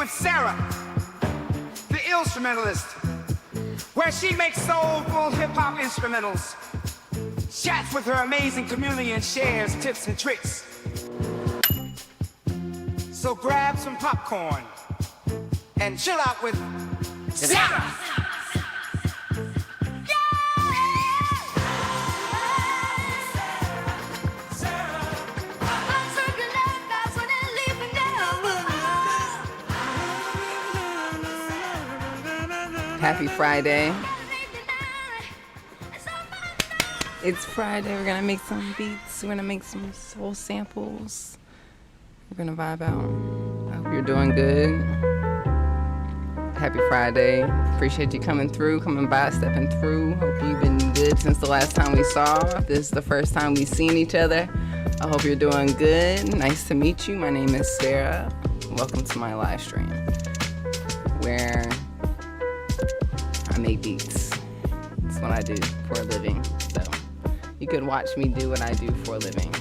with Sarah, the Illstrumentalist, where she makes soulful hip-hop instrumentals, chats with her amazing community and shares tips and tricks. So grab some popcorn and chill out with Sarah. Happy Friday. It's Friday. We're gonna make some beats. We're gonna make some soul samples. We're gonna vibe out. I hope you're doing good. Happy Friday. Appreciate you coming through, coming by, stepping through. Hope you've been good since the last time we saw. If this is the first time we've seen each other, I hope you're doing good. Nice to meet you. My name is Sarah. Welcome to my live stream where I make beats. That's what I do for a living. So you could watch me do what I do for a living.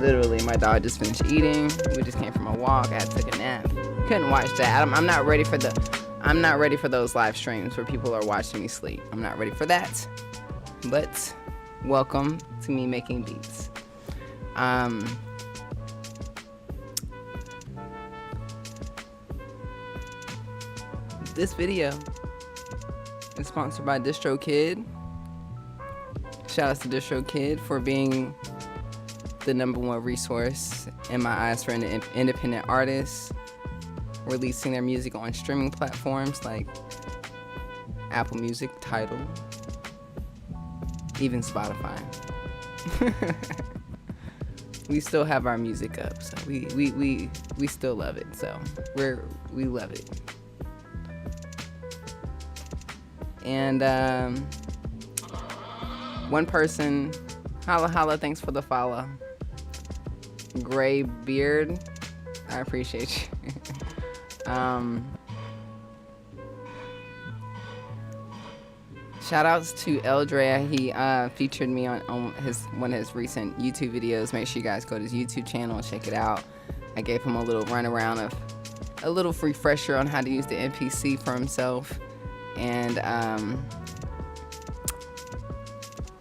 Literally, my dog just finished eating. We just came from a walk. I had to take a nap. Couldn't watch that. I'm not ready for those live streams where people are watching me sleep. I'm not ready for that. But welcome to me making beats. This video is sponsored by DistroKid. Shout out to DistroKid for being the #1 resource in my eyes for independent artists releasing their music on streaming platforms like Apple Music, Tidal, even Spotify. We still have our music up, so we still love it. So we love it. And one person, holla, thanks for the follow. Gray Beard, I appreciate you. Shout outs to Eldre. He featured me on one of his recent YouTube videos. Make sure you guys go to his YouTube channel and check it out. I gave him a little runaround of a little refresher on how to use the MPC for himself. And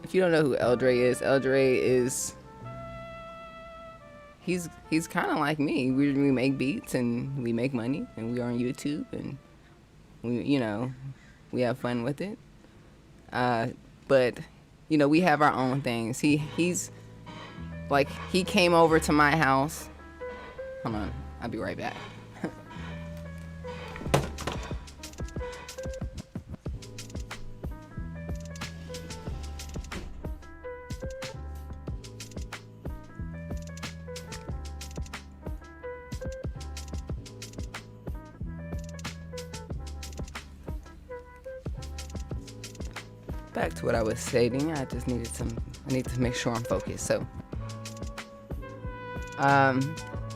if you don't know who Eldre is he's kind of like me. We make beats and we make money and we are on YouTube and we have fun with it. But we have our own things. He's like, he came over to my house. Hold on, I'll be right back. Back to what I was stating. I need to make sure I'm focused. So,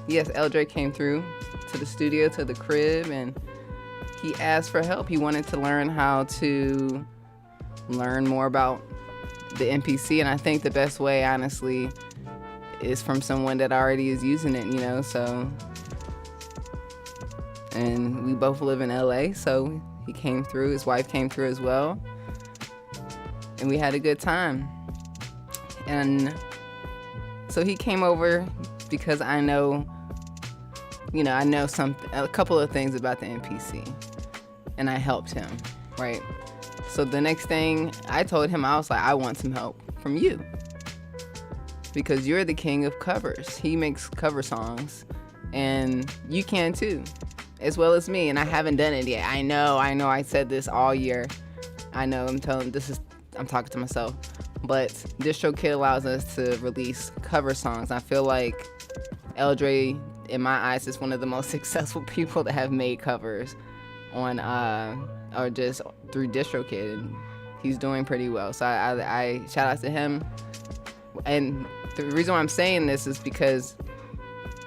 yes, Eldre came through to the studio, to the crib, and he asked for help. He wanted to learn how to learn more about the MPC, and I think the best way, honestly, is from someone that already is using it, so. And we both live in LA, so he came through. His wife came through as well. And we had a good time. And so he came over because I know a couple of things about the MPC. And I helped him, right? So the next thing I told him, I was like, I want some help from you. Because you're the king of covers. He makes cover songs. And you can too, as well as me. And I haven't done it yet. I know I said this all year. I know I'm talking to myself, but DistroKid allows us to release cover songs. I feel like Eldre, in my eyes, is one of the most successful people that have made covers on or just through DistroKid, and he's doing pretty well. So I shout out to him. And the reason why I'm saying this is because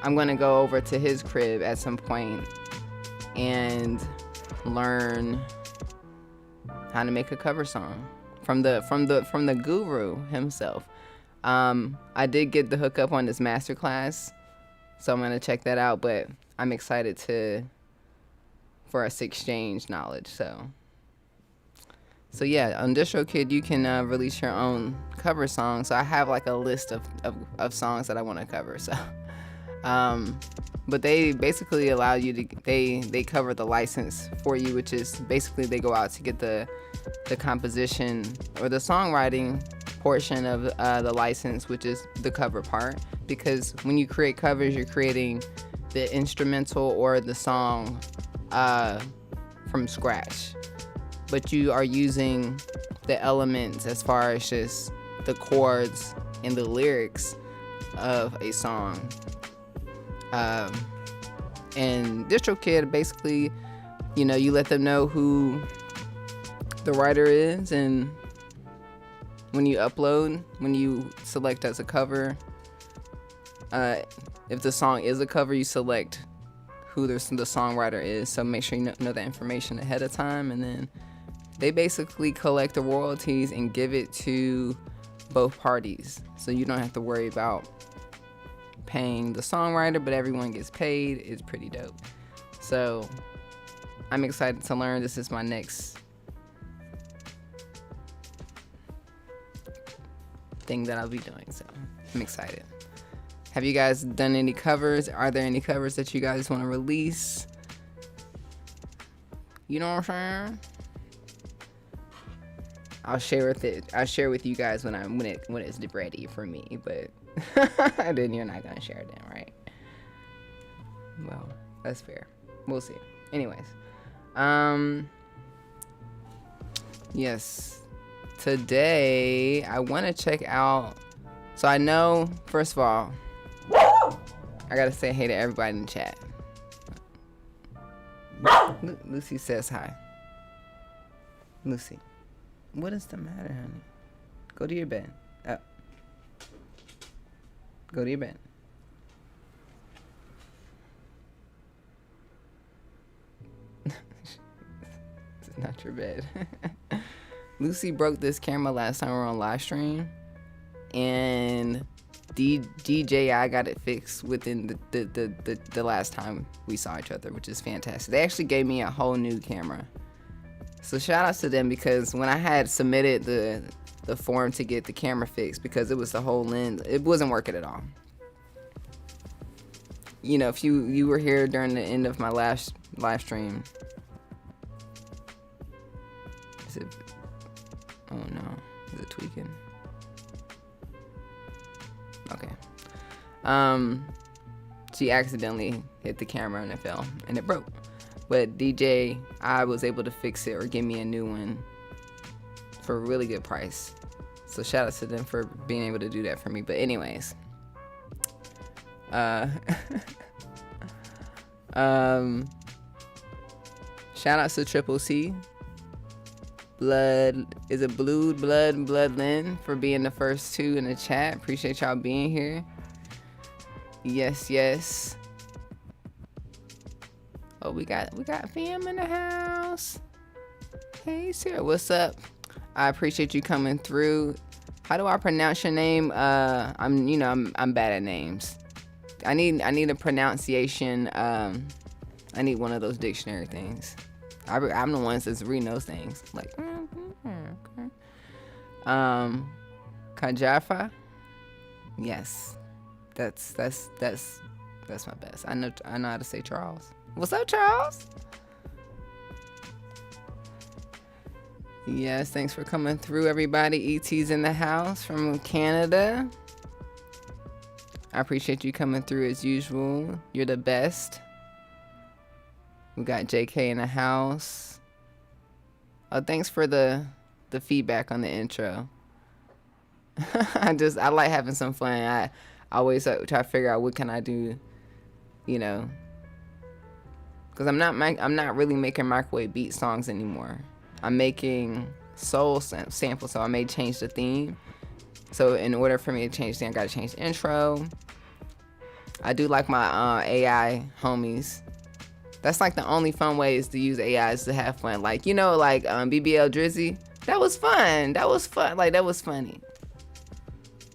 I'm gonna go over to his crib at some point and learn how to make a cover song from the guru himself. I did get the hookup on this masterclass So I'm gonna check that out, but I'm excited for us to exchange knowledge. So yeah, on DistroKid you can release your own cover songs. So I have like a list of songs that I want to cover. So but they basically allow you to they cover the license for you, which is basically they go out to get the composition or the songwriting portion of the license, which is the cover part, because when you create covers you're creating the instrumental or the song from scratch, but you are using the elements as far as just the chords and the lyrics of a song. And DistroKid basically, you know, you let them know who the writer is, and when you upload, when you select as a cover, if the song is a cover, you select who the songwriter is. So make sure you know that information ahead of time, and then they basically collect the royalties and give it to both parties. So you don't have to worry about paying the songwriter, but everyone gets paid. It's pretty dope. So I'm excited to learn. This is my next thing that I'll be doing, so I'm excited. Have you guys done any covers? Are there any covers that you guys want to release? You know what I'm saying? I'll share with you guys when it's ready for me, but then you're not gonna share it then, right? Well, that's fair. We'll see. Anyways, yes, today I want to check out. So I know, first of all, I gotta say hey to everybody in the chat. Lucy says hi. Lucy, what is the matter, honey? Go to your bed. Up. Go to your bed. It's not your bed. Lucy broke this camera last time we were on live stream, and DJI got it fixed within the last time we saw each other, which is fantastic. They actually gave me a whole new camera. So shout outs to them, because when I had submitted the form to get the camera fixed, because it was the whole lens, it wasn't working at all. You know, if you were here during the end of my last live stream. Is it, oh no, is it tweaking? Okay. She accidentally hit the camera and it fell and it broke. But DJI was able to fix it or give me a new one for a really good price. So shout out to them for being able to do that for me. But anyways, shout outs to Triple C. Bloodlin for being the first two in the chat. Appreciate y'all being here. Yes. Oh, we got fam in the house. Hey Sarah, what's up? I appreciate you coming through. How do I pronounce your name? I'm bad at names. I need a pronunciation. I need one of those dictionary things. I'm the one that's reading those things. Like, okay. Kajafa. Yes, that's my best. I know how to say Charles. What's up, Charles? Yes, thanks for coming through, everybody. ET's in the house from Canada. I appreciate you coming through as usual. You're the best. We got JK in the house. Oh, thanks for the feedback on the intro. I like having some fun. I always try to figure out what can I do, you know, because I'm not really making microwave beat songs anymore. I'm making soul samples, so I may change the theme. So in order for me to change the theme, I gotta change the intro. I do like my AI homies. That's like the only fun way is to use AI is to have fun. Like, you know, like BBL Drizzy. That was fun. Like, that was funny.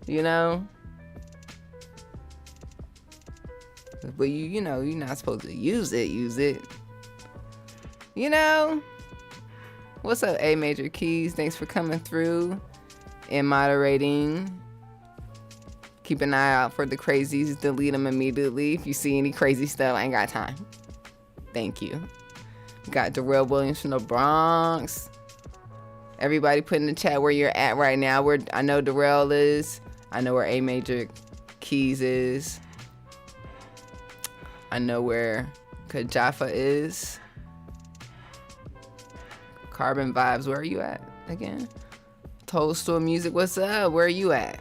You know? But you know, you're not supposed to use it. You know? What's up, A Major Keys? Thanks for coming through and moderating. Keep an eye out for the crazies. Delete them immediately. If you see any crazy stuff, I ain't got time. Thank you. We got Darrell Williams from the Bronx. Everybody put in the chat where you're at right now. Where I know Darrell is. I know where A Major Keys is. I know where Kajafa is. Carbon Vibes, where are you at again? Toadstool Music, what's up? Where are you at?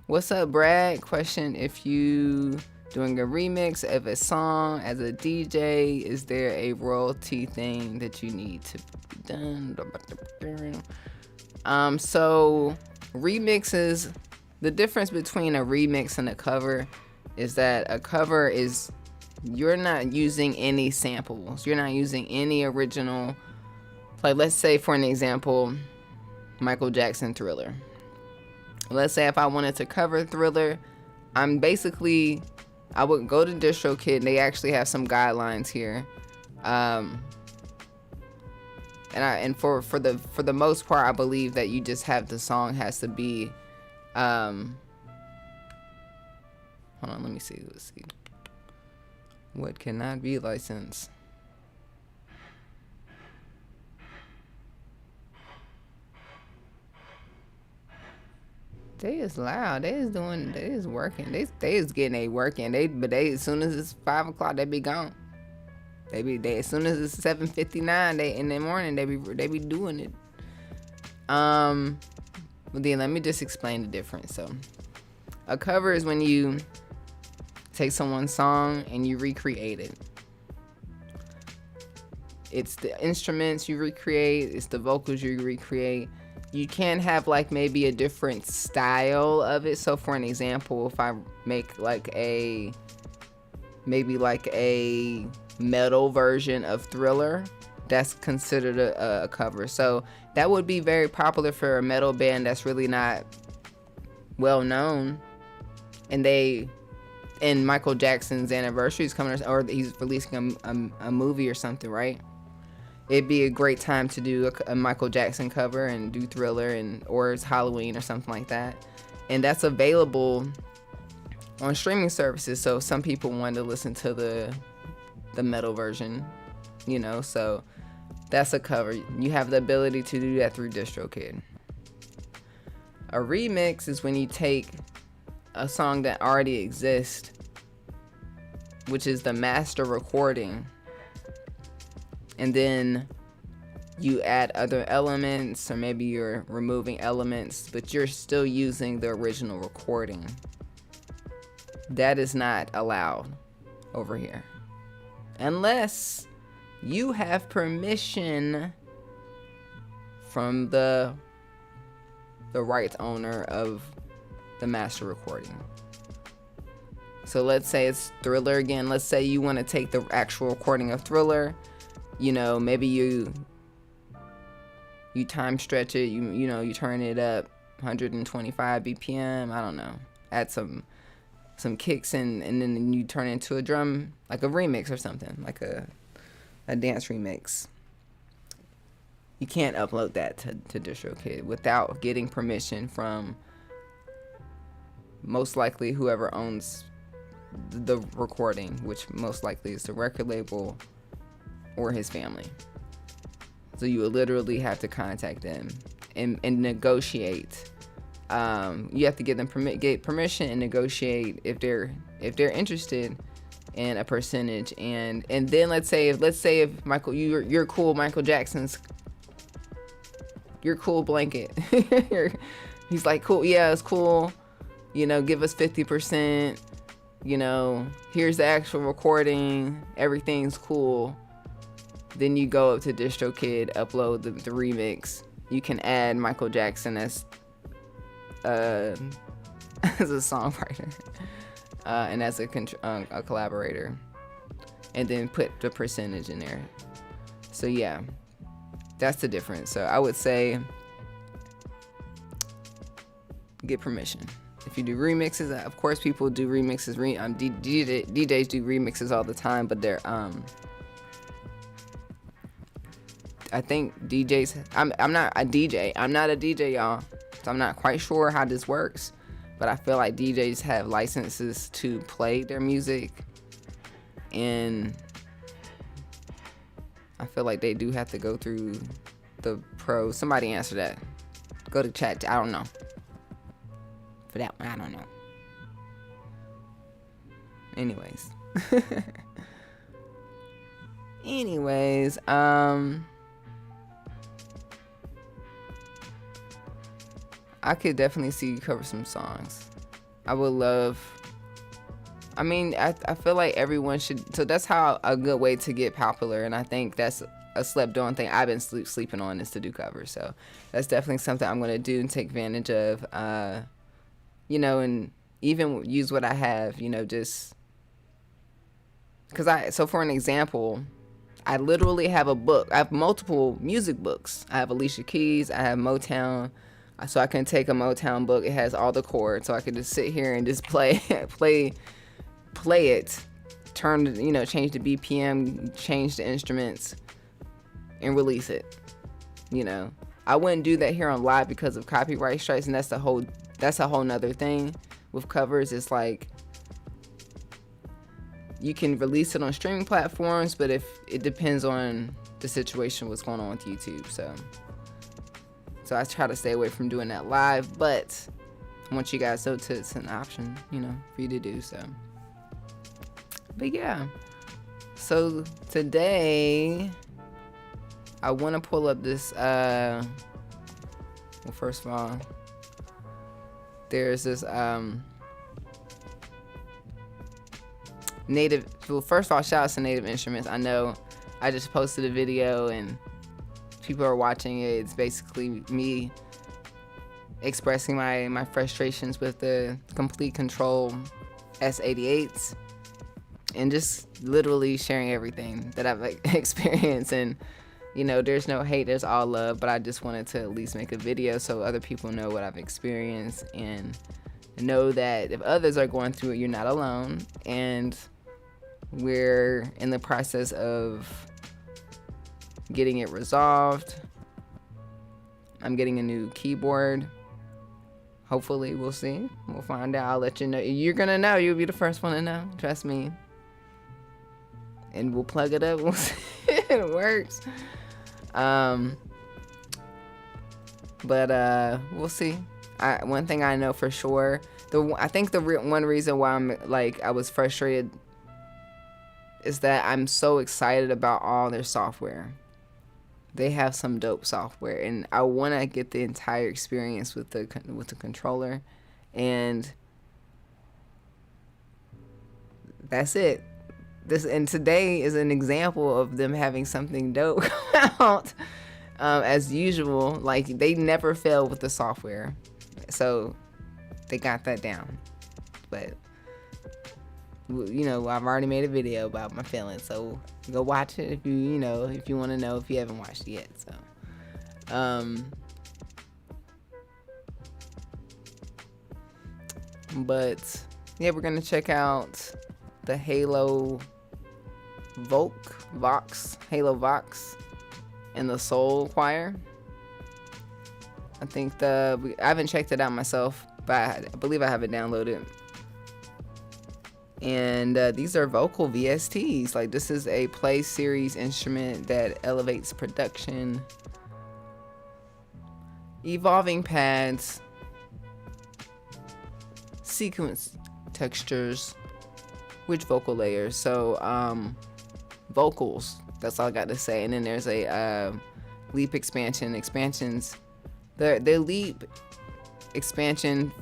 What's up, Brad? Question, if you doing a remix of a song as a DJ, is there a royalty thing that you need to be done? So remixes, the difference between a remix and a cover is that a cover is, you're not using any samples. You're not using any original, like let's say for an example, Michael Jackson Thriller. Let's say if I wanted to cover Thriller, I would go to DistroKid. They actually have some guidelines here. And for the most part, I believe that you just have the song has to be, hold on, let me see. Let's see. What cannot be licensed? They is loud. They is working. They is getting a working. But as soon as it's 5 o'clock, they be gone. They as soon as it's 7:59, they in the morning, they be doing it. But then let me just explain the difference. So, a cover is when you take someone's song and you recreate it. It's the instruments you recreate. It's the vocals you recreate. You can have like maybe a different style of it. So for an example, if I make like a metal version of Thriller, that's considered a cover. So that would be very popular for a metal band that's really not well known, and Michael Jackson's anniversary is coming, or he's releasing a movie or something, right? It'd be a great time to do a Michael Jackson cover and do Thriller, or it's Halloween or something like that. And that's available on streaming services. So some people want to listen to the metal version, you know, so that's a cover. You have the ability to do that through DistroKid. A remix is when you take a song that already exists, which is the master recording, and then you add other elements, or maybe you're removing elements, but you're still using the original recording. That is not allowed over here unless you have permission from the rights owner of the master recording. So let's say it's Thriller again. Let's say you want to take the actual recording of Thriller. You know, maybe you time stretch it, you turn it up 125 BPM, I don't know, add some kicks and then you turn it into a drum, like a remix or something, like a dance remix. You can't upload that to DistroKid without getting permission from most likely whoever owns the recording, which most likely is the record label or his family. So you would literally have to contact them and negotiate. You have to get permission and negotiate if they're interested in a percentage. And then let's say if Michael, you're cool, Michael Jackson's, you're cool blanket. He's like, cool, yeah, it's cool. You know, give us 50%. You know, here's the actual recording. Everything's cool. Then you go up to DistroKid, upload the remix. You can add Michael Jackson as a songwriter and as a collaborator, and then put the percentage in there. So yeah, that's the difference. So I would say get permission. if you do remixes, of course people do remixes. DJs do remixes all the time, but they're I think DJs. I'm not a DJ. I'm not a DJ, y'all. So I'm not quite sure how this works, but I feel like DJs have licenses to play their music, and I feel like they do have to go through the pros. Somebody answer that. Go to chat. I don't know. For that one, I don't know. Anyways. I could definitely see you cover some songs. I would love. I mean, I feel like everyone should. So that's how a good way to get popular, and I think that's a slept on thing I've been sleeping on, is to do covers. So that's definitely something I'm gonna do and take advantage of. And even use what I have. Just because so for an example, I literally have a book. I have multiple music books. I have Alicia Keys. I have Motown. So I can take a Motown book. It has all the chords, so I can just sit here and just play it, change the BPM, change the instruments, and release it. I wouldn't do that here on live because of copyright strikes, and that's a whole nother thing with covers. It's like you can release it on streaming platforms, but if it depends on the situation, what's going on with YouTube. So I try to stay away from doing that live, but I want you guys to know it's an option, for you to do so. But yeah, so today I want to pull up this, well, first of all, there's this first of all, shout out to Native Instruments. I know I just posted a video and people are watching it. It's basically me expressing my frustrations with the Complete Control S88s and just literally sharing everything that I've experienced. And there's no hate, there's all love, but I just wanted to at least make a video so other people know what I've experienced and know that if others are going through it, you're not alone. And we're in the process of getting it resolved. I'm getting a new keyboard. Hopefully, we'll see. We'll find out. I'll let you know. You're gonna know. You'll be the first one to know. Trust me. And we'll plug it up. We'll see if it works. But we'll see. One thing I know for sure. I think the one reason why I was frustrated is that I'm so excited about all their software. They have some dope software, and I want to get the entire experience with the controller, and that's it. And today is an example of them having something dope come out. As usual, they never fail with the software, so they got that down. But I've already made a video about my feelings, so go watch it if you want to know, if you haven't watched it yet. So but yeah, we're gonna check out the Halo Vox and the Soul Choir. I think I haven't checked it out myself, but I believe I have it downloaded. And these are vocal VSTs. This is a play series instrument that elevates production. Evolving pads. Sequence textures. Which vocal layers? So, vocals. That's all I got to say. And then there's a leap expansions. The leap expansion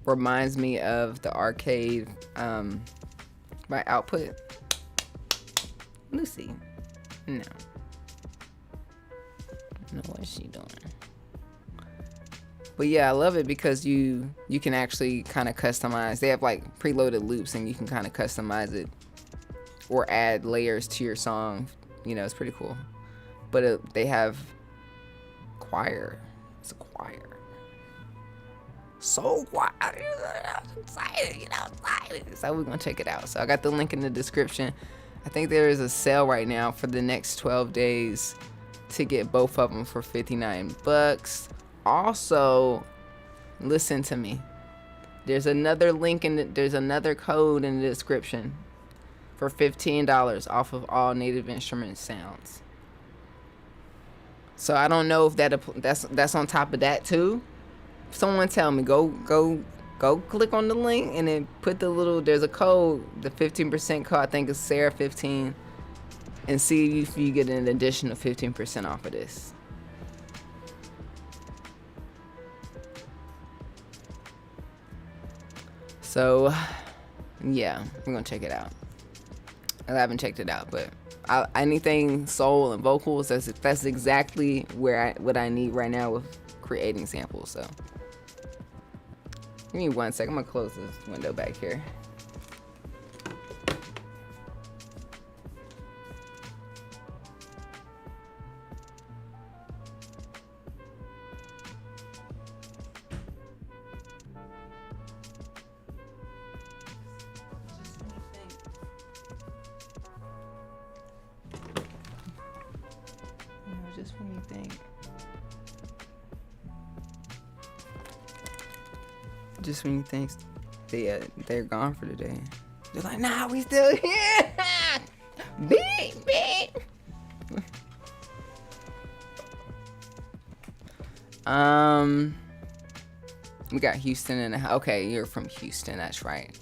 reminds me of the arcade by Output. Lucy. No, what's she doing? But yeah, I love it because you can actually kind of customize. They have preloaded loops, and you can kind of customize it or add layers to your song. It's pretty cool. But they have choir. It's a choir. so quiet. I'm excited, excited. So we're gonna check it out. So I got the link in the description. I think there is a sale right now for the next 12 days to get both of them for $59. Also, listen to me. There's another link there's another code in the description for $15 off of all Native Instruments sounds. So I don't know if that's on top of that too. Someone tell me, go click on the link and then put there's a code, the 15% code, I think it's Sarah15, and see if you get an additional 15% off of this. So yeah, we're gonna check it out. I haven't checked it out, but anything soul and vocals, that's exactly what I need right now with creating samples. So give me 1 second. I'm gonna close this window back here. Just when you think. Just when you think they're gone for the day. They're like, nah, we still here. Beep. We got Houston in the house. Okay, you're from Houston, that's right.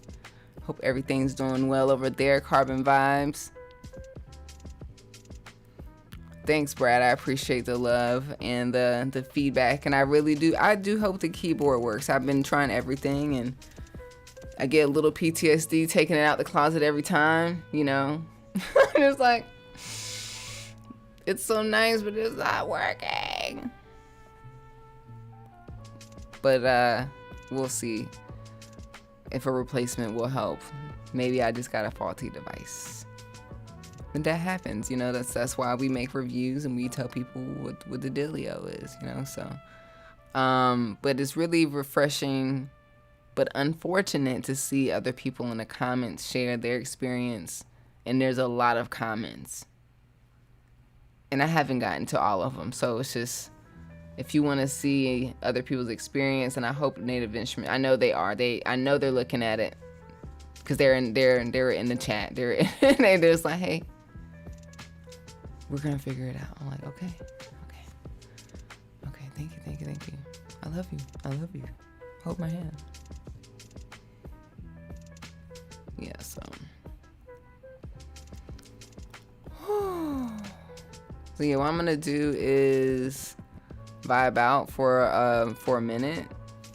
Hope everything's doing well over there, Carbon Vibes. Thanks, Brad. I appreciate the love and the feedback, and I do hope the keyboard works. I've been trying everything, and I get a little PTSD taking it out the closet every time, It's like, it's so nice, but it's not working. But we'll see if a replacement will help. Maybe I just got a faulty device. And that happens, that's why we make reviews and we tell people what the dealio is, so. But it's really refreshing, but unfortunate to see other people in the comments share their experience. And there's a lot of comments. And I haven't gotten to all of them. So it's just, if you want to see other people's experience, and I hope Native Instrument, I know they are. I know they're looking at it. Because they're in the chat. They're just like, hey, we're gonna figure it out. I'm like, okay, thank you. I love you. Hold my hand. Yeah, so. So yeah, what I'm gonna do is vibe out for a minute.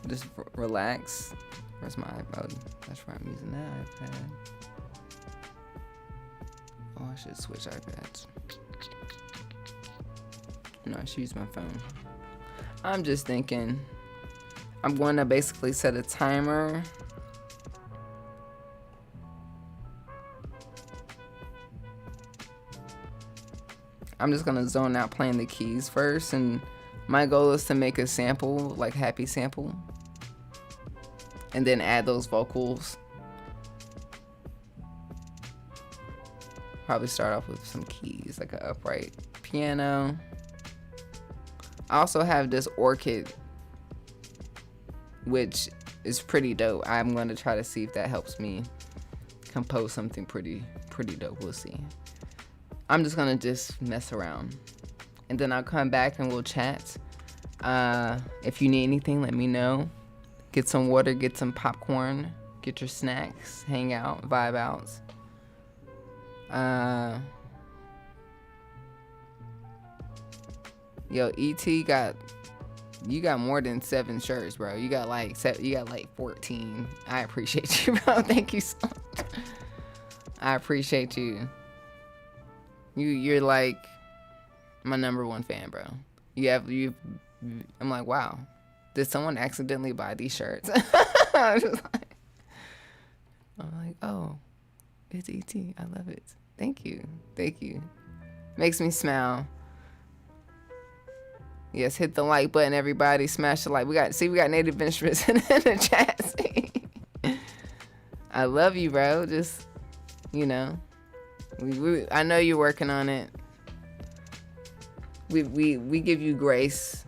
Just relax. Where's my iPod? That's why I'm using that iPad. Oh, I should switch iPads. No, I should use my phone. I'm just thinking I'm going to basically set a timer. I'm just going to zone out playing the keys first, and my goal is to make a sample, like happy sample, and then add those vocals. Probably start off with some keys, like an upright piano. I also have this orchid, which is pretty dope. I'm going to try to see if that helps me compose something pretty dope. We'll see. I'm just going to mess around, and then I'll come back and we'll chat. If you need anything, let me know. Get some water, get some popcorn, get your snacks, hang out, vibe out. Yo, ET you got more than 7 shirts, bro. You got like 14. I appreciate you, bro. Thank you so much. I appreciate you. You're like my #1 fan, bro. I'm like, wow. Did someone accidentally buy these shirts? I'm like, oh, it's ET. I love it. Thank you. Makes me smile. Yes, hit the like button, everybody. Smash the like. We got Native Instruments in the chat. See? I love you, bro. Just, you know, I know you're working on it. We give you grace,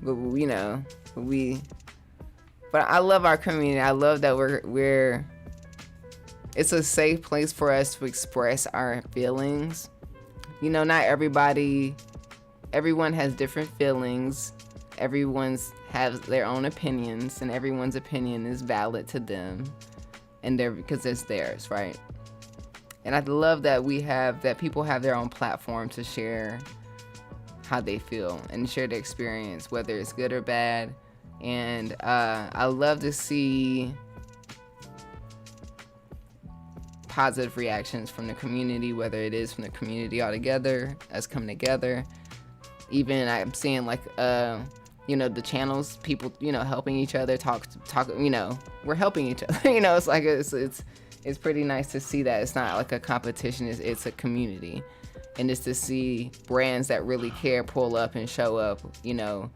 but you know, but I love our community. I love that we're it's a safe place for us to express our feelings. You know, not everyone has different feelings. Everyone's has their own opinions, and everyone's opinion is valid to them, and because it's theirs, right? And I love that people have their own platform to share how they feel and share their experience, whether it's good or bad. And I love to see positive reactions from the community, whether it is from the community altogether, us coming together. Even I'm seeing like, you know, the channels, people, you know, helping each other talk, you know, we're helping each other. You know, it's like, it's pretty nice to see that it's not like a competition, it's a community. And it's to see brands that really care pull up and show up, you know,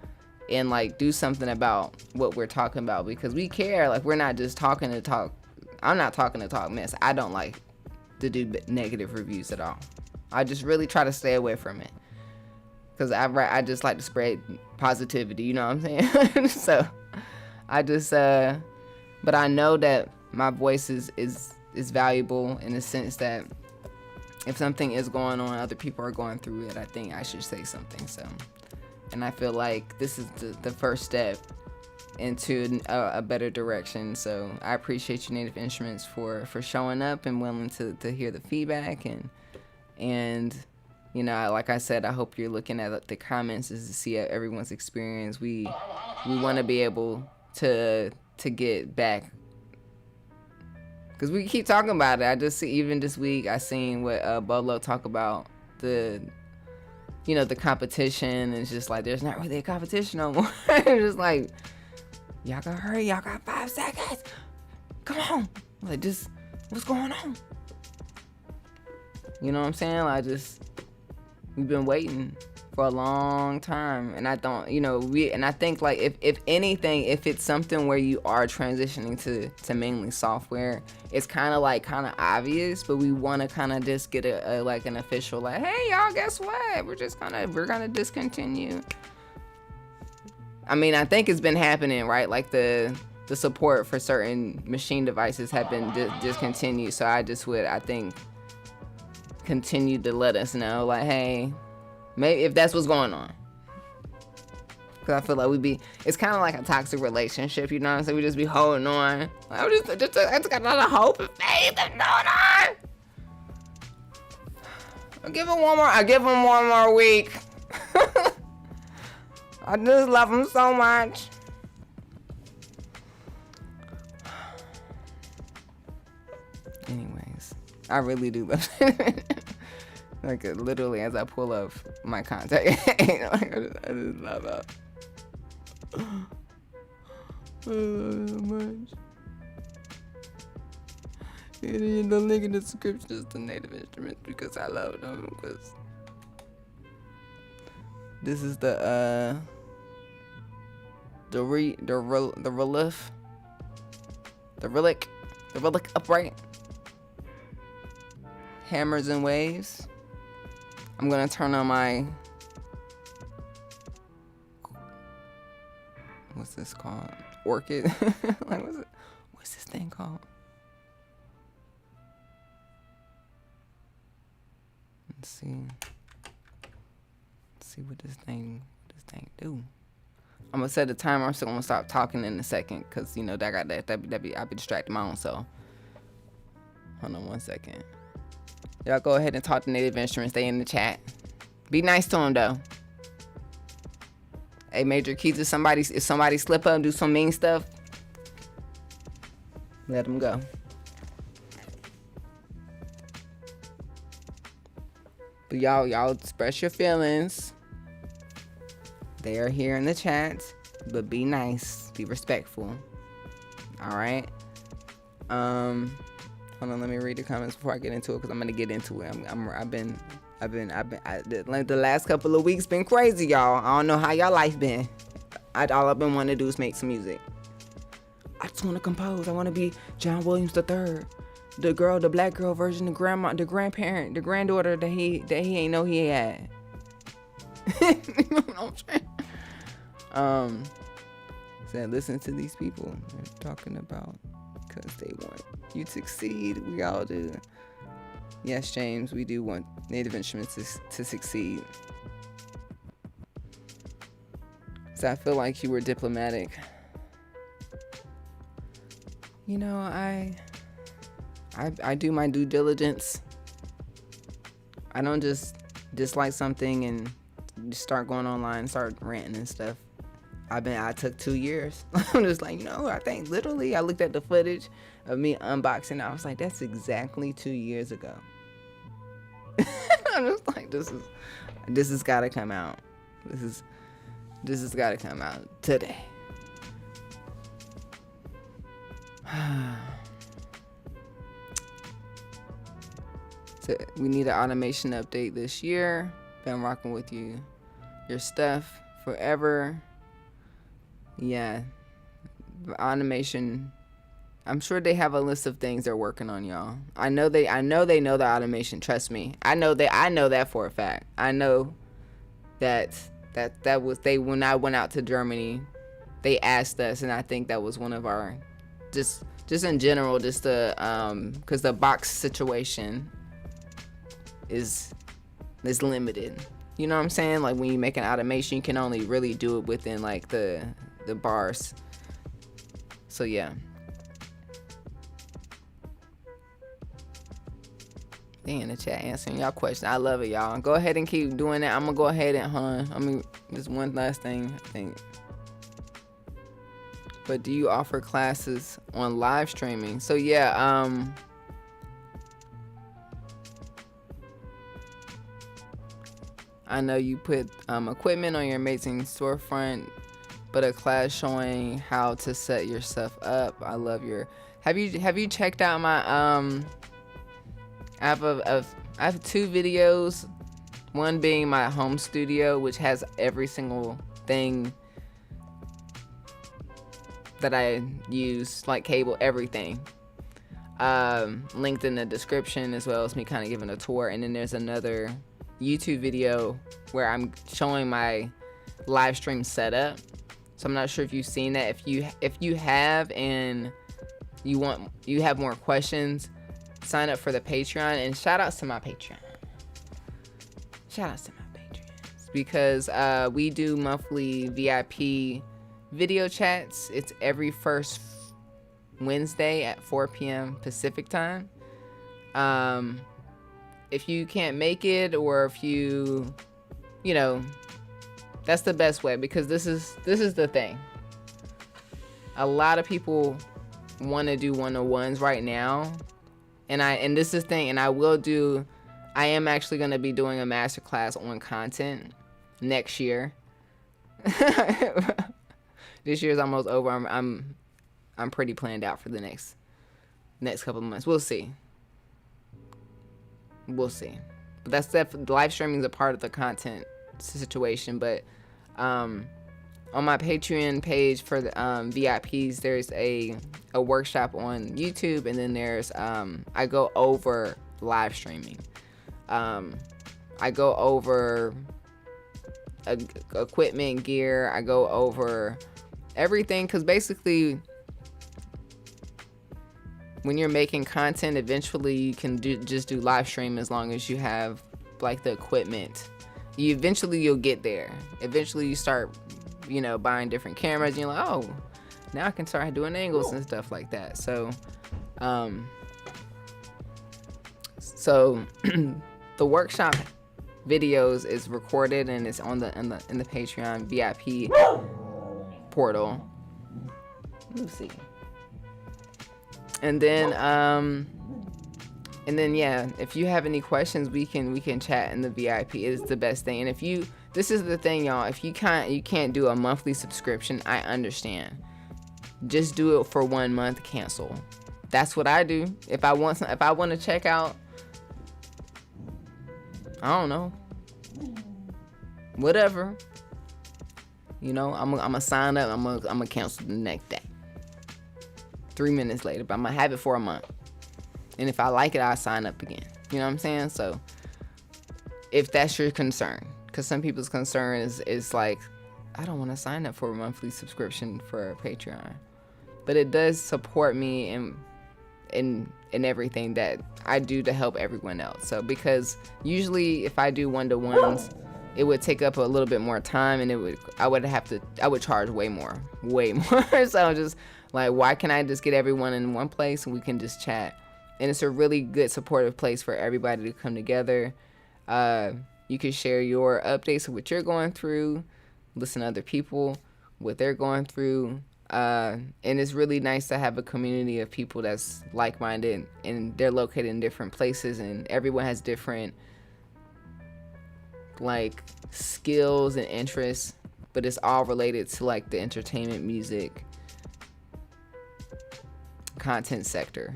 and like do something about what we're talking about, because we care. Like, we're not just talking to talk. I'm not talking to talk mess. I don't like to do negative reviews at all. I just really try to stay away from it, because I just like to spread positivity, you know what I'm saying? So I just but I know that my voice is valuable in the sense that if something is going on, other people are going through it, I think I should say something. So, and I feel like this is the first step into a better direction. So I appreciate you, Native Instruments, for showing up and willing to hear the feedback. And you know, like I said, I hope you're looking at the comments to see everyone's experience. We want to be able to get back, because we keep talking about it. I just see, even this week, I seen what Bolo talk about the competition, and it's just like, there's not really a competition no more. It's just like, y'all gotta hurry, y'all got 5 seconds. Come on. Like, just, what's going on? You know what I'm saying? Like, we've been waiting for a long time, and I don't, you know, and I think, like, if anything, if it's something where you are transitioning to mainly software, it's kind of obvious, but we want to kind of just get an official, like, hey y'all, guess what? We're gonna discontinue. I mean, I think it's been happening, right? Like the support for certain machine devices have been discontinued. So I think continue to let us know, like, hey, maybe if that's what's going on. Because I feel like it's kind of like a toxic relationship, you know what I'm saying? We just be holding on. Like, I just got a lot of hope and faith and going on. I'll give him one more week. I just love him so much. Anyways, I really do love it. Like, literally, as I pull up my contact, like, I just love it. I love it so much. And the link in the description is the Native Instruments, because I love them. Because this is the relic upright, hammers and waves. I'm gonna turn on my, what's this called? Orchid. Like, what's this thing called? Let's see what this thing do. I'm gonna set a timer. I'm still gonna stop talking in a second, cause you know that got I'll be distracting my own self. Hold on 1 second. Y'all go ahead and talk to Native Instruments. Stay in the chat. Be nice to them though. Hey, Major Keys, if somebody slip up and do some mean stuff, let them go. But y'all express your feelings. They are here in the chat, but be nice, be respectful. All right. Hold on, let me read the comments before I get into it, because I'm gonna get into it. The last couple of weeks been crazy, y'all. I don't know how y'all life been. All I've been wanting to do is make some music. I just want to compose. I want to be John Williams III, the black girl version, the grandma, the grandparent, the granddaughter that he ain't know he had. You know what I'm saying? Said listen to these people. They're talking about because they want you to succeed. We all do. Yes, James, we do want Native Instruments to succeed. So I feel like you were diplomatic. You know, I do my due diligence. I don't just dislike something and just start going online and start ranting and stuff. I took 2 years. I'm just like, I think literally I looked at the footage of me unboxing. I was like, that's exactly 2 years ago. I'm just like, this has got to come out. This has got to come out today. So we need an automation update this year. Been rocking with your stuff forever. Yeah, the automation. I'm sure they have a list of things they're working on, y'all. I know they know the automation. Trust me. I know that for a fact. I know that was when I went out to Germany, they asked us, and I think that was one of our just in general, just the because the box situation is limited. You know what I'm saying? Like when you make an automation, you can only really do it within like the bars. So yeah. They in the chat answering y'all questions. I love it, y'all. Go ahead and keep doing that. I'm gonna go ahead and just one last thing, I think. But do you offer classes on live streaming? So yeah, I know you put equipment on your amazing storefront, but a class showing how to set your stuff up. I love your. Have you checked out my I have 2 videos. One being my home studio, which has every single thing that I use, like cable, everything. Linked in the description, as well as me kind of giving a tour. And then there's another YouTube video where I'm showing my live stream setup. So I'm not sure if you've seen that. If you have and you have more questions, sign up for the Patreon. And shout outs to my Patreon. Shout outs to my Patreons, because we do monthly VIP video chats. It's every first Wednesday at 4 p.m. Pacific time. If you can't make it, or if you that's the best way, because this is the thing. A lot of people want to do one-on-ones right now, and this is the thing, and I am actually going to be doing a masterclass on content next year. This year's almost over. I'm pretty planned out for the next couple of months. We'll see. But that's definitely, live streaming is a part of the content situation. But on my Patreon page for the VIPs, there's a workshop on YouTube, and then there's I go over live streaming. I go over equipment, gear. I go over everything, because basically when you're making content, eventually you can just do live stream, as long as you have like the equipment. You'll get there. Eventually you start buying different cameras, and you're like, oh, now I can start doing angles and stuff like that. So the workshop videos is recorded, and it's on in the Patreon VIP portal. Let's see. And then yeah, if you have any questions, we can chat in the VIP. It is the best thing. And this is the thing, y'all. If you can't do a monthly subscription, I understand. Just do it for 1 month, cancel. That's what I do. If I want to check out, I don't know. Whatever. You know, I'm gonna sign up. I'm gonna cancel the next day. 3 minutes later, but I'm gonna have it for a month. And if I like it, I'll sign up again. You know what I'm saying? So if that's your concern, because some people's concern is like, I don't want to sign up for a monthly subscription for Patreon, but it does support me in everything that I do to help everyone else. So because usually if I do one-to-ones, it would take up a little bit more time, and I would charge way more. So I'm just like, why can't I just get everyone in one place and we can just chat? And it's a really good supportive place for everybody to come together. You can share your updates of what you're going through, listen to other people, what they're going through. And it's really nice to have a community of people that's like-minded, and they're located in different places, and everyone has different like skills and interests, but it's all related to like the entertainment, music, content sector.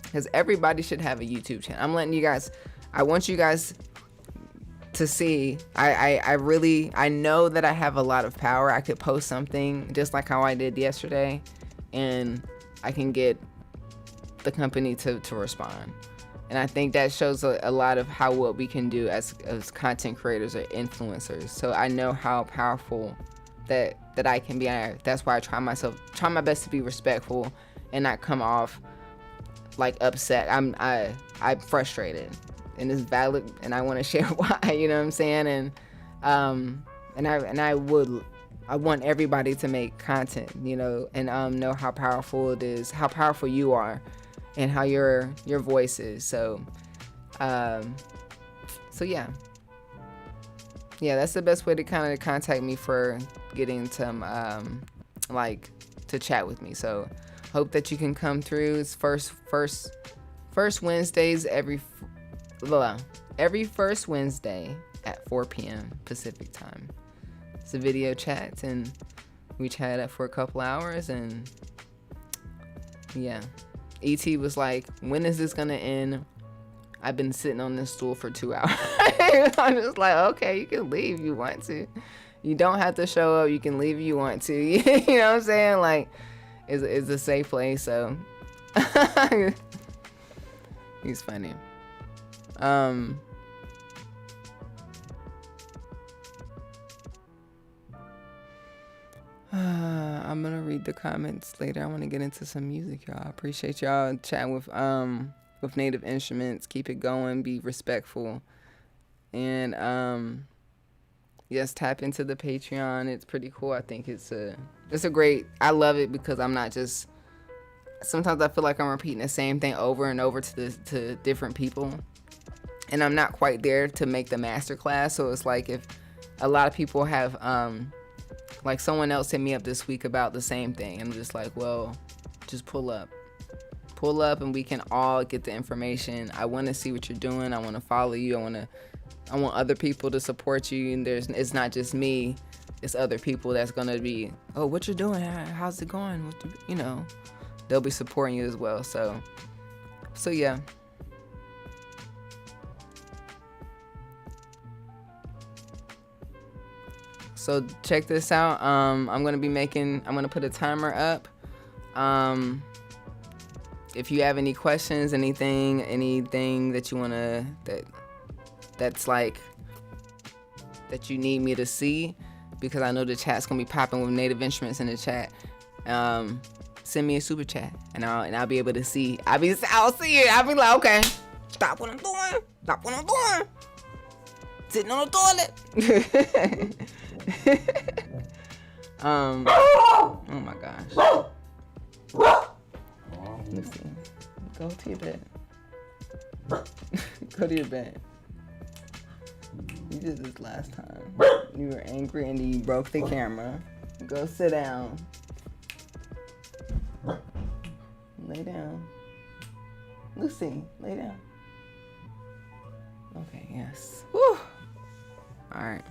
Because everybody should have a YouTube channel. I'm letting you guys, I want you guys to see, I know that I have a lot of power. I could post something just like how I did yesterday, and I can get the company to respond. And I think that shows a lot of what we can do as content creators or influencers. So I know how powerful that I can be. That's why I try my best to be respectful and not come off like upset. I'm frustrated, and it's valid, and I want to share why. You know what I'm saying? And I want everybody to make content, you know, and know how powerful it is, how powerful you are, and how your voice is. So yeah, that's the best way to kind of contact me for getting some like to chat with me. So hope that you can come through. It's first Wednesdays every first Wednesday at 4 p.m. Pacific time. It's a video chat, and we chat up for a couple hours, and yeah. ET was like, when is this gonna end? I've been sitting on this stool for 2 hours. I'm just like, okay, you can leave if you want to. You don't have to show up. You can leave if you want to. You know what I'm saying? Like, it's a safe place. So he's funny. I'm gonna read the comments later. I want to get into some music, y'all. I appreciate y'all chatting with Native Instruments. Keep it going. Be respectful, and yes, tap into the Patreon. It's pretty cool. I think it's a great. I love it because I'm not just. Sometimes I feel like I'm repeating the same thing over and over to different people, and I'm not quite there to make the master class. So it's like if a lot of people have like someone else hit me up this week about the same thing. I'm just like, well, just pull up and we can all get the information. I want to see what you're doing. I want to follow you. I want other people to support you. And it's not just me. It's other people that's going to be, oh, what you doing? How's it going? You know, they'll be supporting you as well. So yeah. So check this out. I'm gonna put a timer up. If you have any questions, anything that you wanna that's like that you need me to see, because I know the chat's gonna be popping with Native Instruments in the chat. Send me a super chat, and I'll be able to see. I'll see it. I'll be like, okay, stop what I'm doing. Sitting on the toilet. Oh my gosh. Let's see. Go to your bed. Go to your bed. You did this last time. You were angry and then you broke the camera. Go sit down. Lay down. Lucy, lay down. Okay, yes. Whew. Alright.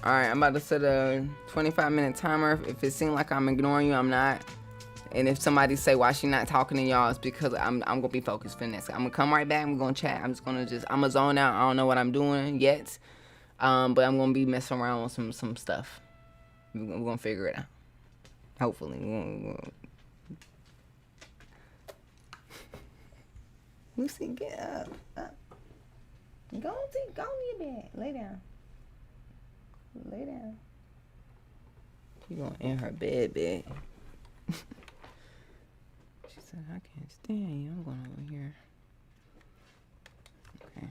Alright, I'm about to set a 25-minute timer. If it seems like I'm ignoring you, I'm not. And if somebody say why she not talking to y'all, it's because I'm gonna be focused for next. I'm gonna come right back. We're gonna chat. I'm gonna zone out. I don't know what I'm doing yet, but I'm gonna be messing around with some stuff. We're gonna figure it out. Hopefully. Lucy, get up. Go on your bed. Lay down. She going in her bed. She said, I can't stand you. I'm going over here. Okay.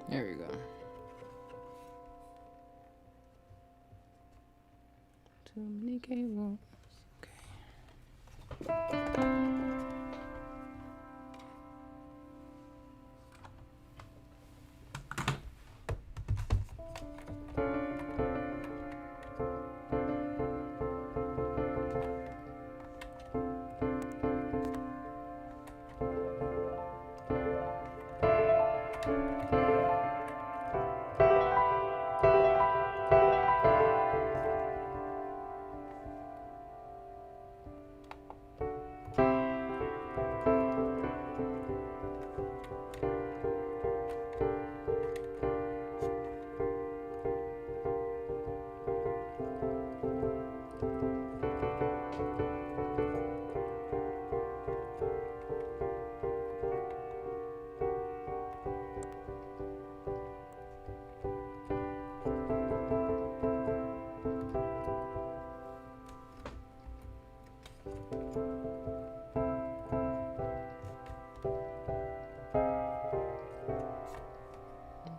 There we go. Too many cables. Okay.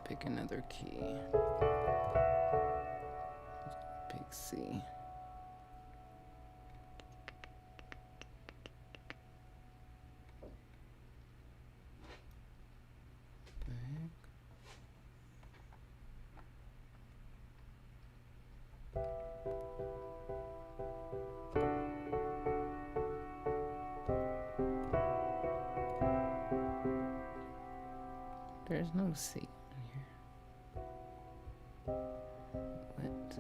Pick another key. Pick C. There's no C in here. What?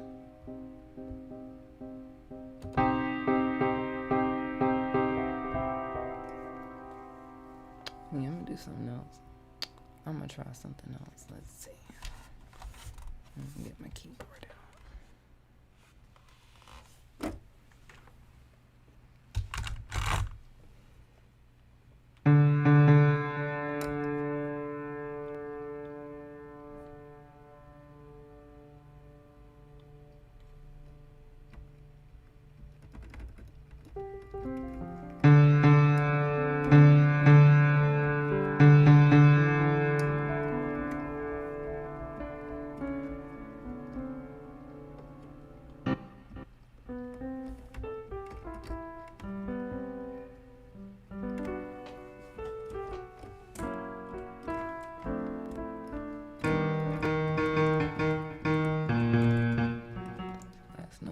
Yeah, I'm gonna do something else. I'm gonna try something else. Let's see. Let me get my keyboard out.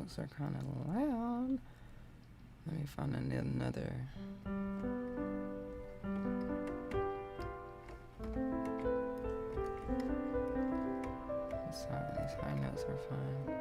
notes are kind of loud. Let me find another. These high notes are fine.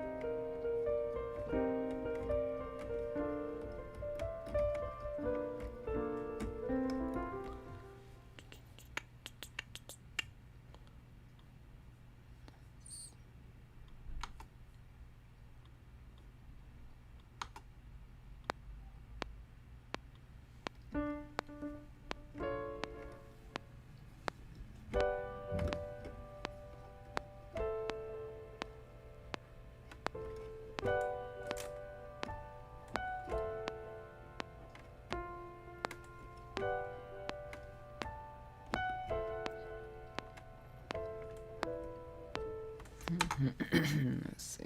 Let's see.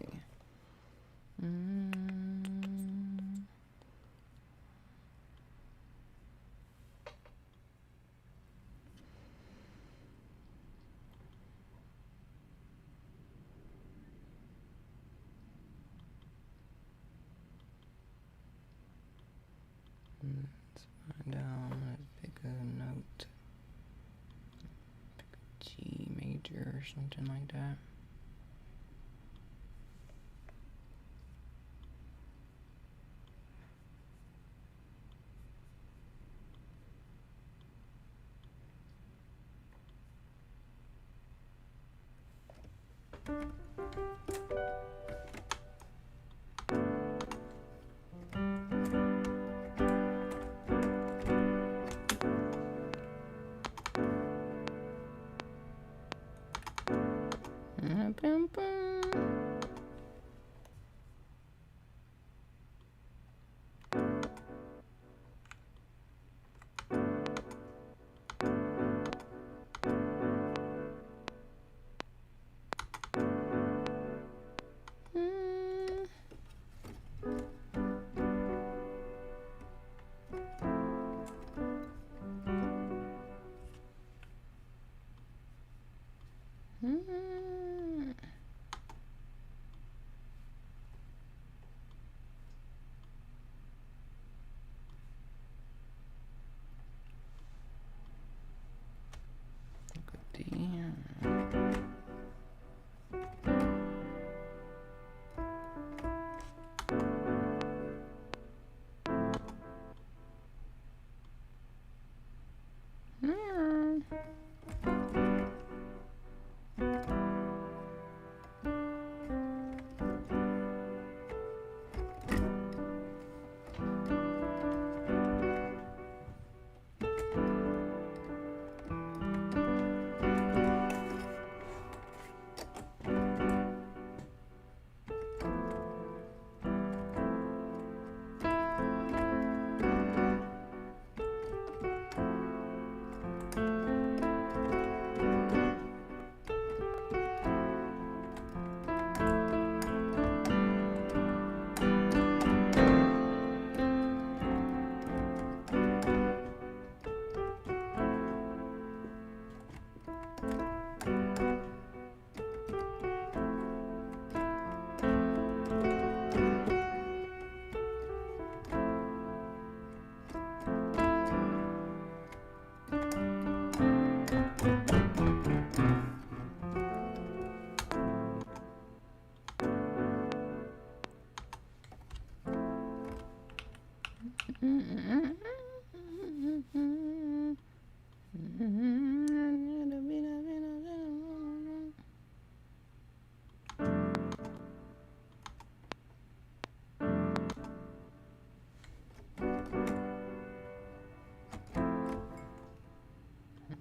Let's find out. Let's pick a note. Pick a G major or something like that.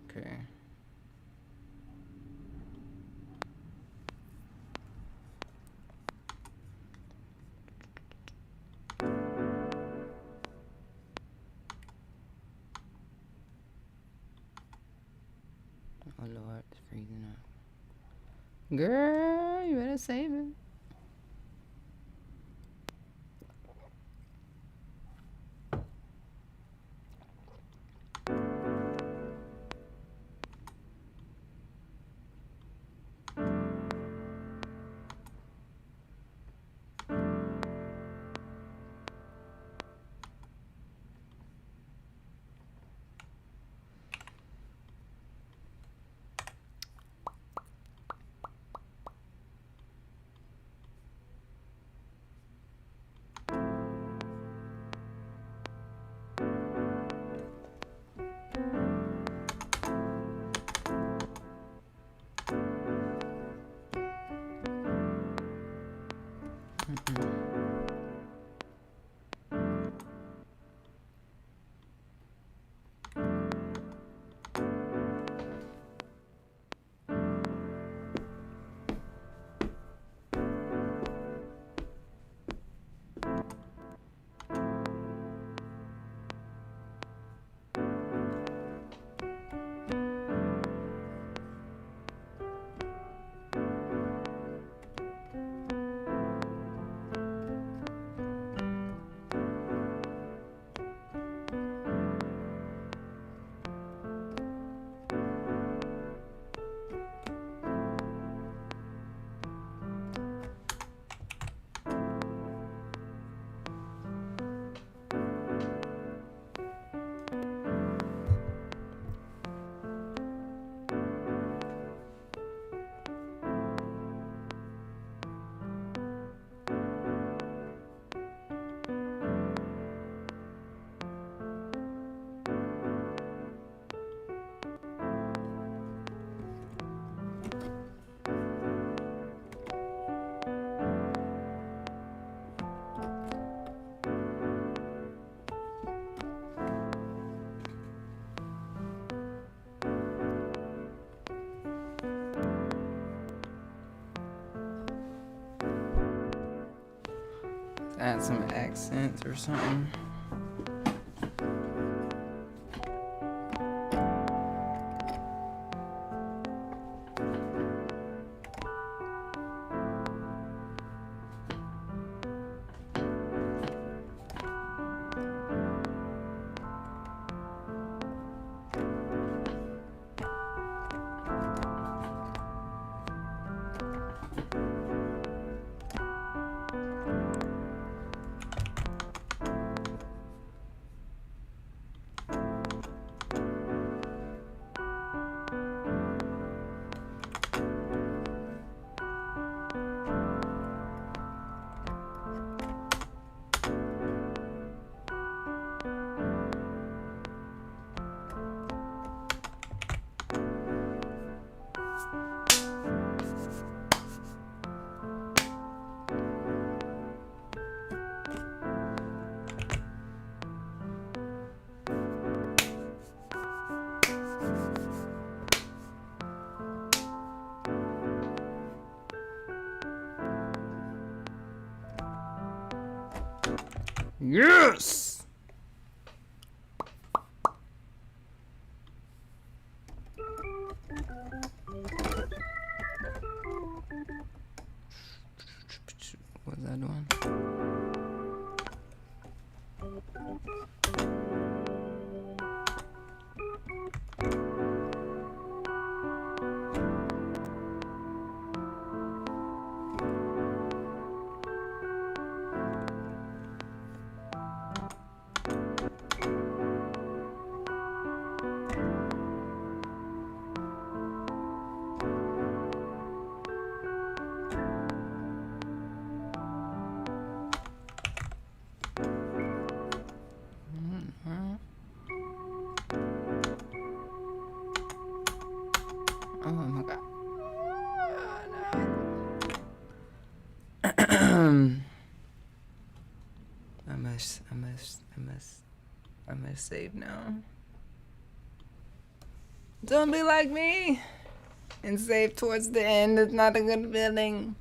Okay. Oh Lord, it's freezing up. Girl, you better save it. Add some accents or something. Yes! What was I doing? Oh my god. I must save now. Don't be like me and save towards the end. It's not a good feeling.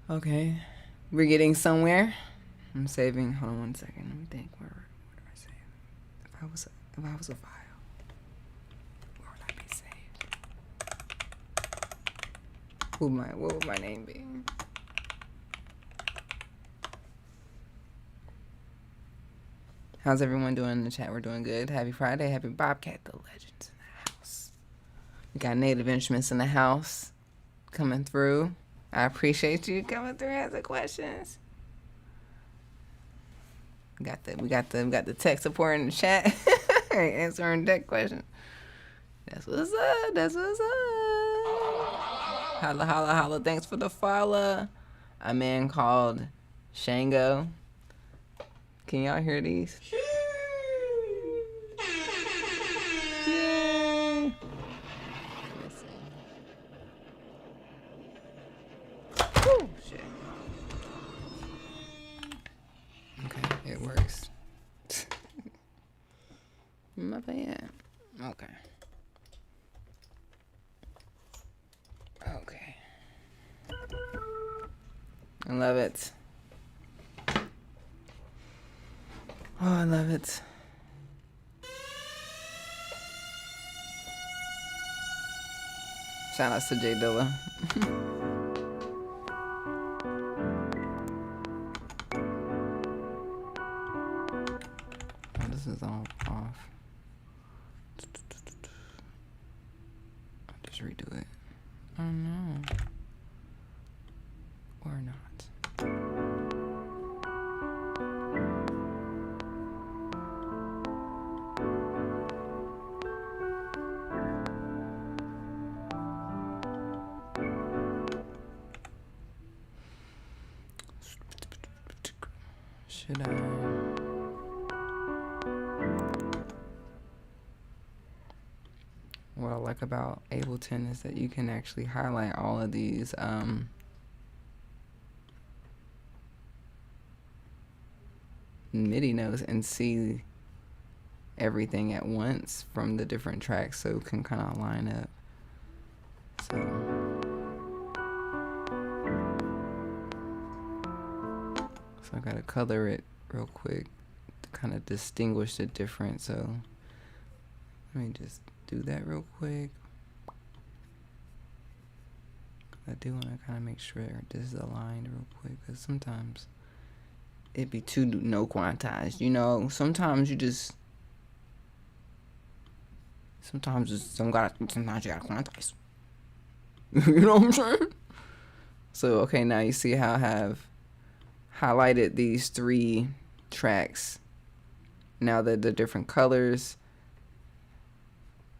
Okay, we're getting somewhere. I'm saving. Hold on one second. Let me think. Where do I save? If I was a file, where would I be saved? What would my name be? How's everyone doing in the chat? We're doing good. Happy Friday. Happy Bobcat the Legends in the house. We got Native Instruments in the house coming through. I appreciate you coming through asking questions. We got the tech support in the chat. Answering tech questions. That's what's up. That's what's up. Holla, holla, holla. Thanks for the follow. A man called Shango. Can y'all hear these? Yay. Woo, shit. works. My bad. Okay. Okay. I love it. Oh, I love it. Shout outs to J Dilla. Oh, this is all off. I'll just redo it. Oh no. Or not. Should I? What I like about Ableton is that you can actually highlight all of these MIDI notes and see everything at once from the different tracks, so it can kind of line up. So I gotta color it real quick to kind of distinguish the difference. So let me just do that real quick. I do want to kind of make sure this is aligned real quick, because sometimes it'd be too no quantized, you know. Sometimes you just sometimes you gotta quantize. You know what I'm saying? So okay, now you see how I have highlighted these 3 tracks. Now that the different colors,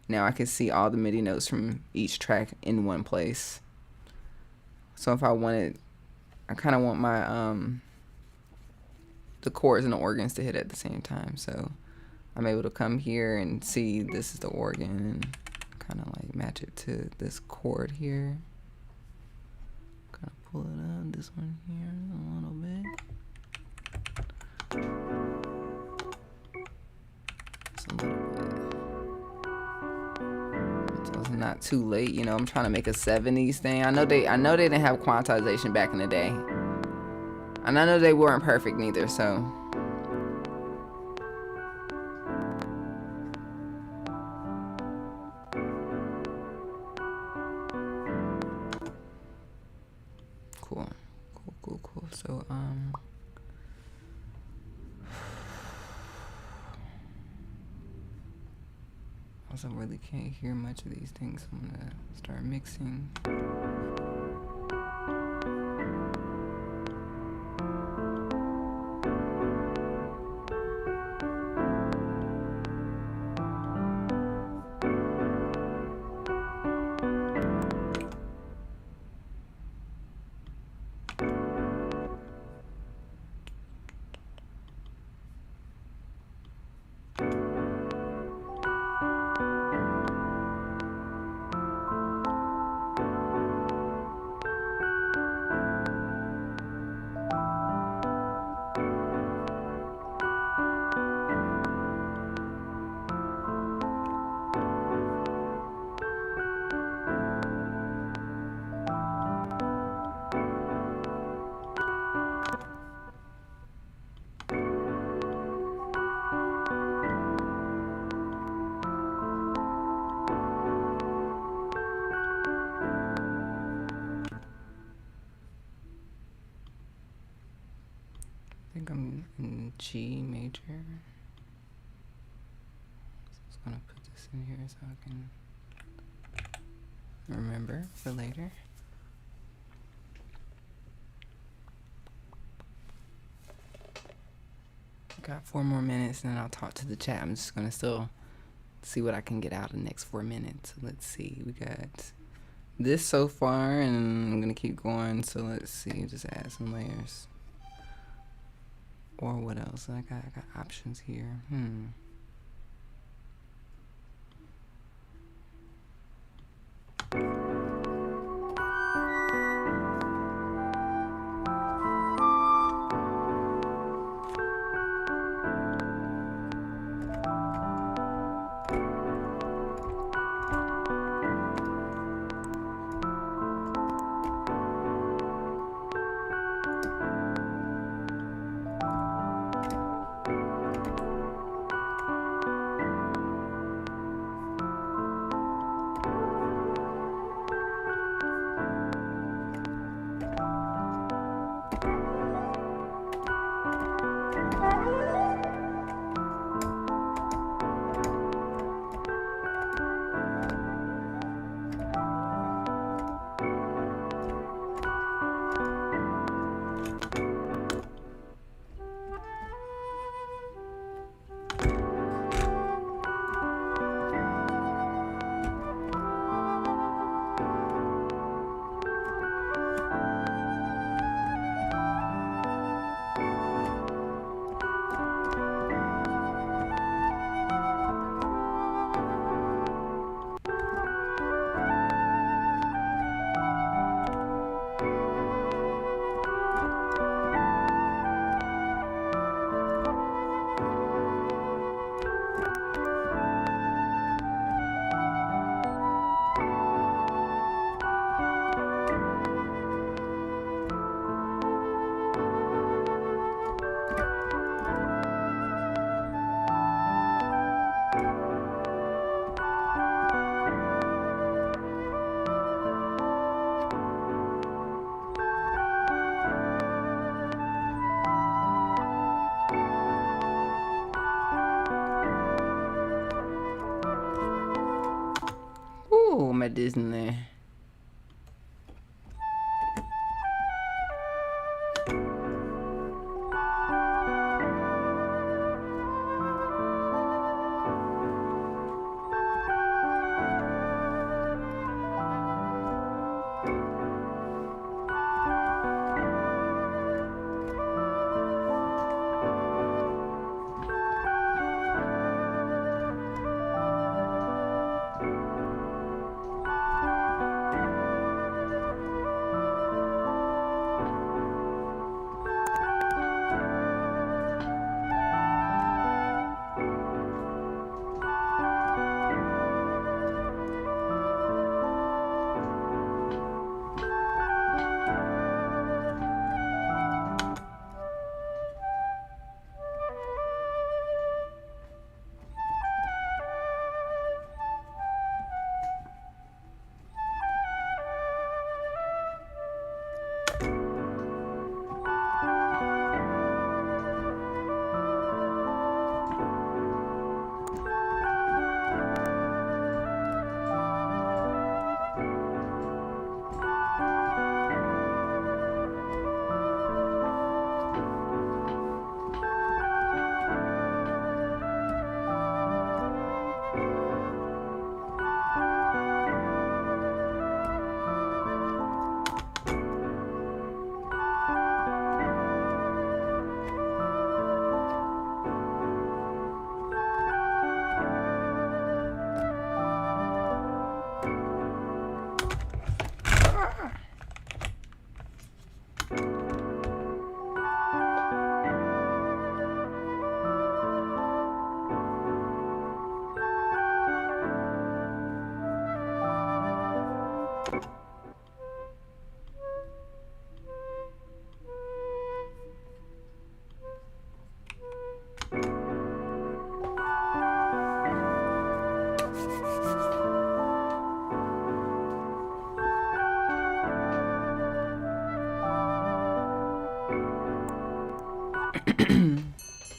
now I can see all the MIDI notes from each track in one place. So if I wanted, I kind of want my the chords and the organs to hit at the same time. So I'm able to come here and see this is the organ and kind of like match it to this chord here. Kind of pull it up, this one here a little bit. Just a little bit. So it's not too late, you know. I'm trying to make a 70s thing. I know they didn't have quantization back in the day. And I know they weren't perfect neither, so. Cool. So, also really can't hear much of these things. I'm gonna start mixing. I think I'm in G major. So I'm just gonna put this in here so I can remember for later. Got 4 more minutes and then I'll talk to the chat. I'm just gonna still see what I can get out in the next 4 minutes. Let's see, we got this so far and I'm gonna keep going. So let's see, just add some layers. Or what else? I got options here. Ooh, my Disney.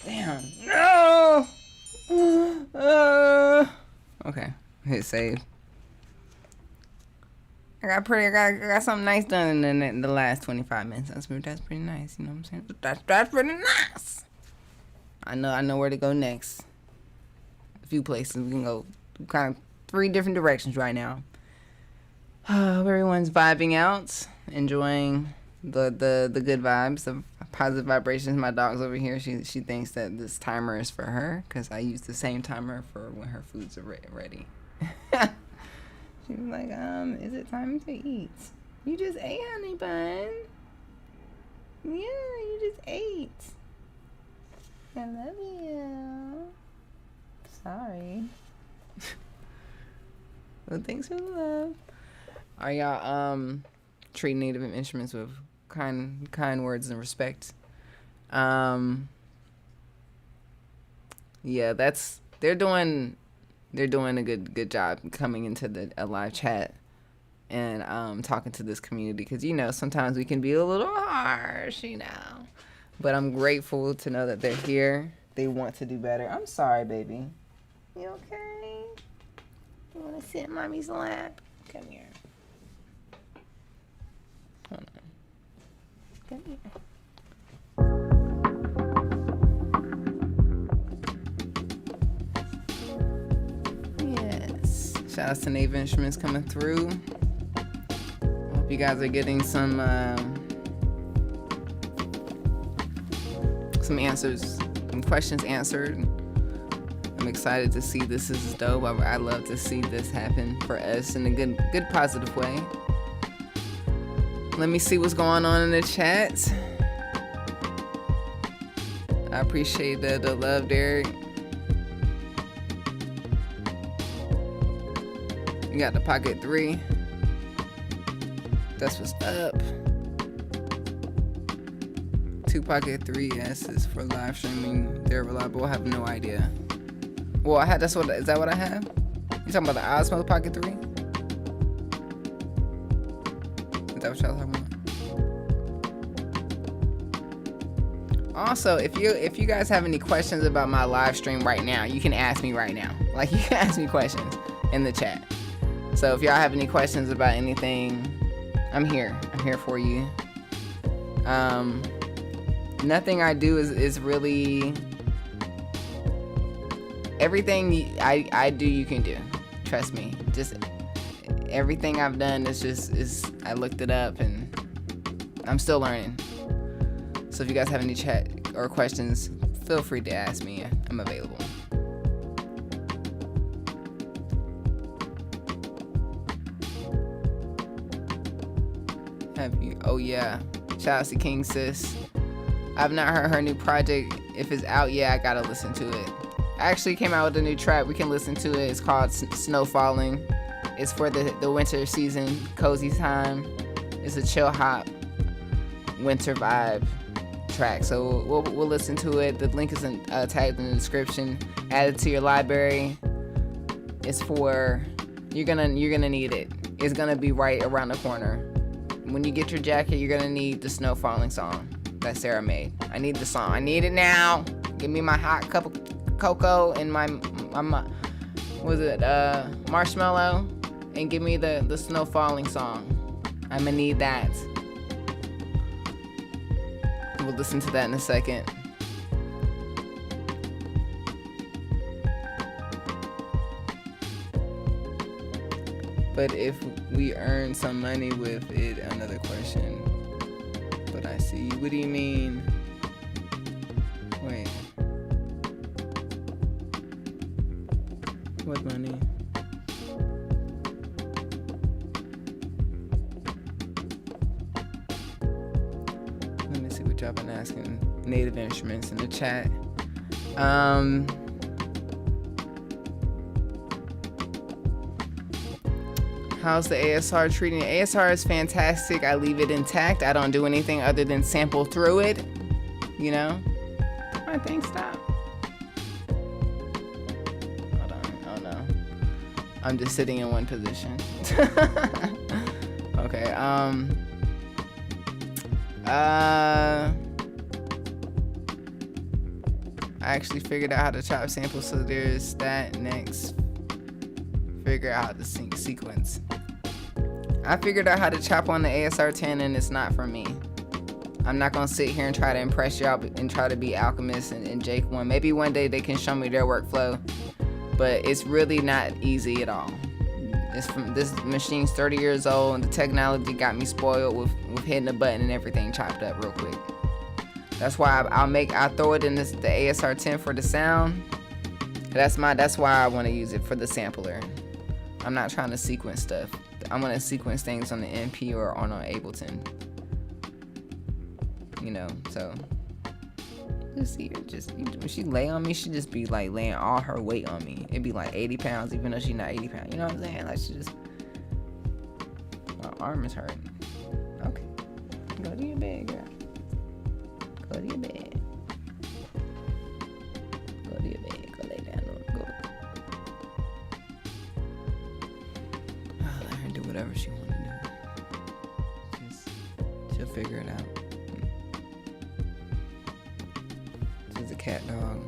Damn. No. Okay. Hit save. I got something nice done in the last 25 minutes. That's pretty nice. You know what I'm saying? That's pretty nice. I know where to go next. A few places we can go. Kind of 3 different directions right now. Everyone's vibing out, enjoying the good vibes, the positive vibrations. My dog's over here. She thinks that this timer is for her because I use the same timer for when her foods are ready. She was like, is it time to eat? You just ate, honey bun. Yeah, you just ate. I love you. Sorry. Well, thanks for the love. Are y'all treating Native instruments with kind words and respect? Yeah, they're doing a good job coming into a live chat and talking to this community, because sometimes we can be a little harsh, but I'm grateful to know that they're here. They want to do better. I'm sorry, baby. You okay? You want to sit in mommy's lap? Come here. Hold on. Come here. Shout out to Native Instruments coming through. Hope you guys are getting some answers, some questions answered. I'm excited to see this. This is dope. I love to see this happen for us in a good positive way. Let me see what's going on in the chat. I appreciate the love, Derek. You got the Pocket 3. That's what's up. 2 Pocket 3S's for live streaming. They're reliable. I have no idea. Well, is that what I have? You talking about the Osmo Pocket 3? Is that what y'all talking about? Also, if you guys have any questions about my live stream right now, you can ask me right now. Like, you can ask me questions in the chat. So if y'all have any questions about anything, I'm here. I'm here for you. Nothing I do is really, everything I do you can do. Trust me. Just everything I've done is I looked it up and I'm still learning. So if you guys have any chat or questions, feel free to ask me. I'm available. Have you? Oh yeah. Shout out to King Sis. I've not heard her new project. If it's out yet, I gotta listen to it. I actually came out with a new track. We can listen to it. It's called Snow Falling. It's for the winter season, cozy time. It's a chill hop, winter vibe track. So we'll listen to it. The link is tagged in the description. Add it to your library. It's for you're gonna need it. It's gonna be right around the corner. When you get your jacket, you're gonna need the Snow Falling song that Sarah made. I need the song. I need it now. Give me my hot cup of cocoa and my marshmallow, and give me the Snow Falling song. I'm gonna need that. We'll listen to that in a second. But if we earn some money with it, another question. But I see. What do you mean? Wait. What money? Let me see what y'all been asking Native Instruments in the chat. How's the ASR treating it? ASR is fantastic. I leave it intact. I don't do anything other than sample through it. You know? My thing stopped. Hold on. Oh no. I'm just sitting in one position. Okay. I actually figured out how to chop samples, so there's that. Next, figure out how to sync sequence. I figured out how to chop on the ASR-10, and it's not for me. I'm not gonna sit here and try to impress y'all and try to be Alchemist and Jake One. Maybe one day they can show me their workflow, but it's really not easy at all. This machine's 30 years old, and the technology got me spoiled with hitting a button and everything chopped up real quick. That's why I'll throw it in the ASR-10 for the sound. That's why I want to use it for the sampler. I'm not trying to sequence stuff. I'm gonna sequence things on the MP or on Ableton. You know, so just see her. When she lay on me, she just be like laying all her weight on me. It'd be like 80 pounds, even though she's not 80 pounds. You know what I'm saying? Like, she just, my arm is hurting. Okay, go to your bed, girl. Go to your bed. Go to your bed. Go lay down. Go. I'll let her do whatever she want to do. She'll figure it out. She's a cat dog.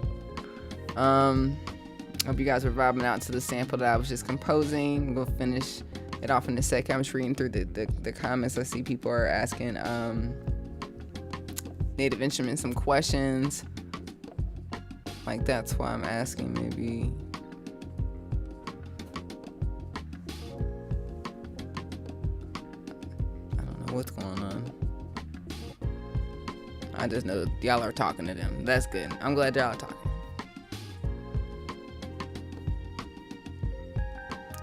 Hope you guys were vibing out to the sample that I was just composing. We'll finish it off in a second. I'm just reading through the comments. I see people are asking Native Instruments some questions. Like, that's why I'm asking. Maybe I just know y'all are talking to them. That's good. I'm glad y'all are talking.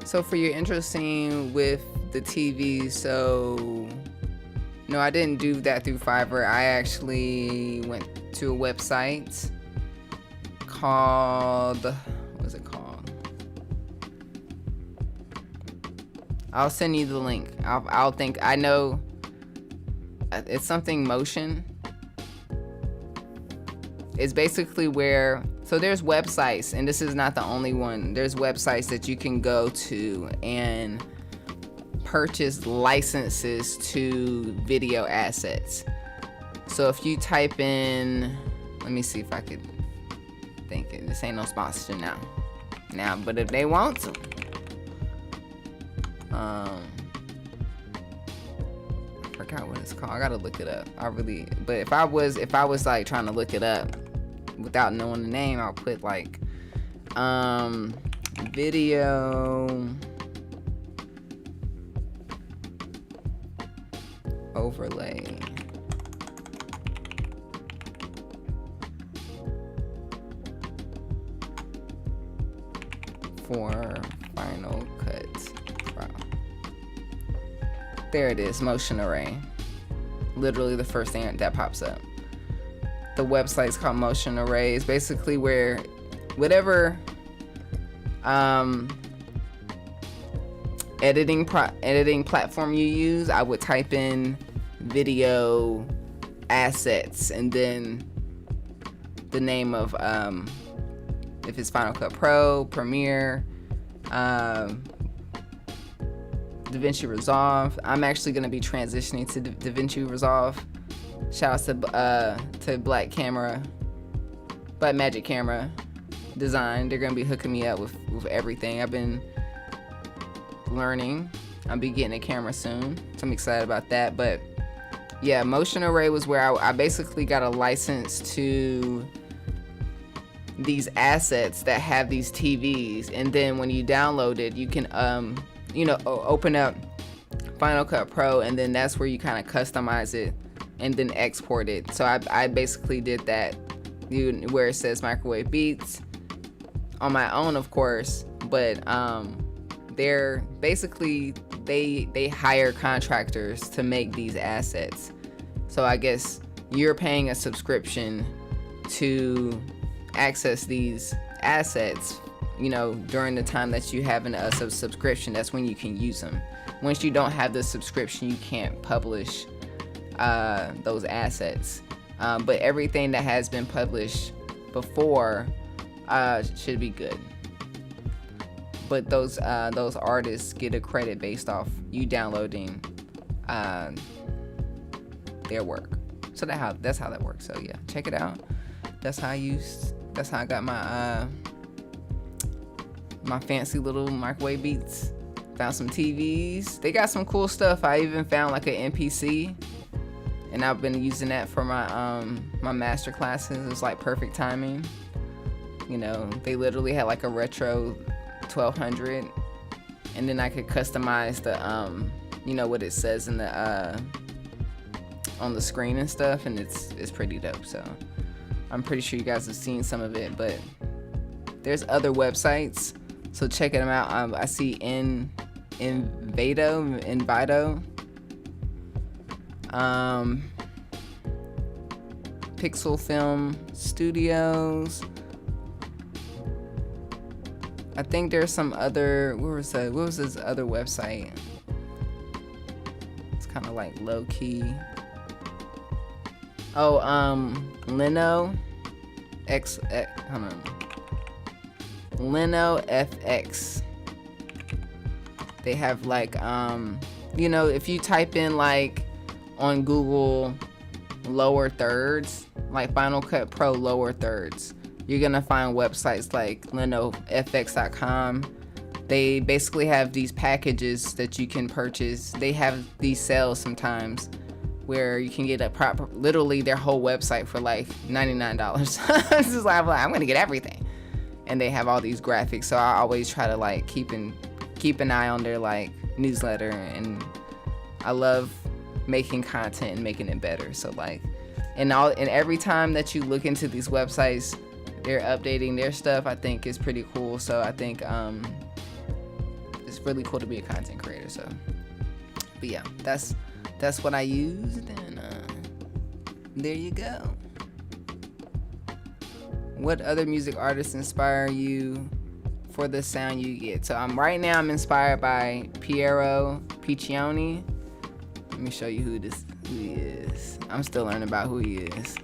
So for your interesting with the TV, so no, I didn't do that through Fiverr. I actually went to a website called, what is it called? I'll send you the link. I'll think, I know it's something Motion. It's basically where, so there's websites, and this is not the only one. There's websites that you can go to and purchase licenses to video assets. So if you type in, let me see if I could think it. This ain't no sponsorship now, but if they want to, I forgot what it's called. I gotta look it up. But if I was like trying to look it up without knowing the name, I'll put like video overlay for Final Cut Pro. There it is, Motion Array. Literally the first thing that pops up. The website's called Motion Array. It's basically where whatever editing platform you use, I would type in video assets and then the name of if it's Final Cut Pro, Premiere, DaVinci Resolve. I'm actually going to be transitioning to DaVinci Resolve. Shout out to Black Magic Camera Design. They're going to be hooking me up with everything. I've been learning. I'll be getting a camera soon, so I'm excited about that. But yeah, Motion Array was where I basically got a license to these assets that have these TVs, and then when you download it, you can open up Final Cut Pro, and then that's where you kind of customize it and then export it. So I basically did that, where it says microwave beats on my own, of course, but they're basically they hire contractors to make these assets. So I guess you're paying a subscription to access these assets, during the time that you have a subscription. That's when you can use them. Once you don't have the subscription, you can't publish those assets. But everything that has been published before should be good. But those artists get a credit based off you downloading their work. So that's how that works. So yeah, check it out. That's how I got my my fancy little microwave beats. Found some TVs. They got some cool stuff. I even found like an MPC, and I've been using that for my my master classes. It was like perfect timing. They literally had like a retro 1200, and then I could customize the what it says in the on the screen and stuff, and it's pretty dope. So I'm pretty sure you guys have seen some of it, but there's other websites, so check them out. I see Invito, Pixel Film Studios. I think there's some other, what was this other website? It's kind of like low key. Oh, Leno FX. They have like, if you type in like on Google lower thirds, like Final Cut Pro lower thirds, you're gonna find websites like LenoFX.com. They basically have these packages that you can purchase. They have these sales sometimes where you can get literally their whole website for like $99. This is like, I'm gonna get everything, and they have all these graphics. So I always try to like keep an eye on their like newsletter, and I love making content and making it better. So like, And every time that you look into these websites, they're updating their stuff. I think is pretty cool. So I think it's really cool to be a content creator. So, but yeah, that's what I used, and there you go. What other music artists inspire you for the sound you get? So right now I'm inspired by Piero Piccioni. Let me show you who he is. I'm still learning about who he is.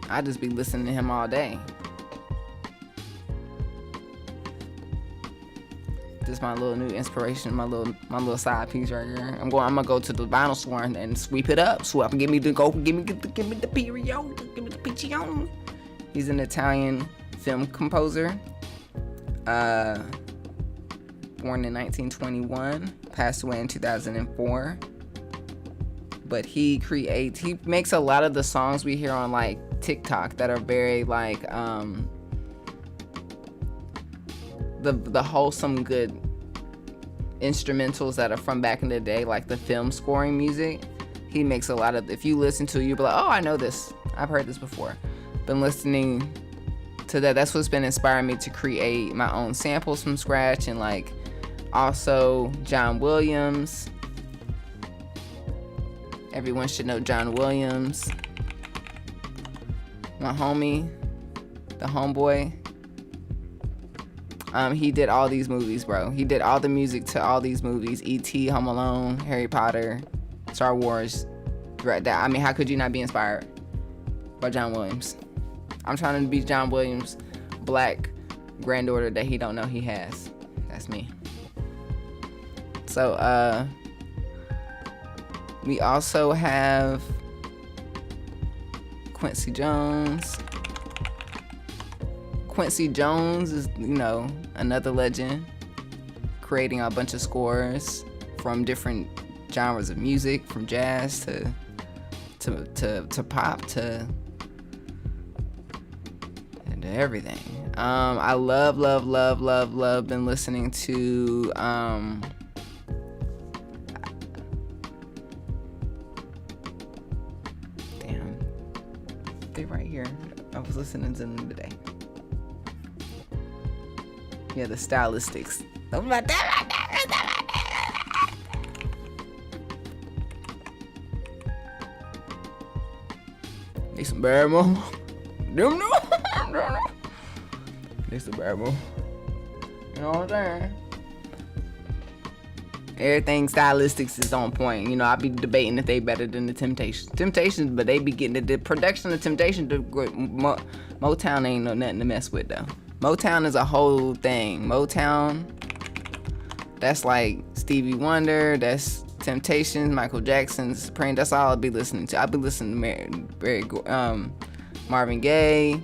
I just be listening to him all day. This is my little new inspiration, my little side piece right here. I'm gonna go to the vinyl store and sweep it up. Give me the Piero, give me the Piccioni. He's an Italian film composer. Born in 1921, passed away in 2004. But he makes a lot of the songs we hear on like TikTok that are very like the wholesome good instrumentals that are from back in the day, like the film scoring music. He makes a lot of, if you listen to it, you'll be like, oh, I know this, I've heard this before. Been listening to that. That's what's been inspiring me to create my own samples from scratch. And like also John Williams. Everyone should know John Williams, my homie, the homeboy. He did all these movies, bro. He did all the music to all these movies: E.T., Home Alone, Harry Potter, Star Wars. I mean, how could you not be inspired by John Williams? I'm trying to be John Williams' black granddaughter that he don't know he has. That's me. So, we also have Quincy Jones. Quincy Jones is, another legend, creating a bunch of scores from different genres of music, from jazz to pop to everything. I love been listening to they're right here. I was listening to them today. Yeah, the Stylistics. Need some Barrymore. Need some Barrymore. You know what I'm saying? Everything Stylistics is on point. I be debating if they better than the Temptations, but they be getting the production of Temptation. Motown ain't nothing to mess with though. Motown is a whole thing. Motown, that's like Stevie Wonder, that's Temptations, Michael Jackson, Supreme. That's all I'll be listening to. I'll be listening to Marvin Gaye. You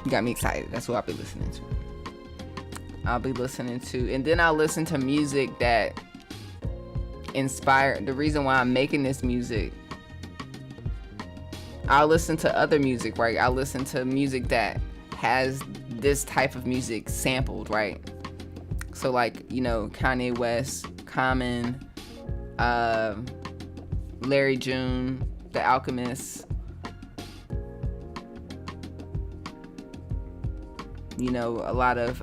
got me excited. That's what I'll be listening to. And then I'll listen to music that inspired. The reason why I'm making this music, I'll listen to other music, right? I'll listen to music that has this type of music sampled, right? So like, Kanye West, Common, Larry June, The Alchemist, a lot of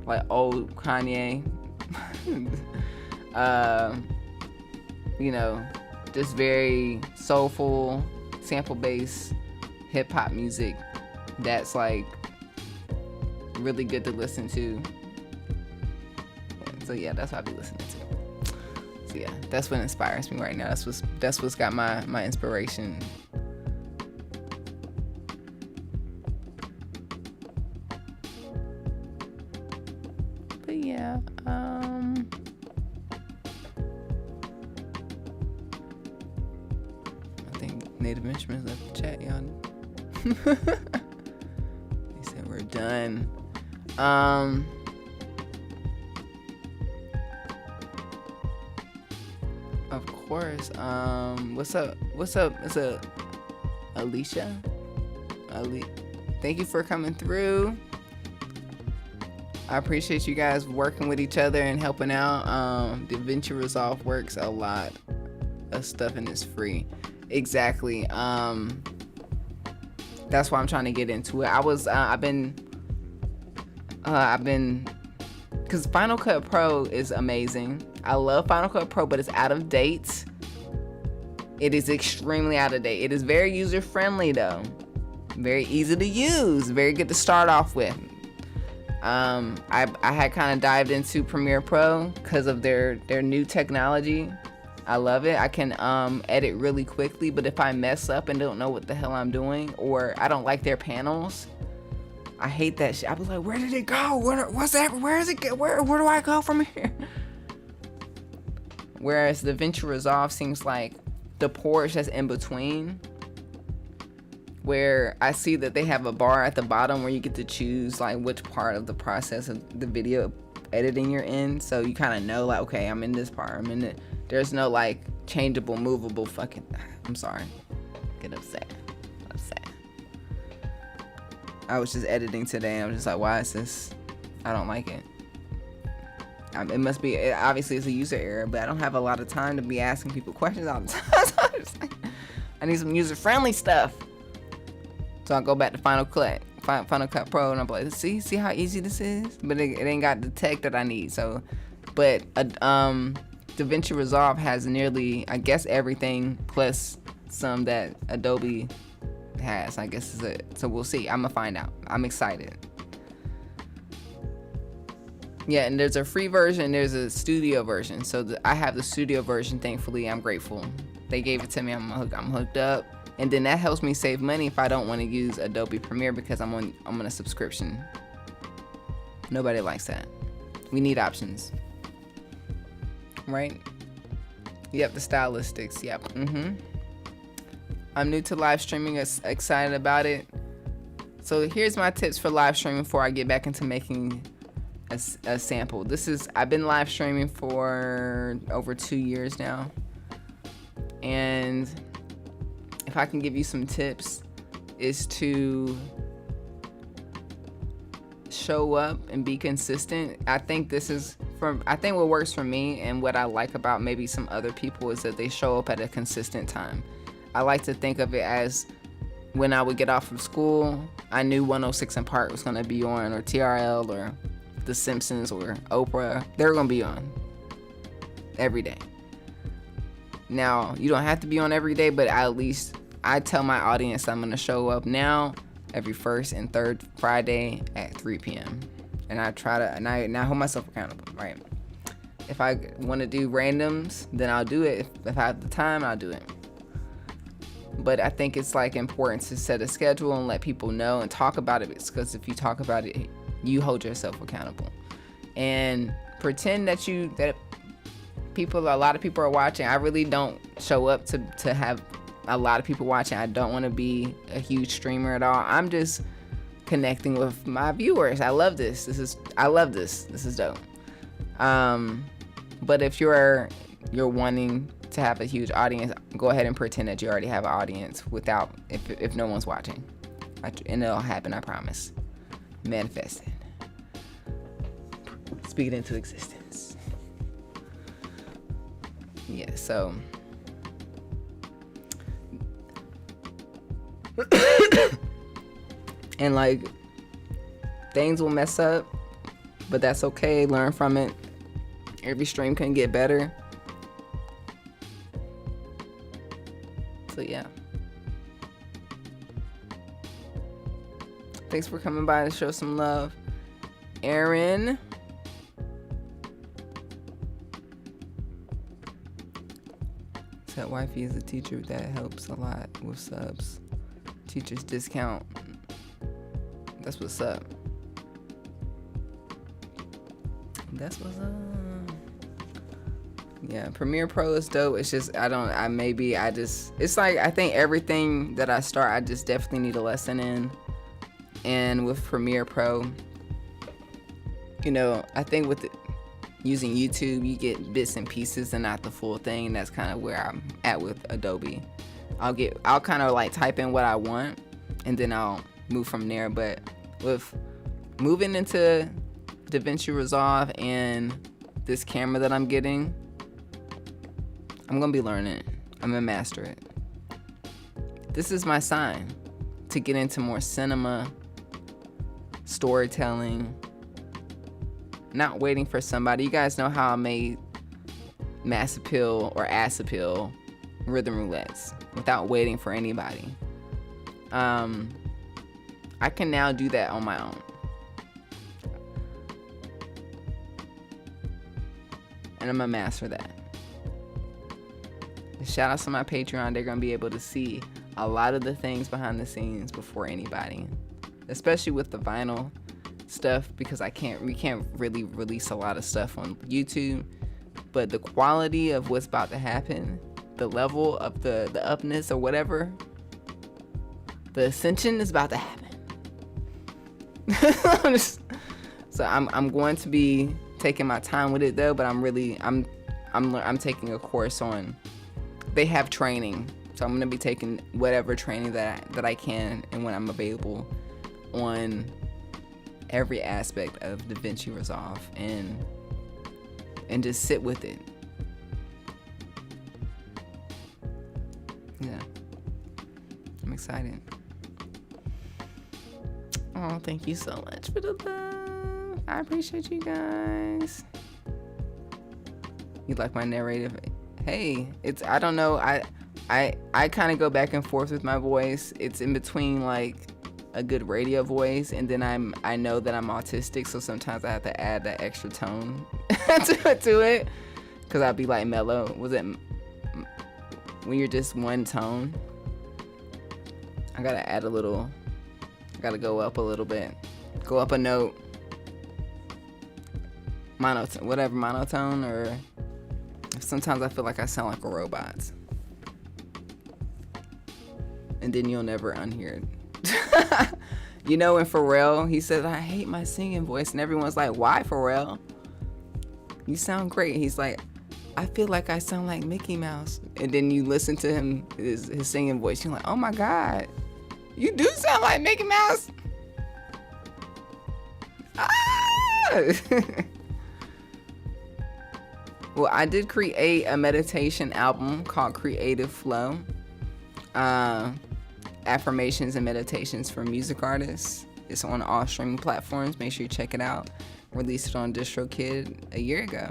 like old Kanye, just very soulful, sample-based hip-hop music that's like really good to listen to. So yeah, that's what I'll be listening to. So yeah, that's what inspires me right now. That's what's got my inspiration. But yeah, I think Native Instruments left the chat, y'all. They said we're done. Of course. What's up? It's Alicia. Thank you for coming through. I appreciate you guys working with each other and helping out. DaVinci Resolve works a lot of stuff and it's free. Exactly. That's why I'm trying to get into it. I've been, because Final Cut Pro is amazing. I love Final Cut Pro, but it's out of date. It is extremely out of date. It is very user friendly though. Very easy to use. Very good to start off with. I had kind of dived into Premiere Pro because of their new technology. I love it. I can edit really quickly, but if I mess up and don't know what the hell I'm doing, or I don't like their panels, I hate that shit. I was like, where did it go? What's that? Where is it? Where do I go from here? Whereas the DaVinci Resolve seems like the porch that's in between, where I see that they have a bar at the bottom where you get to choose like which part of the process of the video editing you're in. So you kind of know like, okay, I'm in this part. I'm in it. There's no like changeable, movable fucking. I'm sorry. Get upset. I was just editing today. I'm just like, why is this? I don't like it. It must be, obviously it's a user error, but I don't have a lot of time to be asking people questions all the time. So I'm just like, I need some user-friendly stuff. So I go back to Final Cut Pro, and I'm like, see how easy this is? But it ain't got the tech that I need. So, but DaVinci Resolve has nearly, I guess, everything plus some that Adobe has. I guess is it. So we'll see. I'm gonna find out. I'm excited. Yeah, and there's a free version, there's a studio version. So I have the studio version, thankfully. I'm grateful. They gave it to me. I'm hooked up. And then that helps me save money if I don't want to use Adobe Premiere because I'm on a subscription. Nobody likes that. We need options. Right? Yep, the stylistics. Yep. I'm new to live streaming, excited about it. So here's my tips for live streaming before I get back into making a sample. I've been live streaming for over 2 years now, and if I can give you some tips, is to show up and be consistent. I think what works for me and what I like about maybe some other people is that they show up at a consistent time. I like to think of it as when I would get off from school, I knew 106 & Park was going to be on, or TRL, or The Simpsons, or Oprah. They're gonna be on every day. Now, you don't have to be on every day, but at least I tell my audience I'm gonna show up now every first and third Friday at 3 p.m. And I try to, and I hold myself accountable, right? If I want to do randoms, then I'll do it. If I have the time, I'll do it. But I think it's like important to set a schedule and let people know and talk about it, because if you talk about it, you hold yourself accountable. And pretend that a lot of people are watching. I really don't show up to have a lot of people watching. I don't want to be a huge streamer at all. I'm just connecting with my viewers. I love this. This is dope. But if you're wanting to have a huge audience, go ahead and pretend that you already have an audience if no one's watching. And it'll happen, I promise. Manifest it. Speak it into existence. Yeah, so and like things will mess up, but that's okay. Learn from it. Every stream can get better. So yeah. Thanks for coming by to show some love. Aaron. Said wifey is a teacher. That helps a lot with subs. Teachers discount. That's what's up. That's what's up. Yeah, Premiere Pro is dope. It's just, it's like, I think everything that I start, I just definitely need a lesson in. And with Premiere Pro, I think with using YouTube, you get bits and pieces and not the full thing. That's kind of where I'm at with Adobe. I'll kind of like type in what I want and then I'll move from there. But with moving into DaVinci Resolve and this camera that I'm getting, I'm gonna be learning it. I'm gonna master it. This is my sign to get into more cinema, storytelling, not waiting for somebody. You guys know how I made mass appeal or ass appeal rhythm roulettes without waiting for anybody. I can now do that on my own. And I'm gonna master that. Shout out to my Patreon. They're gonna be able to see a lot of the things behind the scenes before anybody, especially with the vinyl stuff, because we can't really release a lot of stuff on YouTube. But the quality of what's about to happen, the level of the upness or whatever, the ascension is about to happen. So I'm going to be taking my time with it though, but I'm taking a course on. They have training, so I'm gonna be taking whatever training that I can and when I'm available on every aspect of DaVinci Resolve and just sit with it. Yeah, I'm excited. Oh, thank you so much for the love. I appreciate you guys. You like my narrative? Hey, I don't know. I kind of go back and forth with my voice. It's in between like a good radio voice, and then I know that I'm autistic, so sometimes I have to add that extra tone to it, because I'll be like mellow. Was it when you're just one tone? I gotta add a little. I gotta go up a little bit, go up a note, monotone, or sometimes I feel like I sound like a robot, and then you'll never unhear it. You know, when Pharrell, he said, I hate my singing voice, and everyone's like, why, Pharrell? You sound great. He's like, I feel like I sound like Mickey Mouse. And then you listen to him, his singing voice, you're like, oh my God, you do sound like Mickey Mouse. Ah! Well, I did create a meditation album called Creative Flow. Affirmations and meditations for music artists. It's on all streaming platforms. Make sure you check it out. Released it on DistroKid a year ago.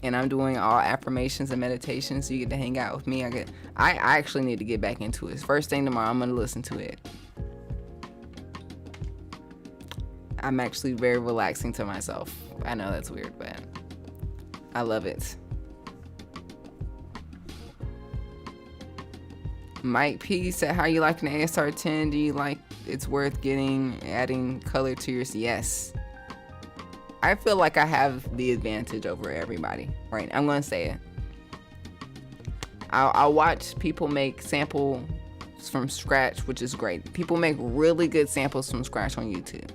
And I'm doing all affirmations and meditations, so you get to hang out with me. I actually need to get back into it. First thing tomorrow, I'm gonna listen to it. I'm actually very relaxing to myself. I know that's weird, but I love it. Mike P said, how you liking the ASR-10? Do you like it's worth adding color to yours? Yes. I feel like I have the advantage over everybody, right? I'm gonna say it. I'll watch people make samples from scratch, which is great. People make really good samples from scratch on YouTube,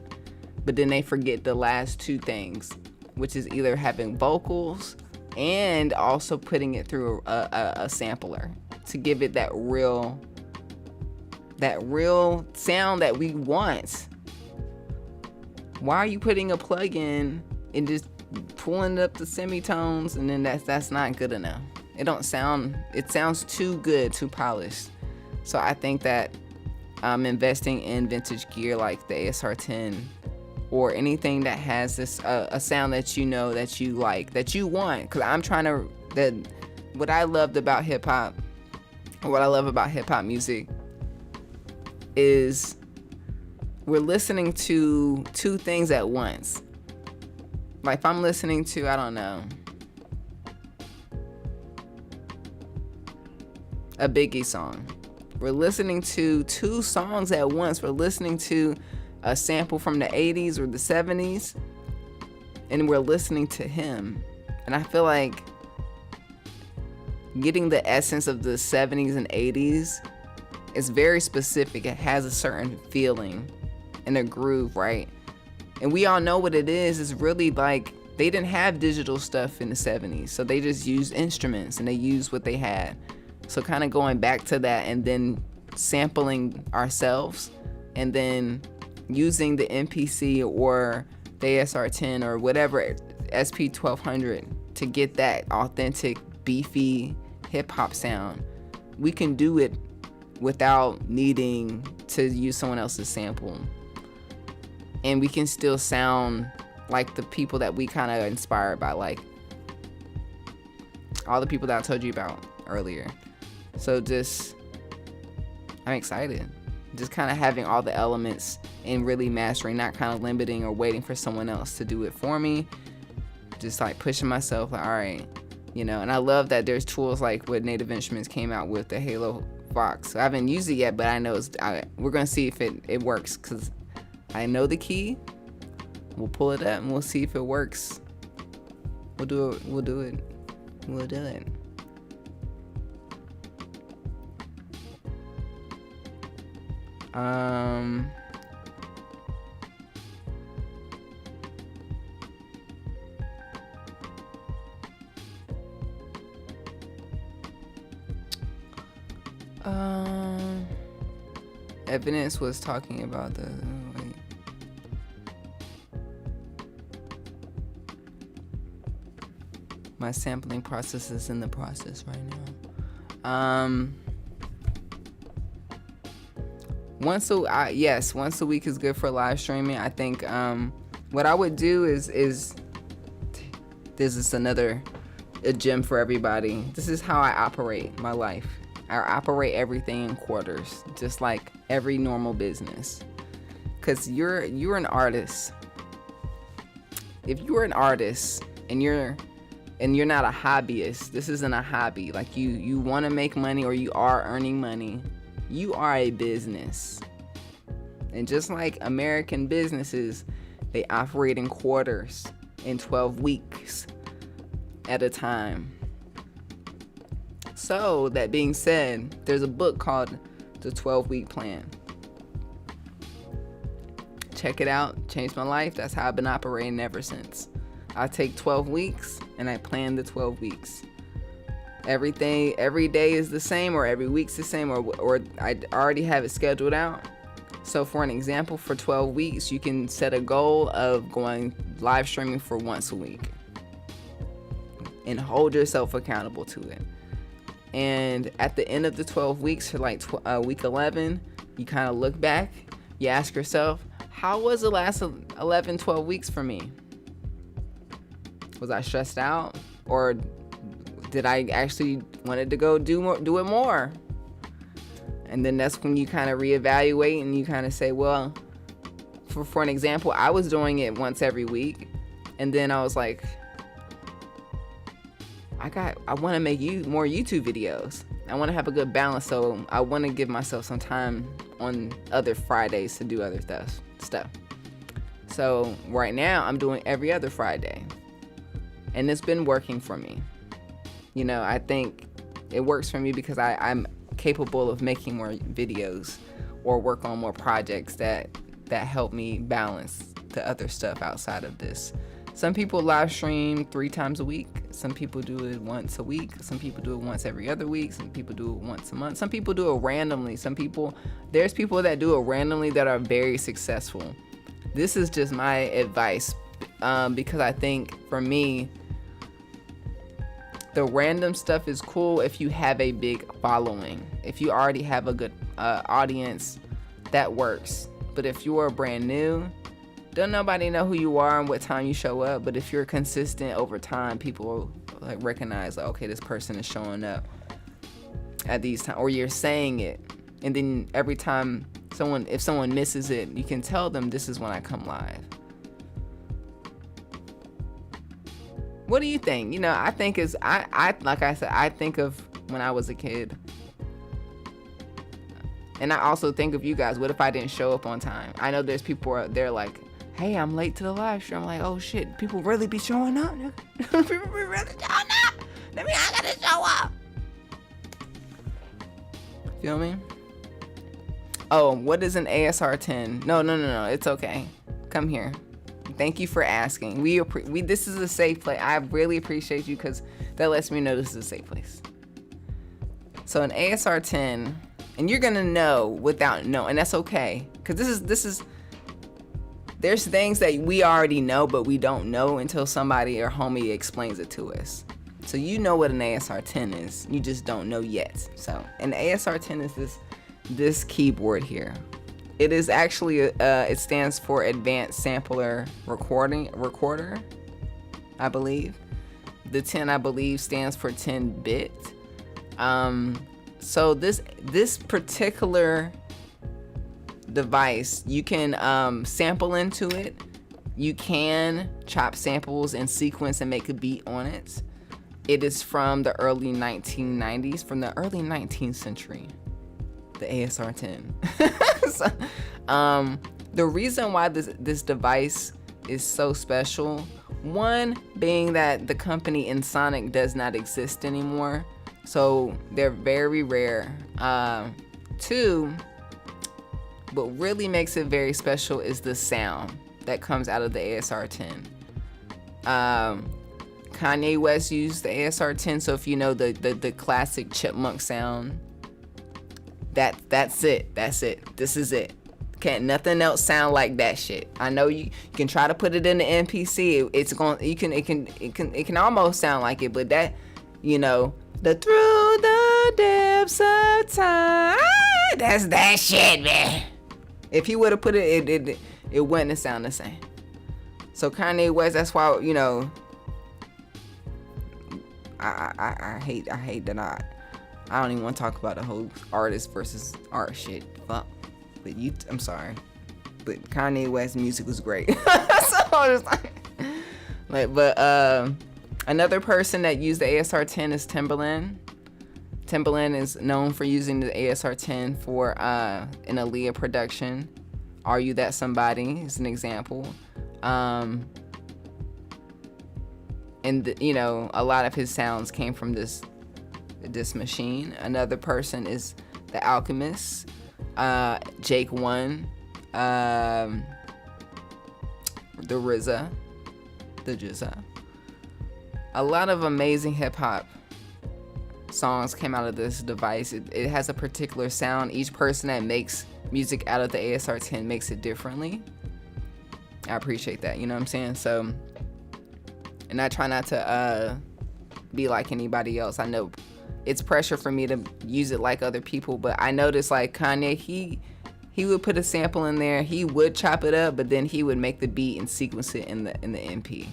but then they forget the last two things, which is either having vocals and also putting it through a sampler to give it that real sound that we want. Why are you putting a plug in and just pulling up the semitones, and then that's not good enough? It sounds too good, too polished. So I think that investing in vintage gear like the ASR-10 or anything that has this a sound that you know, that you like, that you want, because what I love about hip hop music is we're listening to two things at once. Like if I'm listening to, I don't know, a Biggie song, we're listening to two songs at once. We're listening to a sample from the 80s or the 70s, and we're listening to him. And I feel like getting the essence of the 70s and 80s is very specific. It has a certain feeling and a groove, right? And we all know what it is. It's really like they didn't have digital stuff in the 70s, so they just used instruments and they used what they had. So kind of going back to that and then sampling ourselves and then using the MPC or the ASR-10 or whatever SP-1200 to get that authentic, beefy hip-hop sound. We can do it without needing to use someone else's sample. And we can still sound like the people that we kind of inspired by, like all the people that I told you about earlier. So I'm excited. Just kind of having all the elements and really mastering, not kind of limiting or waiting for someone else to do it for me. Just like pushing myself, like, all right, and I love that there's tools like what Native Instruments came out with, the Halo Vox. I haven't used it yet, but I know we're going to see if it works, because I know the key. We'll pull it up and we'll see if it works. We'll do it. We'll do it. Evidence was talking about the my sampling process is in the process right now. Once a week is good for live streaming. I think what I would do is this is a gem for everybody. This is how I operate my life. I operate everything in quarters, just like every normal business. Cause you're an artist. If you're an artist and you're not a hobbyist, this isn't a hobby. Like you want to make money, or you are earning money. You are a business. And just like American businesses, they operate in quarters, in 12 weeks at a time. So that being said, there's a book called The 12-Week Plan. Check it out. Changed my life. That's how I've been operating ever since. I take 12 weeks and I plan the 12 weeks. Every day is the same, or every week's the same, or I already have it scheduled out. So for an example, for 12 weeks, you can set a goal of going live streaming for once a week and hold yourself accountable to it. And at the end of the 12 weeks, for like week 11, you kind of look back, you ask yourself, how was the last 11, 12 weeks for me? Was I stressed out, or did I actually wanted to go do it more? And then that's when you kind of reevaluate and you kind of say, well, for an example, I was doing it once every week, and then I was like, I want to make more YouTube videos. I want to have a good balance, so I want to give myself some time on other Fridays to do other stuff. So right now I'm doing every other Friday, and it's been working for me. I think it works for me because I'm capable of making more videos or work on more projects that help me balance the other stuff outside of this. Some people live stream 3 times a week. Some people do it once a week. Some people do it once every other week. Some people do it once a month. Some people do it randomly. There's people that do it randomly that are very successful. This is just my advice, because I think for me, the random stuff is cool if you have a big following. If you already have a good audience, that works. But if you are brand new, don't nobody know who you are and what time you show up. But if you're consistent over time, people like recognize, like, okay, this person is showing up at these times, or you're saying it. And then every time if someone misses it, you can tell them, this is when I come live. What do you think? I think like I said, I think of when I was a kid. And I also think of you guys. What if I didn't show up on time? I know there's people out there like, hey, I'm late to the live stream. I'm like, oh shit, people really be showing up? People be really showing up? That means I gotta show up. Feel me? Oh, what is an ASR-10? No, it's okay. Come here. Thank you for asking. This is a safe place. I really appreciate you, because that lets me know this is a safe place. So an ASR-10, and you're gonna know without knowing, and that's okay, because there's things that we already know, but we don't know until somebody or homie explains it to us. So you know what an ASR-10 is, you just don't know yet. So an ASR-10 is this keyboard here. It is actually it stands for Advanced Sampler Recorder, I believe. The 10, I believe, stands for 10-bit. So this particular device, you can sample into it. You can chop samples and sequence and make a beat on it. It is from the early 1990s, from the early 19th century. The ASR-10. So, the reason why this device is so special, one being that the company Ensoniq does not exist anymore, so they're very rare. Two, what really makes it very special is the sound that comes out of the ASR-10. Kanye West used the ASR-10, so if you know the classic chipmunk sound, that's it. This is it. Can't nothing else sound like that shit. I know you can try to put it in the MPC. It can almost sound like it, but that, you know, the through the depths of time, that's that shit, man. If he would have put it wouldn't have sound the same. So Kanye West, that's why, you know, I hate that I don't even want to talk about the whole artist versus art shit. Fuck. But I'm sorry, but Kanye West's music was great. So I was but another person that used the ASR-10 is Timbaland. Timbaland is known for using the ASR-10 for an Aaliyah production. Are You That Somebody is an example. And you know, a lot of his sounds came from this machine. Another person is The Alchemist, Jake One, the GZA. A lot of amazing hip hop songs came out of this device. It has a particular sound. Each person that makes music out of the ASR-10 makes it differently. I appreciate that, you know what I'm saying? So, and I try not to be like anybody else. I know it's pressure for me to use it like other people, but I noticed like Kanye, he would put a sample in there, he would chop it up, but then he would make the beat and sequence it in the MP.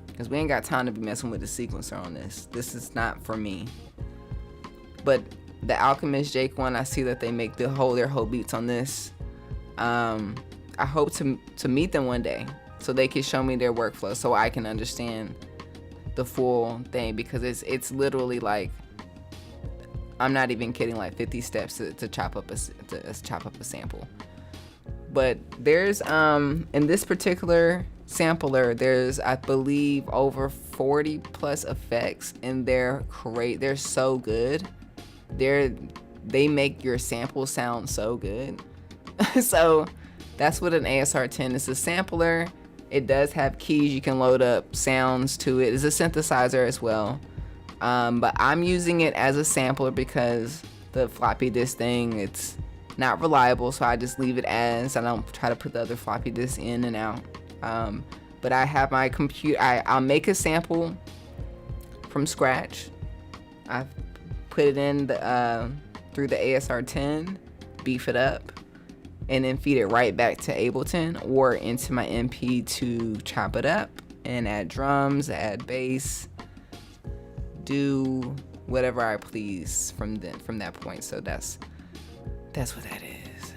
Because we ain't got time to be messing with the sequencer on this. This is not for me. But the Alchemist, Jake One, I see that they make their whole beats on this. I hope to meet them one day so they can show me their workflow so I can understand the full thing, because it's literally like, I'm not even kidding, like 50 steps to chop up a sample. But there's in this particular sampler, there's, I believe, over 40 plus effects, and they're great. They're so good. They make your sample sound so good. So that's what an ASR-10 is. A sampler. It does have keys. You can load up sounds to it. It's a synthesizer as well. But I'm using it as a sampler because the floppy disk thing, it's not reliable, so I just leave it as. I don't try to put the other floppy disk in and out. But I have my computer. I'll make a sample from scratch. I put it in through the ASR-10, beef it up, and then feed it right back to Ableton or into my MP to chop it up and add drums, add bass, do whatever I please from that point. So that's what that is.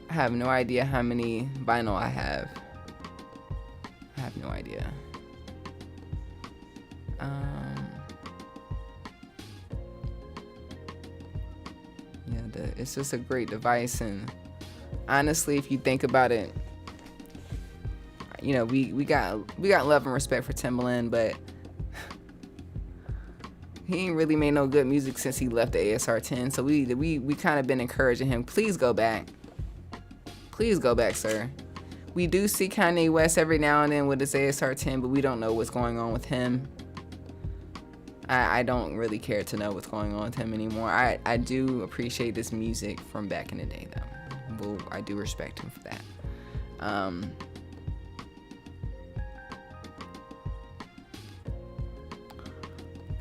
I have no idea how many vinyl I have. I have no idea. It's just a great device, and honestly, if you think about it, you know, we got love and respect for Timbaland, but he ain't really made no good music since he left the ASR-10. So we kind of been encouraging him. Please go back, sir. We do see Kanye West every now and then with his ASR-10, but we don't know what's going on with him. I don't really care to know what's going on with him anymore. I do appreciate this music from back in the day, though. Well, I do respect him for that.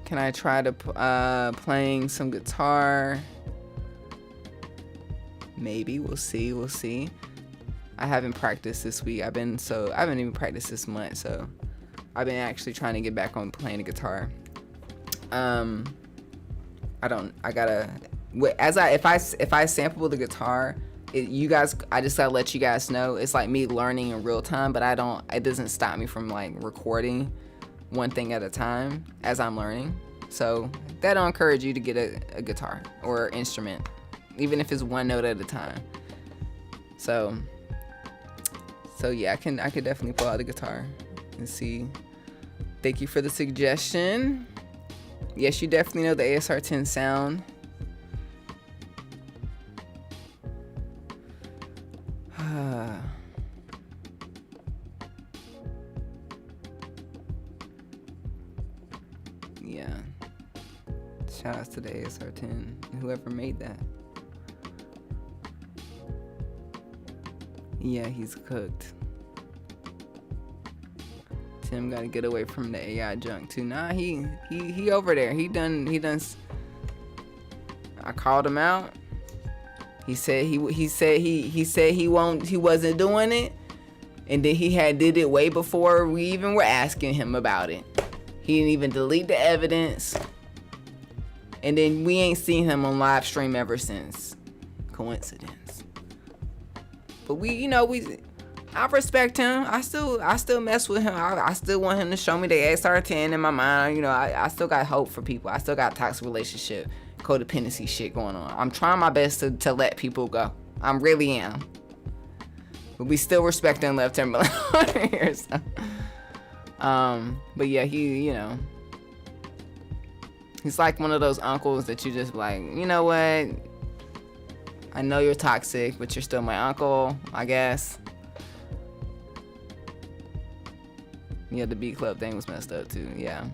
Can I try to playing some guitar? Maybe. We'll see. I haven't practiced this week. I haven't even practiced this month, so I've been actually trying to get back on playing the guitar. If I sample the guitar, I just gotta let you guys know, it's like me learning in real time, but it doesn't stop me from like recording one thing at a time as I'm learning. So that'll encourage you to get a guitar or instrument, even if it's one note at a time. So yeah, I could definitely pull out the guitar and see. Thank you for the suggestion. Yes, you definitely know the ASR-10 sound. Yeah. Shout outs to the ASR-10 and whoever made that. Yeah, he's cooked. Tim gotta get away from the AI junk too. Nah, he over there. He done. I called him out. He said he wasn't doing it, and then he did it way before we even were asking him about it. He didn't even delete the evidence, and then we ain't seen him on live stream ever since. Coincidence. But I respect him. I still mess with him. I still want him to show me the ASR-10 in my mind. I still got hope for people. I still got toxic relationship, codependency shit going on. I'm trying my best to let people go. I really am. But we still respect and love Timberland over here. So. But yeah, he's like one of those uncles that you just like, you know what? I know you're toxic, but you're still my uncle, I guess. Yeah, the beat club thing was messed up too, yeah.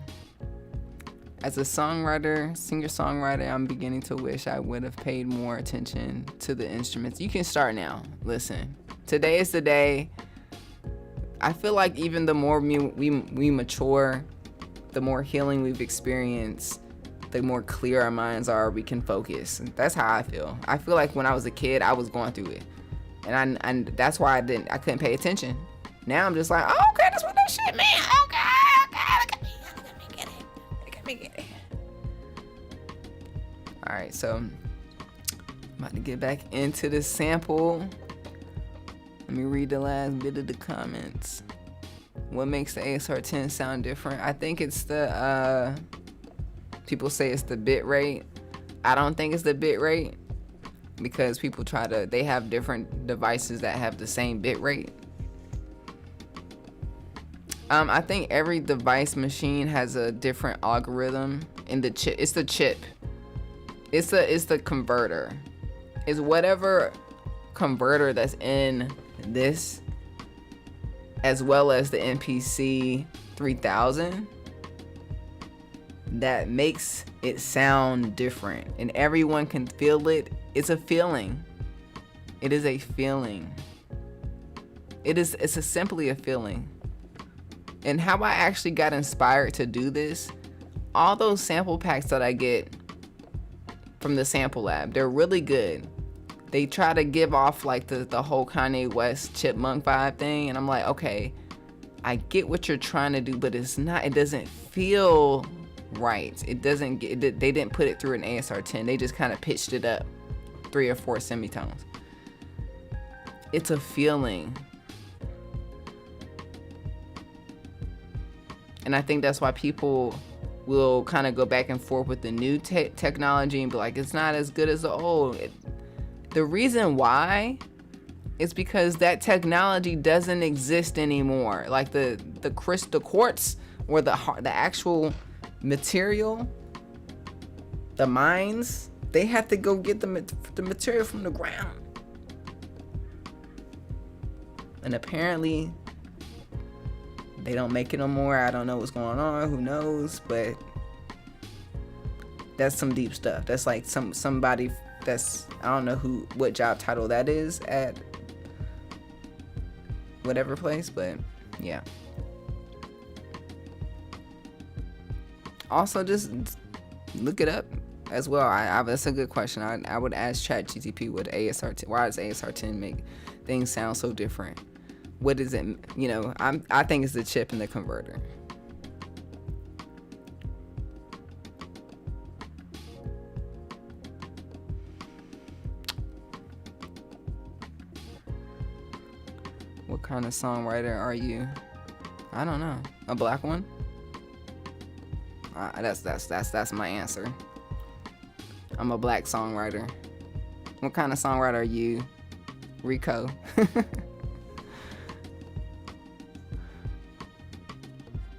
As a singer-songwriter, I'm beginning to wish I would have paid more attention to the instruments. You can start now. Listen, today is the day. I feel like even the more we mature, the more healing we've experienced, the more clear our minds are, we can focus. That's how I feel. I feel like when I was a kid, I was going through it. And that's why I couldn't pay attention. Now I'm just like, oh, okay, that's what that shit mean. Okay, let me get it. All right, so I'm about to get back into the sample. Let me read the last bit of the comments. What makes the ASR-10 sound different? I think it's the, people say it's the bit rate. I don't think it's the bit rate because people they have different devices that have the same bit rate. I think every device machine has a different algorithm in the chip. It's the chip. It's the converter. It's whatever converter that's in this, as well as the MPC 3000, that makes it sound different, and everyone can feel it. It's a feeling. It is a feeling. It's simply a feeling. And how I actually got inspired to do this, all those sample packs that I get from the Sample Lab, they're really good. They try to give off like the whole Kanye West chipmunk vibe thing, and I'm like, okay, I get what you're trying to do, but it doesn't feel right. They didn't put it through an ASR-10. They just kind of pitched it up 3 or 4 semitones. It's a feeling. And I think that's why people will kind of go back and forth with the new technology and be like, it's not as good as the old. The reason why is because that technology doesn't exist anymore. Like the quartz or the actual material, the mines, they have to go get the material from the ground. And apparently they don't make it no more. I don't know what's going on. Who knows? But That's some deep stuff. That's like somebody that's, I don't know what job title that is at whatever place, but yeah. Also, just look it up as well. That's a good question. I would ask ChatGPT what ASR-10. Why does ASR-10 make things sound so different? What is it? You know, I think it's the chip and the converter. What kind of songwriter are you? I don't know. A black one? That's my answer. I'm a black songwriter. What kind of songwriter are you, Rico?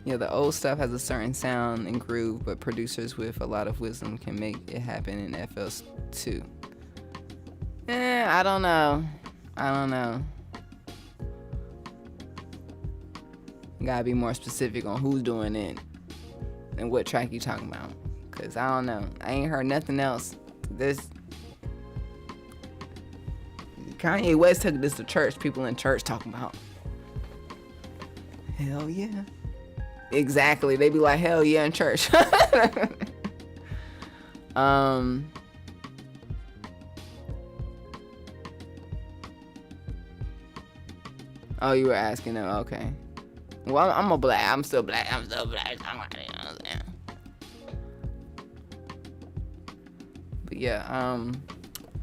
Yeah, the old stuff has a certain sound and groove, but producers with a lot of wisdom can make it happen in FLs too. I don't know. You gotta be more specific on who's doing it and what track you talking about. Cause I don't know. I ain't heard nothing else. Kanye West took this to church. People in church talking about. Hell yeah. Exactly. They be like, hell yeah in church. Oh, you were asking them. Okay. Well, I'm still black. You know what I'm saying? But yeah,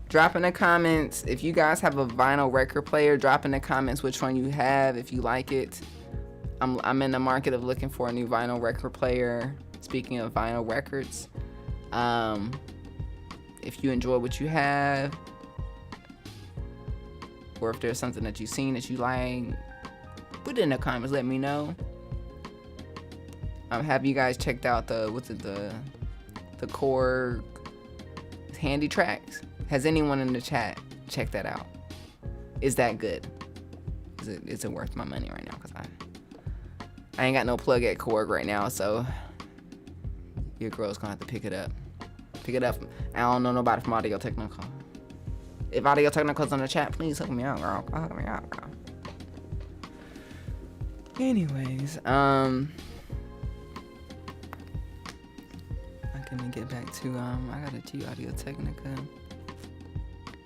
drop in the comments if you guys have a vinyl record player. Drop in the comments which one you have, if you like it. I'm in the market of looking for a new vinyl record player. Speaking of vinyl records, if you enjoy what you have, or if there's something that you've seen that you like, put it in the comments. Let me know. Have you guys checked out the Korg handy tracks? Has anyone in the chat checked that out? Is that good? Is it worth my money right now? Cause I ain't got no plug at Korg right now, so your girl's gonna have to pick it up. I don't know nobody from Audio Technical. If Audio Technical's on the chat, please hook me out, girl. Hook me out, girl. Anyways, I can get back to I got a G Audio Technica,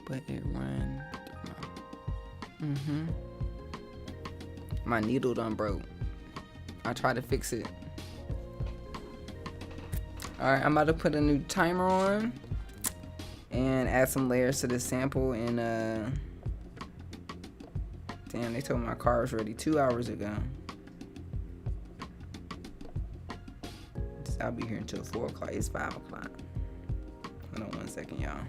but it run. My needle done broke. I tried to fix it. Alright, I'm about to put a new timer on and add some layers to this sample. And damn, they told me my car was ready 2 hours ago. I'll be here until 4 o'clock. It's 5 o'clock. Hold on 1 second, y'all.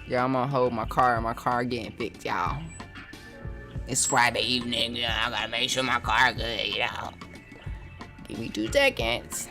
Yeah, I'm gonna hold my car getting fixed, y'all. It's Friday evening, you know, I gotta make sure my car good, you know. Give me 2 seconds.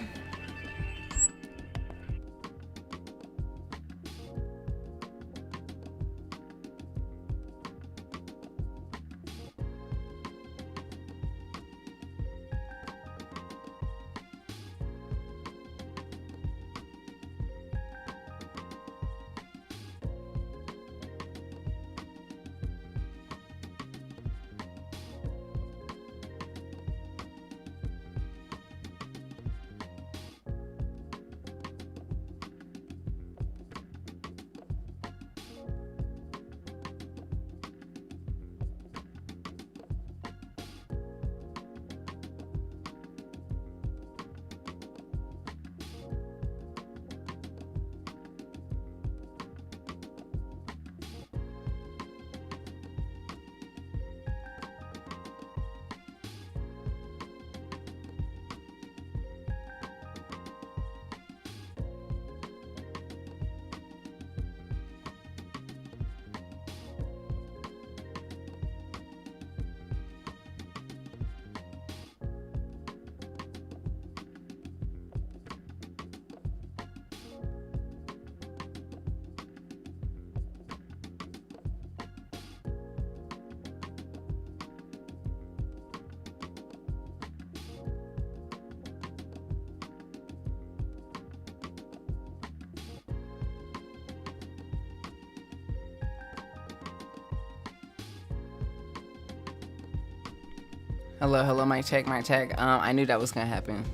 Hello, mic check. I knew that was gonna happen.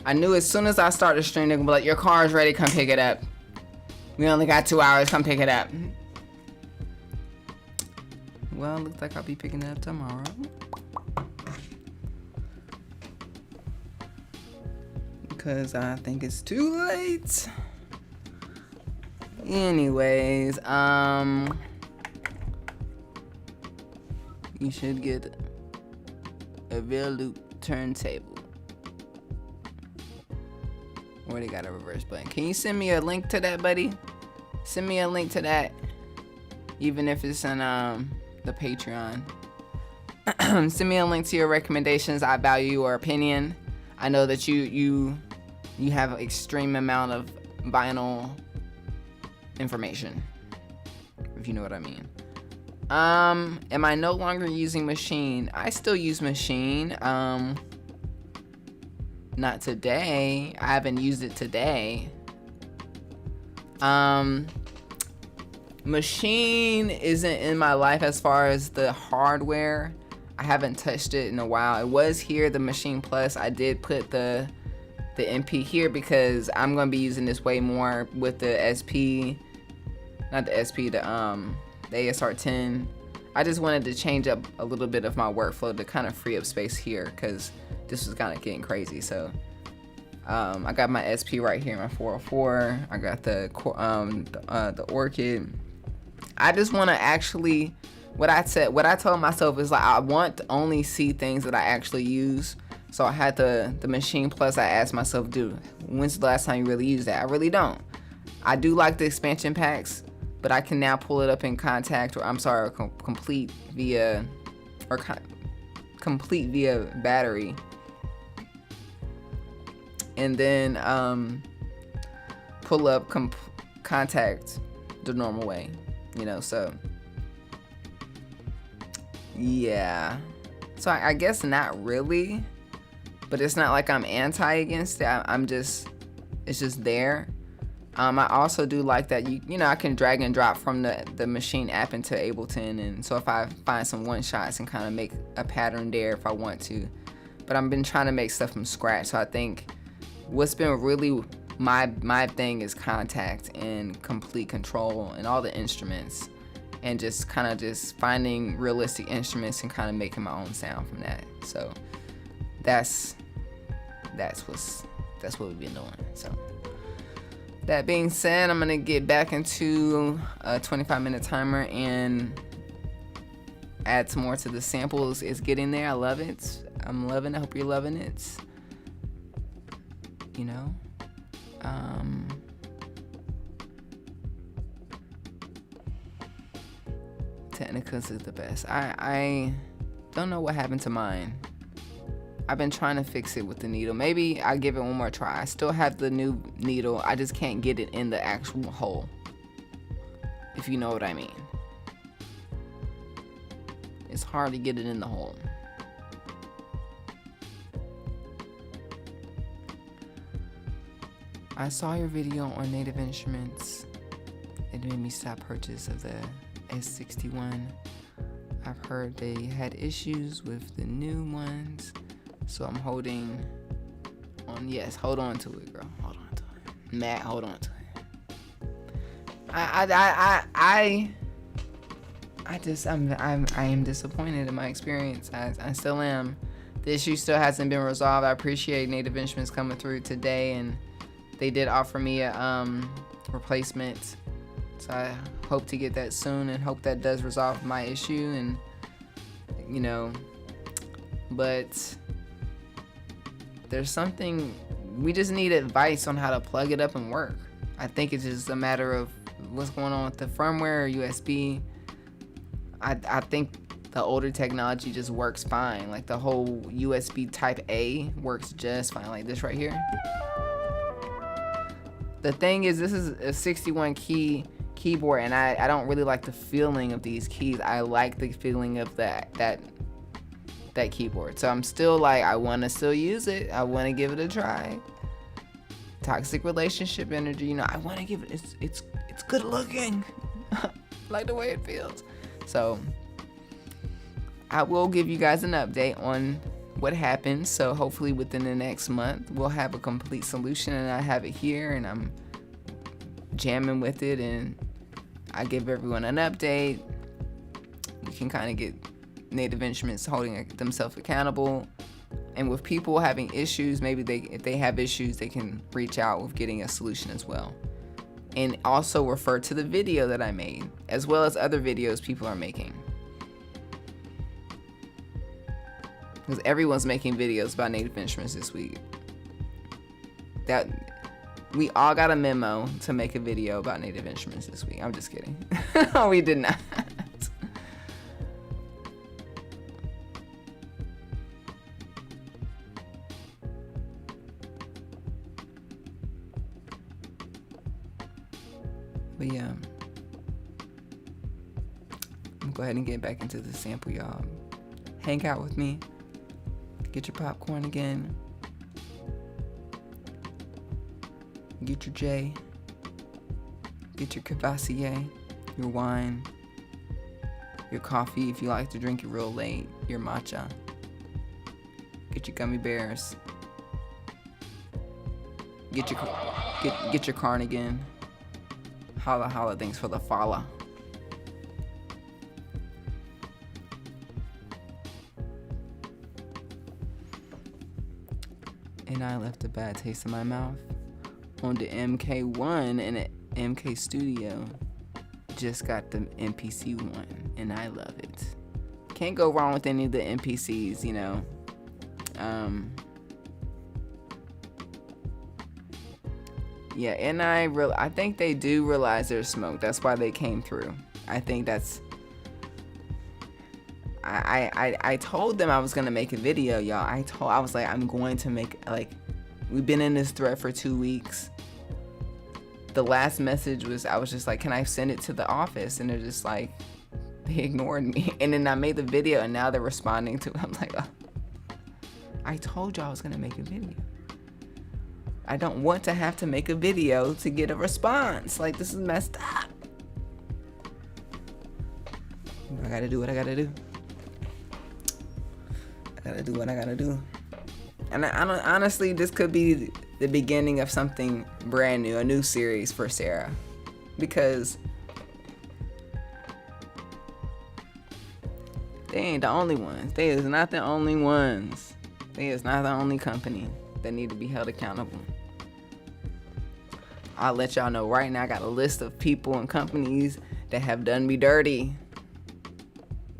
I knew as soon as I start the stream, they're gonna be like, your car is ready, come pick it up. We only got 2 hours, come pick it up. Well, looks like I'll be picking it up tomorrow. Because I think it's too late. Anyways, you should get a Veloop turntable. Or they got a reverse button. Can you send me a link to that, buddy? Send me a link to that. Even if it's in the Patreon. Send me a link to your recommendations. I value your opinion. I know that you have an extreme amount of vinyl information, if you know what I mean. Am I no longer using Machine? I still use Machine. Not today. I haven't used it today. Machine isn't in my life as far as the hardware. I haven't touched it in a while. It was here, the Machine Plus. I did put the MP here because I'm gonna be using this way more with the SP, not the SP, the ASR-10. I just wanted to change up a little bit of my workflow to kind of free up space here because this was kind of getting crazy. So I got my SP right here, my 404. I got the Orchid. I just want to actually, what I told myself is like, I want to only see things that I actually use. So I had the Machine Plus. I asked myself, dude, when's the last time you really used that? I really don't. I do like the expansion packs, but I can now pull it up in Contact, or I'm sorry, complete via battery, and then pull up Contact the normal way, you know. So yeah, so I guess not really, but it's not like I'm anti against it. I'm just, it's just there. I also do like that you know, I can drag and drop from the Machine app into Ableton, and so if I find some one shots and kind of make a pattern there if I want to. But I've been trying to make stuff from scratch, so I think what's been really my thing is Contact and complete control and all the instruments, and just kind of just finding realistic instruments and kind of making my own sound from that. So that's what we've been doing. So that being said, I'm gonna get back into a 25-minute timer and add some more to the samples. It's getting there. I love it. I'm loving it. I hope you're loving it. You know, Technicals is the best. I don't know what happened to mine. I've been trying to fix it with the needle. Maybe I'll give it one more try. I still have the new needle. I just can't get it in the actual hole, if you know what I mean. It's hard to get it in the hole. I saw your video on Native Instruments. It made me stop purchase of the S61. I've heard they had issues with the new ones, so I'm holding on. Yes, hold on to it, girl. Hold on to it. Matt, hold on to it. I am disappointed in my experience. I still am. The issue still hasn't been resolved. I appreciate Native Instruments coming through today, and they did offer me a replacement. So I hope to get that soon and hope that does resolve my issue. And you know, but there's something, we just need advice on how to plug it up and work. I think it's just a matter of what's going on with the firmware or USB. I think the older technology just works fine. Like the whole USB type A works just fine, like this right here. The thing is, this is a 61 key keyboard, and I don't really like the feeling of these keys. I like the feeling of that keyboard. So I'm still like, I want to still use it. I want to give it a try. Toxic relationship energy, you know, I want to give it, it's good looking. Like the way it feels. So I will give you guys an update on what happened. So hopefully within the next month we'll have a complete solution, and I have it here and I'm jamming with it, and I give everyone an update. You can kind of get Native Instruments holding themselves accountable, and with people having issues, maybe if they have issues, they can reach out with getting a solution as well. And also refer to the video that I made, as well as other videos people are making, because everyone's making videos about Native Instruments this week. That we all got a memo to make a video about Native Instruments this week. I'm just kidding. We did not. But yeah, I'm go ahead and get back into the sample, y'all. Hang out with me. Get your popcorn again. Get your J. Get your Cavassier, your wine, your coffee if you like to drink it real late, your matcha. Get your gummy bears. Get your cardigan. Holla holla, thanks for the follow. And I left a bad taste in my mouth on the MK1, and the MK Studio just got the MPC one, and I love it. Can't go wrong with any of the MPCs, you know. Yeah, and I think they do realize there's smoke. That's why they came through. I think that's. I told them I was gonna make a video, y'all. I was like, I'm going to make, like, we've been in this thread for 2 weeks. The last message was, I was just like, can I send it to the office? And they're just like, they ignored me. And then I made the video, and now they're responding to it. I'm like, oh, I told y'all I was gonna make a video. I don't want to have to make a video to get a response. Like, this is messed up. I gotta do what I gotta do. I gotta do what I gotta do. And I don't, honestly, this could be the beginning of something brand new, a new series for Sarah. Because they ain't the only ones. They is not the only ones. They is not the only company that need to be held accountable. I'll let y'all know right now, I got a list of people and companies that have done me dirty.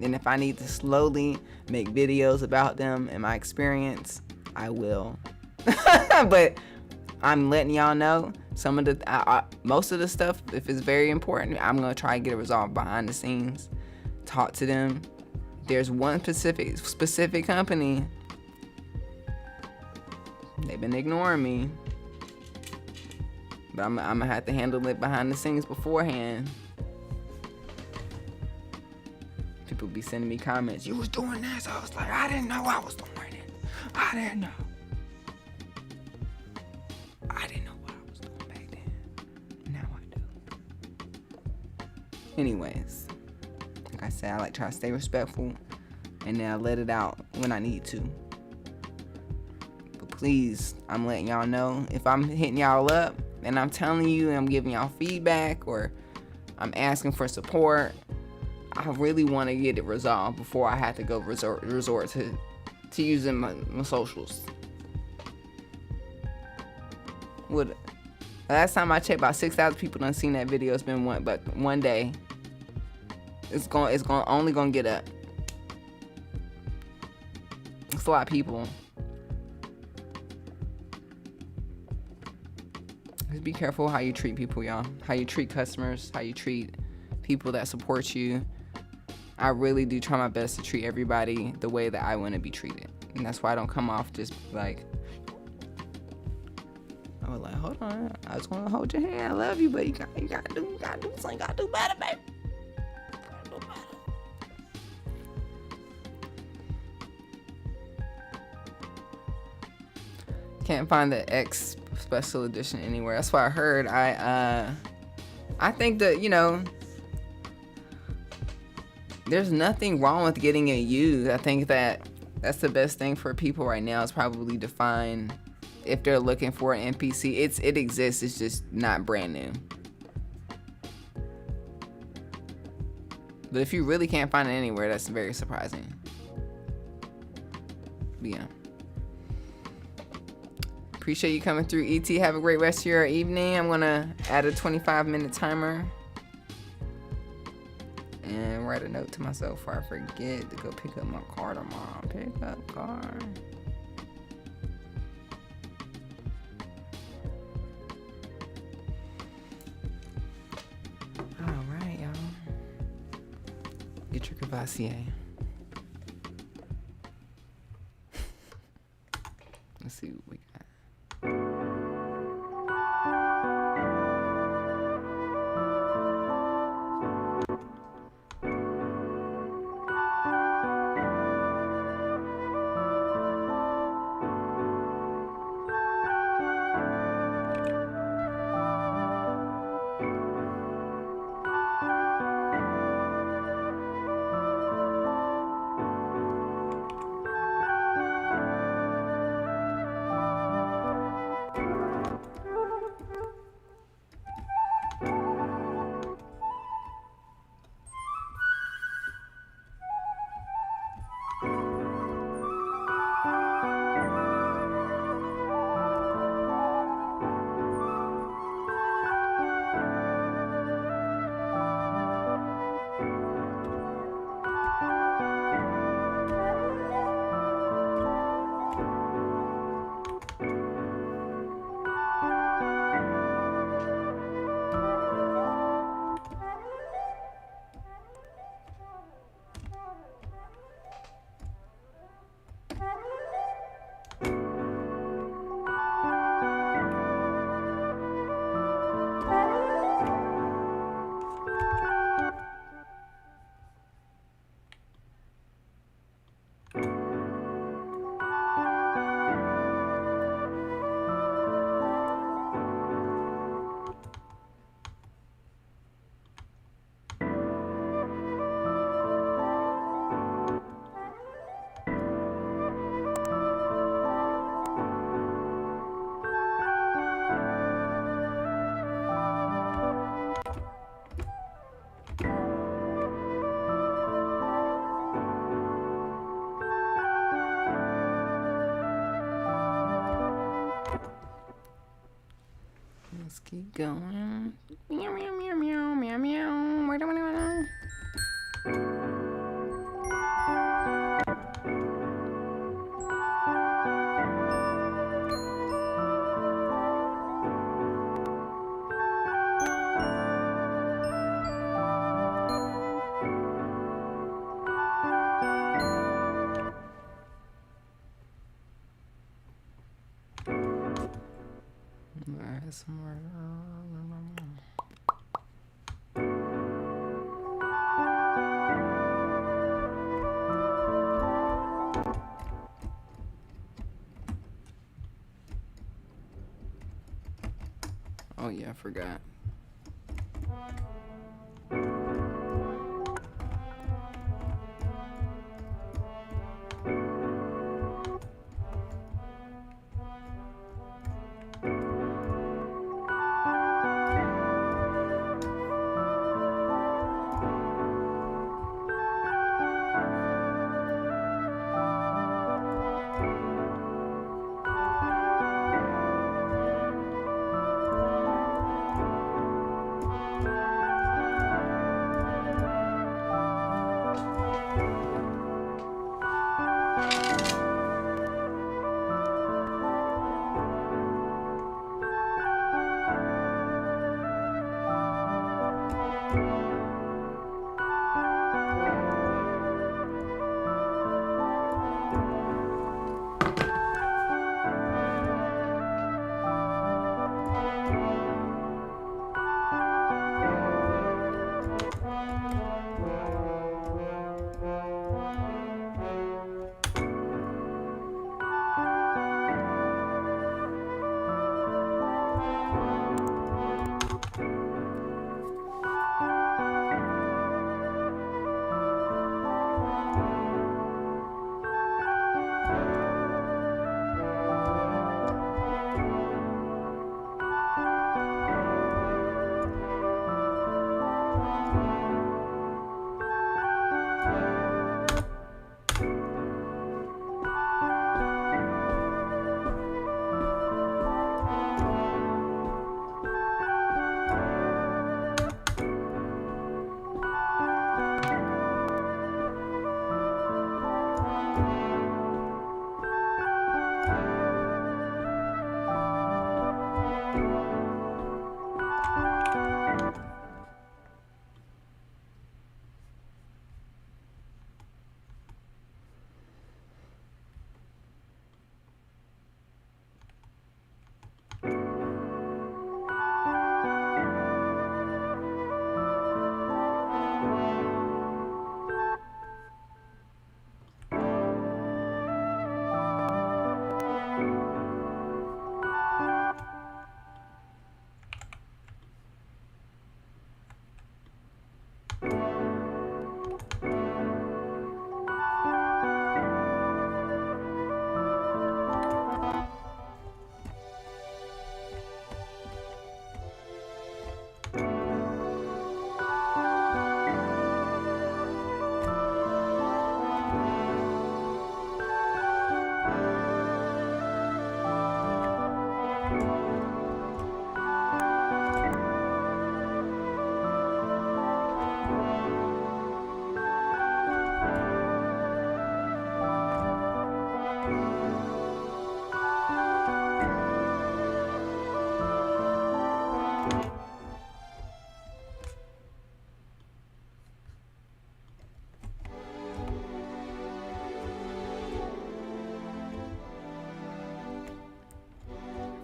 And if I need to slowly make videos about them and my experience, I will. But I'm letting y'all know some of the, most of the stuff, if it's very important, I'm gonna try to get it resolved behind the scenes. talk to them. There's one specific company. They've been ignoring me. But I'm gonna have to handle it behind the scenes beforehand. People be sending me comments. You was doing this. I was like, I didn't know I was doing it. I didn't know. I didn't know what I was doing back then. Now I do. Anyways, like I said, I like try to stay respectful, and then I let it out when I need to. But please, I'm letting y'all know, if I'm hitting y'all up and I'm telling you and I'm giving y'all feedback, or I'm asking for support, I really want to get it resolved before I have to go resort to using my socials. Last time I checked, about 6,000 people done seen that video. It's been one day. It's only gonna get up. It's a lot of people. Just be careful how you treat people, y'all. How you treat customers, how you treat people that support you. I really do try my best to treat everybody the way that I want to be treated. And that's why I don't come off just like, I was like, hold on, I just want to hold your hand. I love you, but you gotta do something. You gotta do better, baby. You gotta do better. Can't find the X special edition anywhere. That's what I heard. I think that, you know, there's nothing wrong with getting it used. I think that's the best thing for people right now, is probably to find, if they're looking for an MPC, it exists, it's just not brand new. But if you really can't find it anywhere, that's very surprising. But yeah. Appreciate you coming through, ET. Have a great rest of your evening. I'm gonna add a 25-minute timer and write a note to myself before I forget to go pick up my car tomorrow. Pick up car. Alright, y'all. Get your Cavassier. Let's see what we got. Let's keep going. Meow, meow, meow, meow, meow, meow. Where do I go? Yeah, I forgot.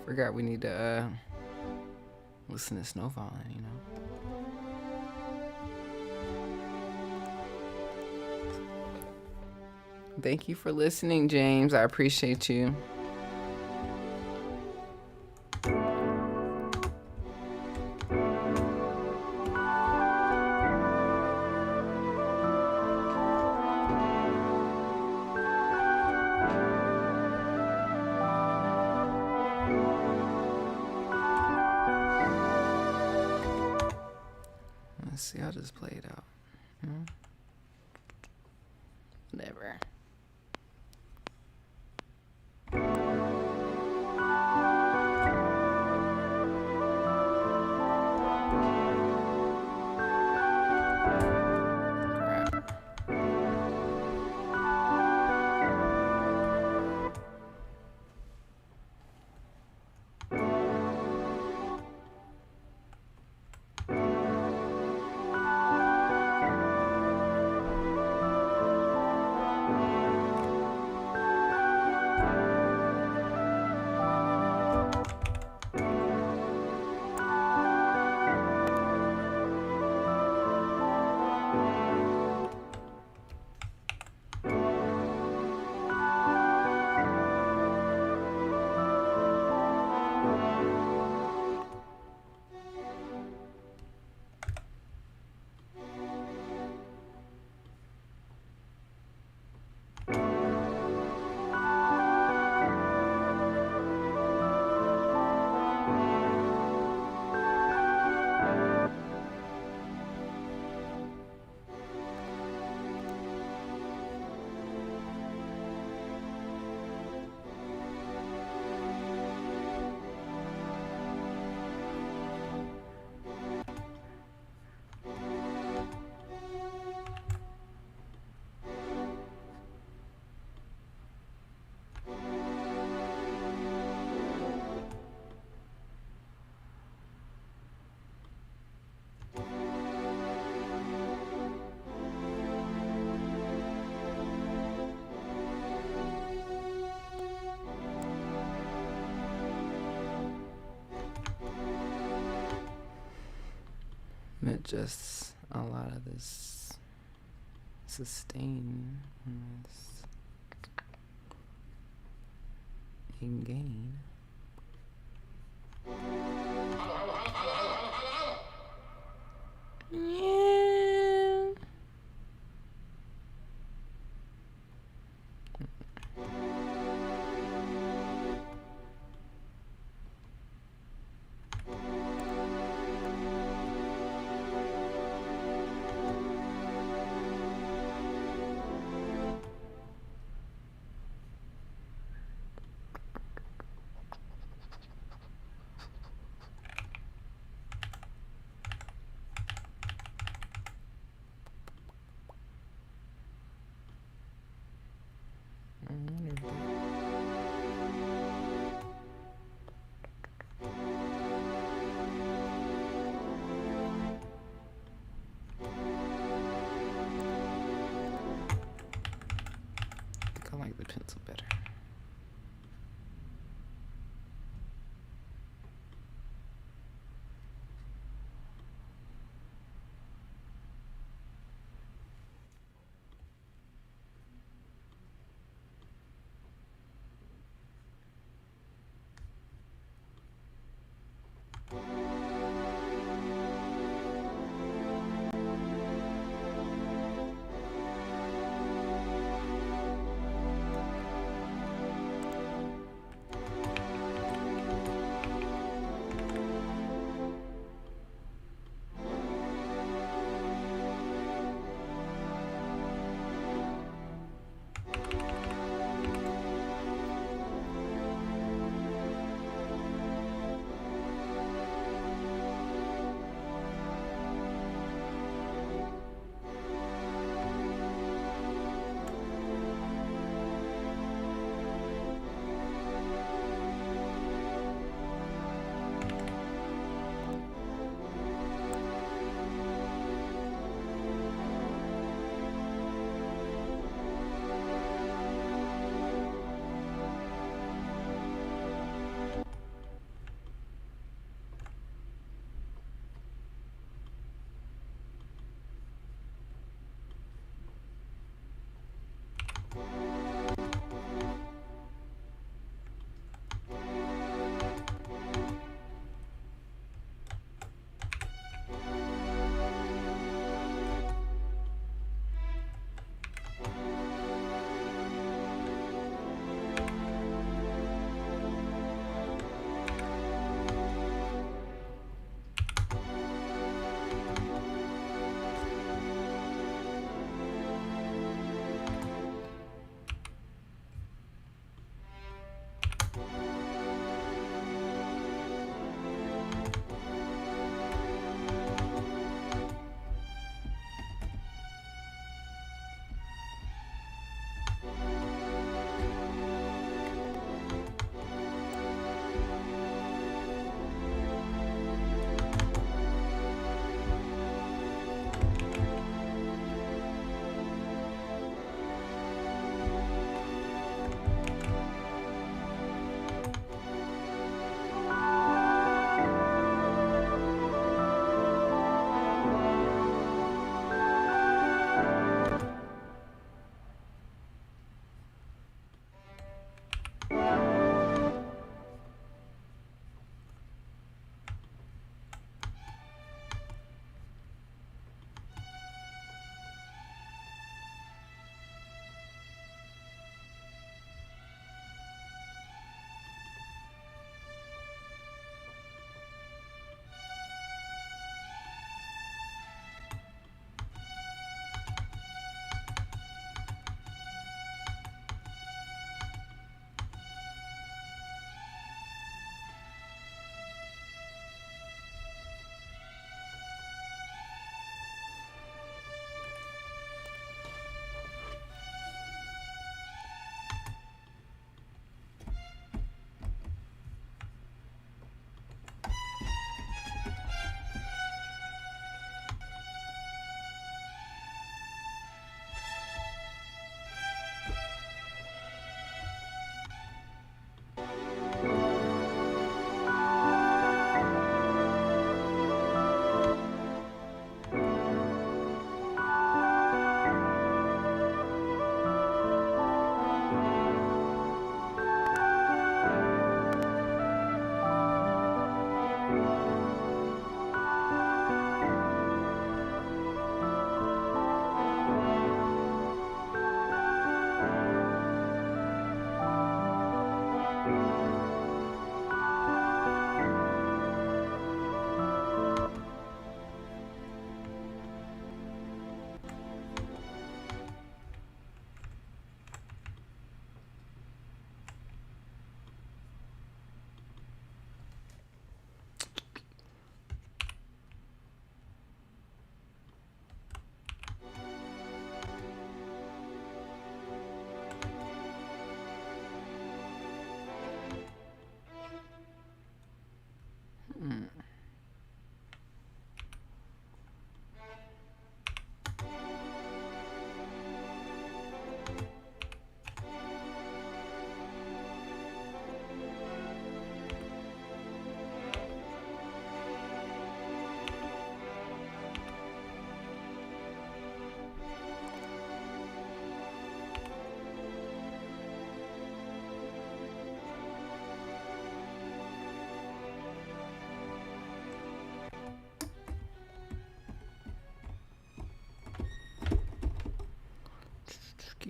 Forgot we need to listen to snow falling, you know. Thank you for listening, James. I appreciate you. Let's see, I'll just play it out. Whatever. Crap. adjust a lot of this sustain on this and gain. Yeah.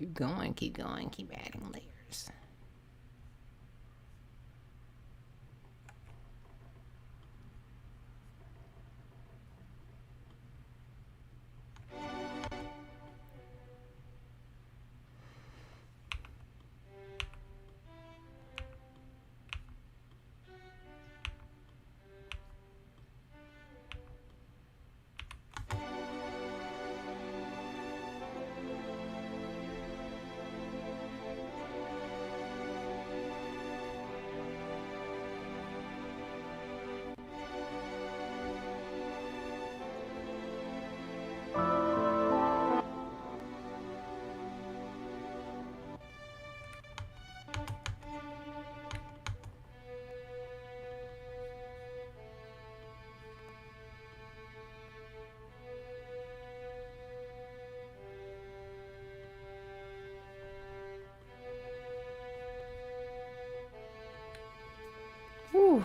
Keep going, keep going, keep adding layers. Whew.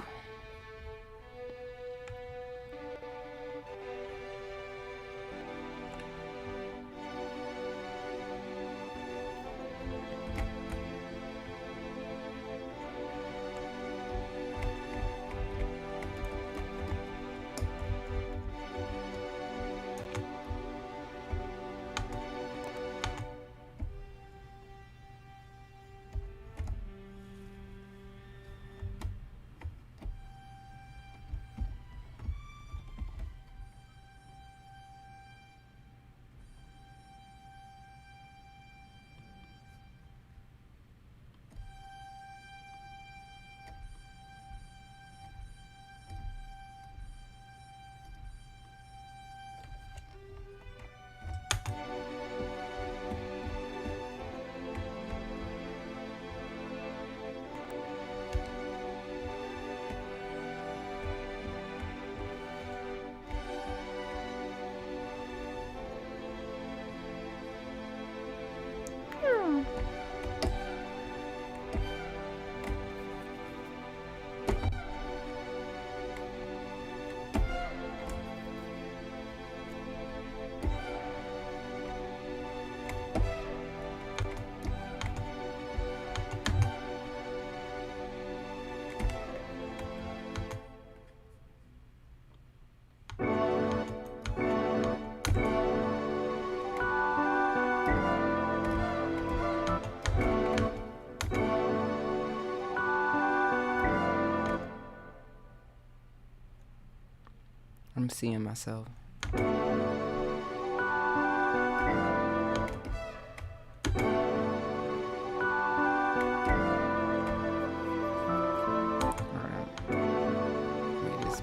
I'm seeing myself.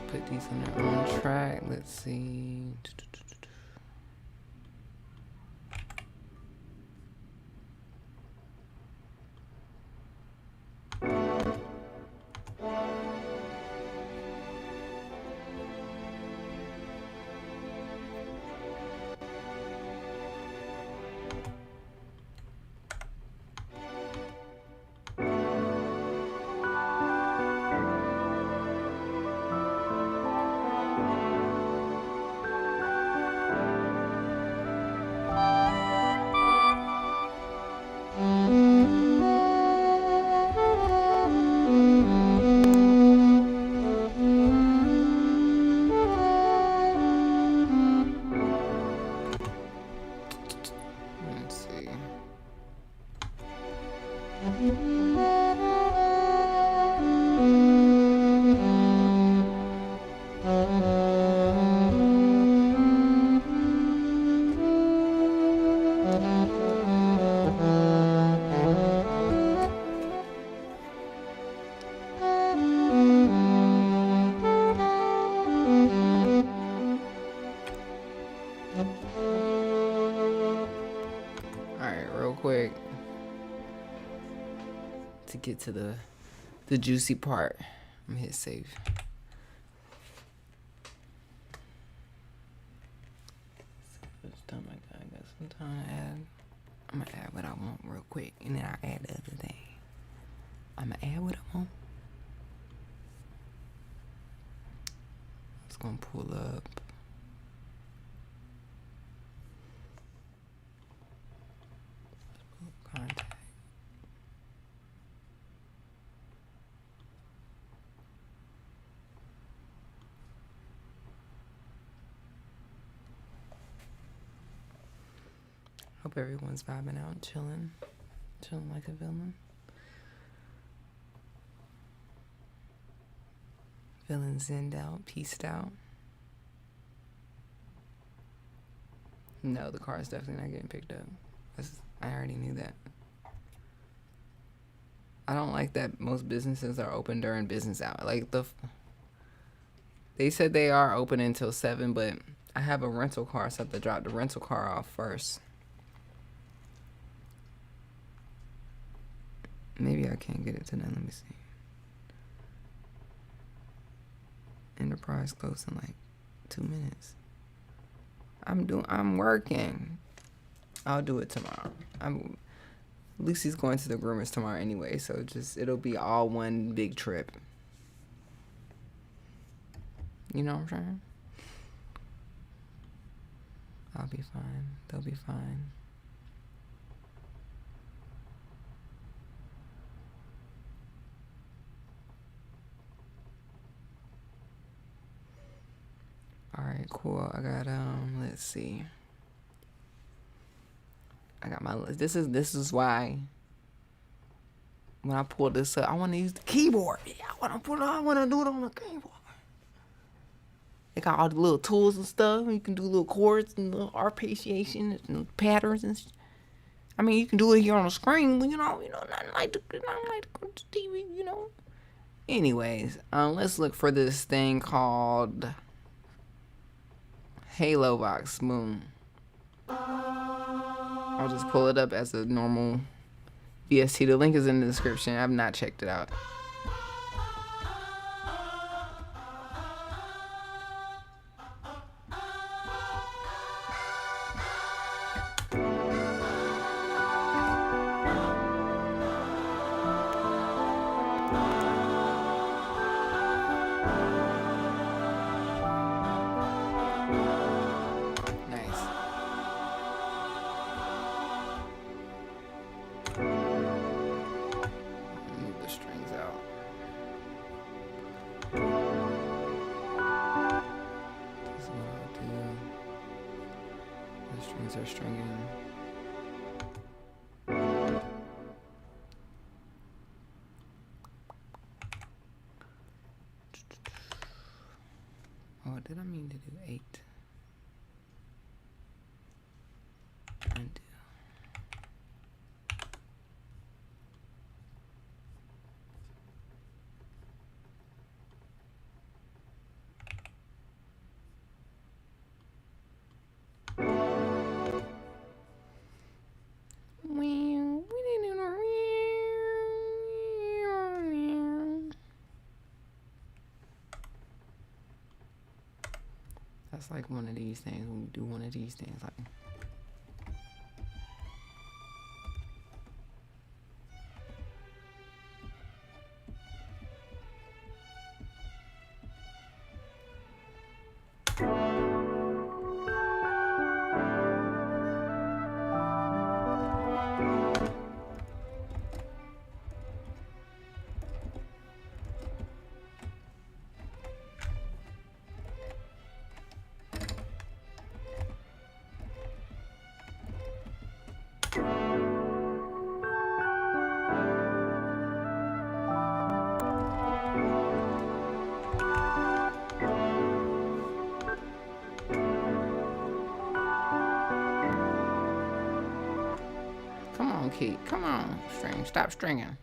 Put these on their own track. Let's see. Quick to get to the juicy part. I'm gonna hit save. I got some time to add. I'm gonna add what I want real quick, and then I'll add the other thing. I'm gonna add what I want. It's gonna pull up. Hope everyone's vibing out, chilling like a villain. Feeling zenned out, peaced out. No, the car is definitely not getting picked up. I already knew that. I don't like that most businesses are open during business hours. Like they said they are open until 7, but I have a rental car, so I have to drop the rental car off first. Maybe I can't get it to them. Let me see. Enterprise close in like 2 minutes. I'm working. I'll do it tomorrow. Lucy's going to the groomers tomorrow anyway, so it'll be all one big trip. You know what I'm saying? I'll be fine. They'll be fine. All right, cool. I got let's see. I got my list. This is why when I pull this up, I want to use the keyboard. Yeah, I want to do it on the keyboard. They got all the little tools and stuff. You can do little chords and little arpeggiation and patterns and. I mean, you can do it here on the screen, but not like the TV, you know. Anyways, let's look for this thing called Halo Box Moon. I'll just pull it up as a normal VST. The link is in the description. I've not checked it out. Are stringing. Oh, did I mean to do 8? Undo. That's like one of these things when we do one of these things like key. Come on, string. Stop stringing.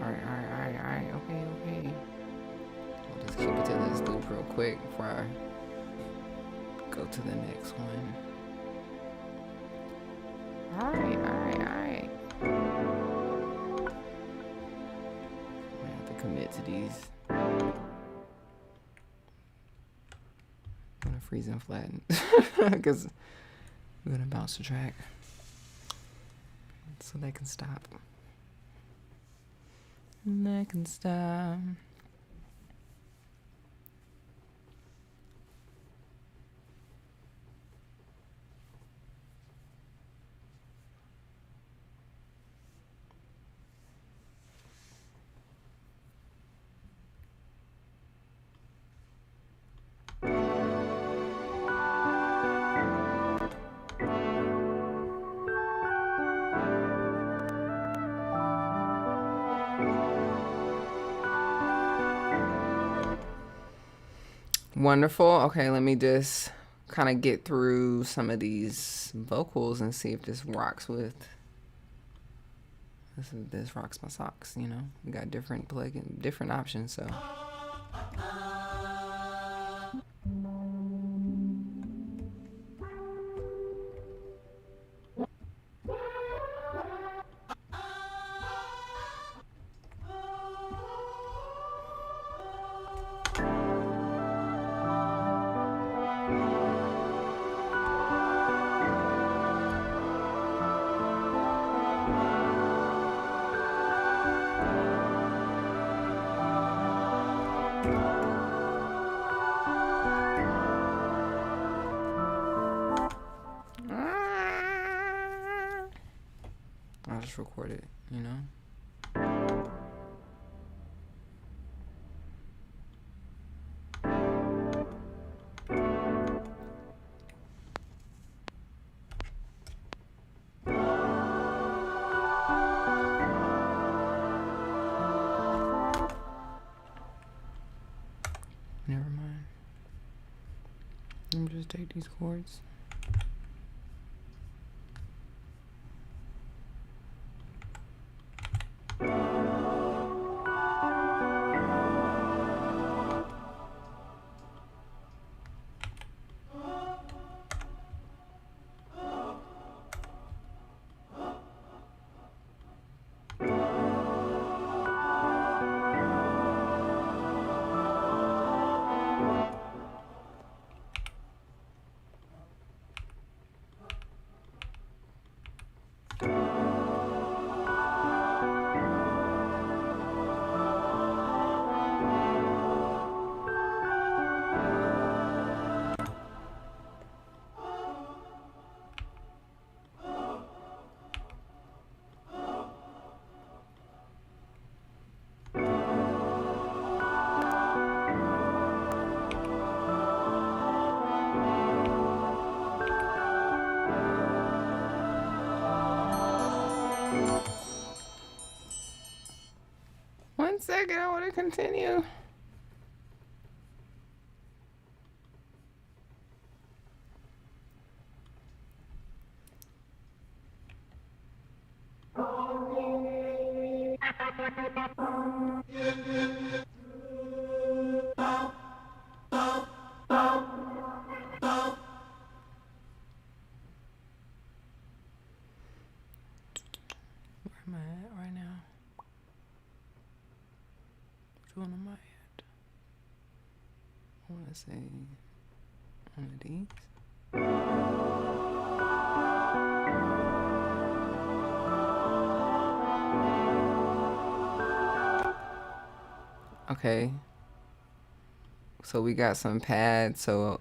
Alright, okay. I'll just keep it to this loop real quick before I go to the next one. Alright. I have to commit to these. I'm gonna gonna freeze and flatten because we're gonna bounce the track so they can stop. And they can stop. Wonderful. Okay, let me just kind of get through some of these vocals and see if this rocks with this rocks my socks. You know, we got different options, so. I'll just record it, you know? Never mind. Let me just take these chords. One second, I want to continue. Where am I at right now? Which one am I at? I want to say one of these. Okay. So we got some pads. So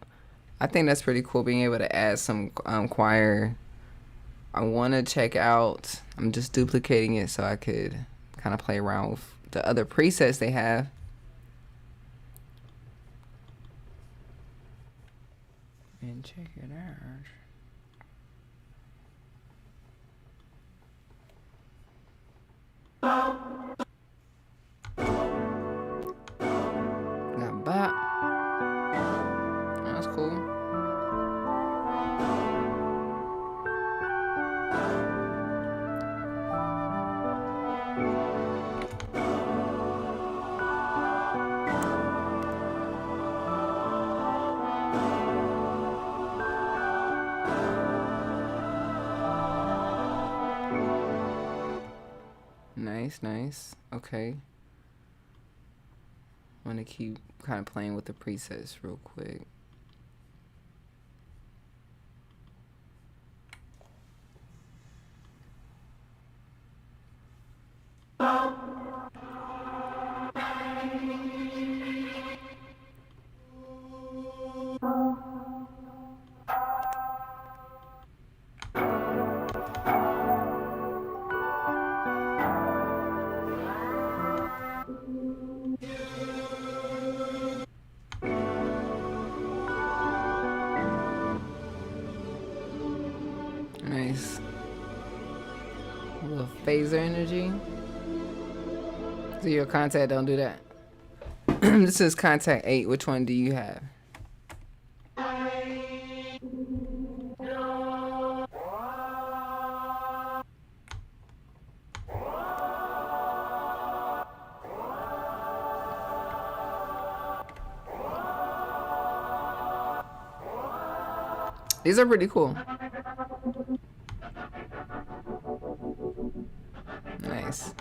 I think that's pretty cool being able to add some choir. I want to check out, I'm just duplicating it so I could kind of play around with the other presets they have. And check it out. Got bop. That's cool. Nice. Okay. I'm gonna keep kind of playing with the presets real quick. little phaser energy. So your contact don't do that. This is contact 8. Which one do you have? These are pretty cool. Nice.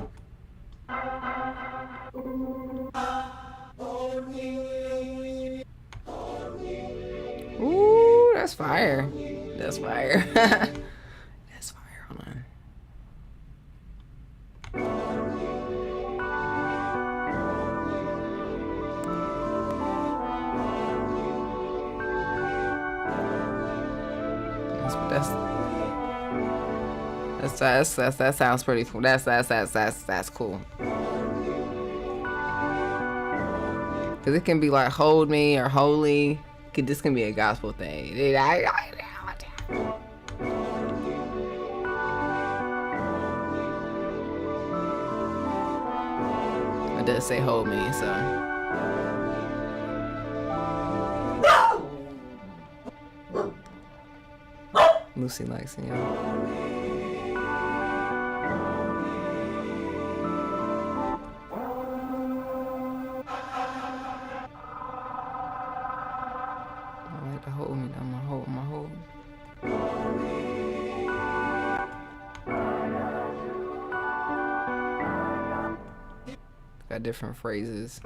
Ooh, that's fire. That's fire. That's fire. Hold on. That sounds pretty cool. That's cool. Cause it can be like hold me or holy. This can be a gospel thing. It does say hold me, so. Lucy likes it, yeah. Hold me, I'm gonna hold. Got different phrases.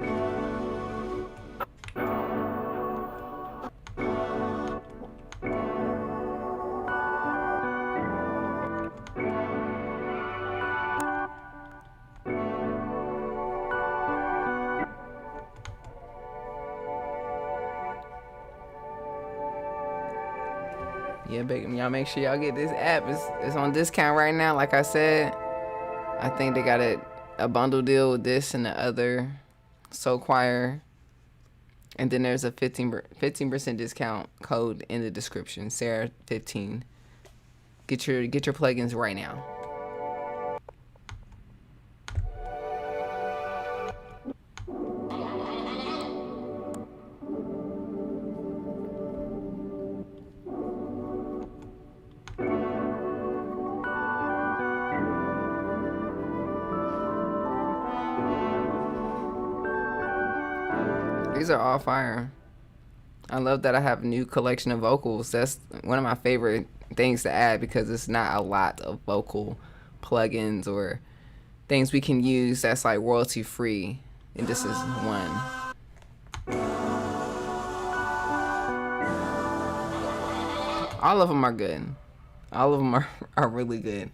Yeah, y'all make sure y'all get this app. It's on discount right now. Like I said, I think they got a bundle deal with this and the other Soul Choir. And then there's a 15% discount code in the description. Sarah15. Get your plugins right now. These are all fire. I love that I have a new collection of vocals. That's one of my favorite things to add because it's not a lot of vocal plugins or things we can use that's like royalty free. And this is one. All of them are good. All of them are really good.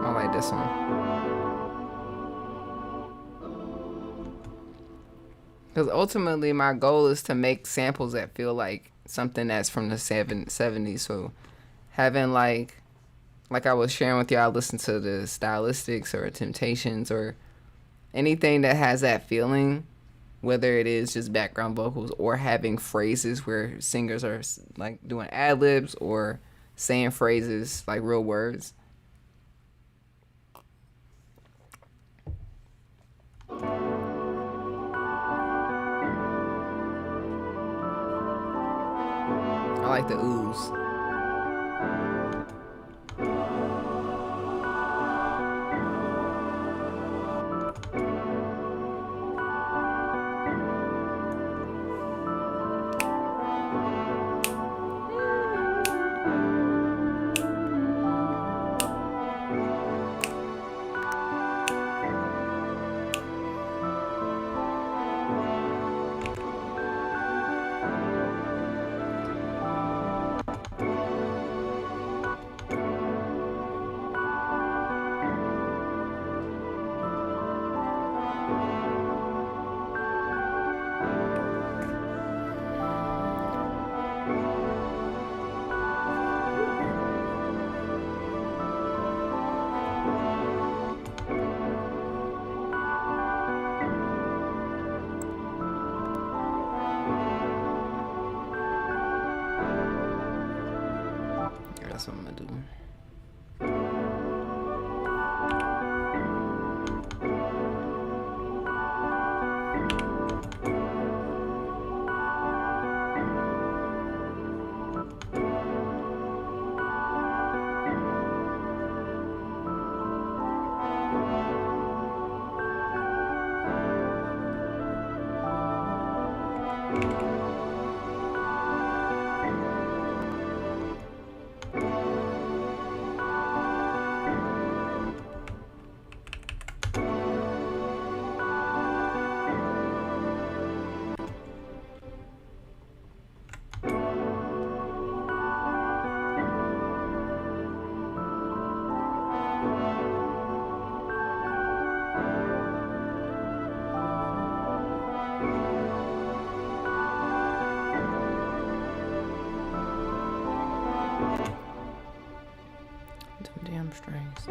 I like this one. Because ultimately my goal is to make samples that feel like something that's from the 70s. So having like I was sharing with y'all, listen to the Stylistics or Temptations or anything that has that feeling, whether it is just background vocals or having phrases where singers are like doing ad-libs or saying phrases like real words. I like the ooze. Them damn strings.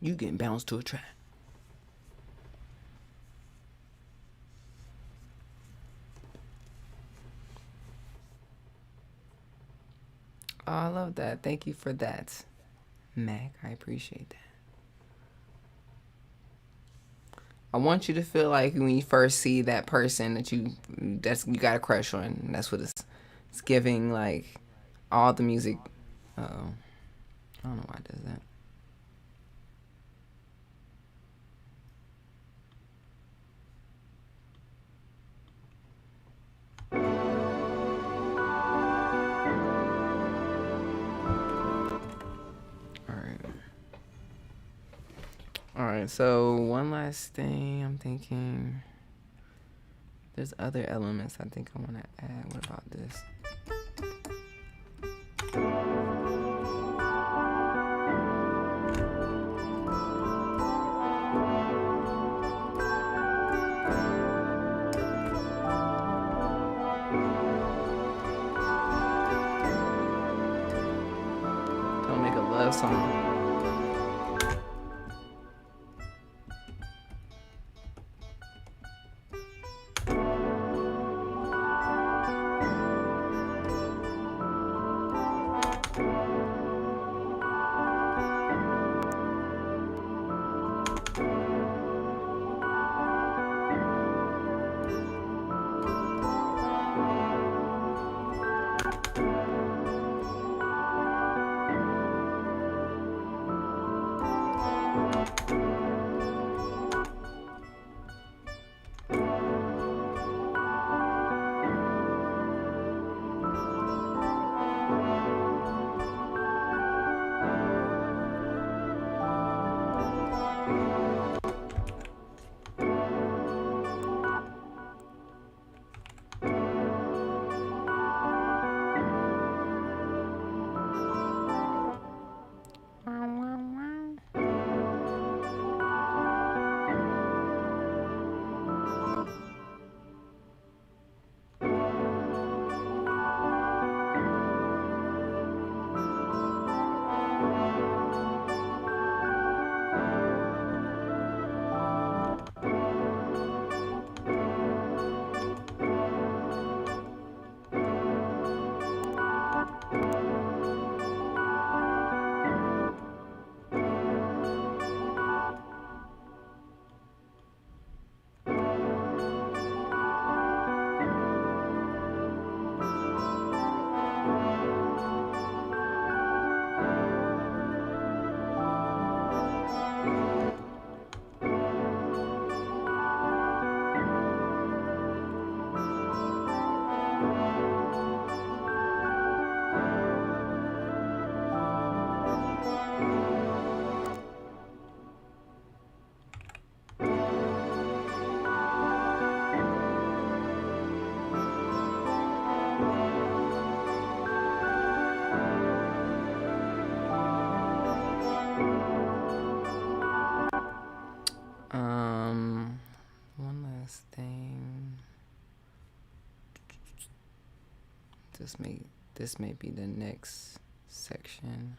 You getting bounced to a track. Oh, I love that. Thank you for that, Mac. I appreciate that. I want you to feel like when you first see that person that you got a crush on. That's what it's giving. Like all the music. I don't know why it does that. All right, so one last thing I'm thinking. There's other elements I think I want to add. What about this? Don't make a love song. This may be the next section.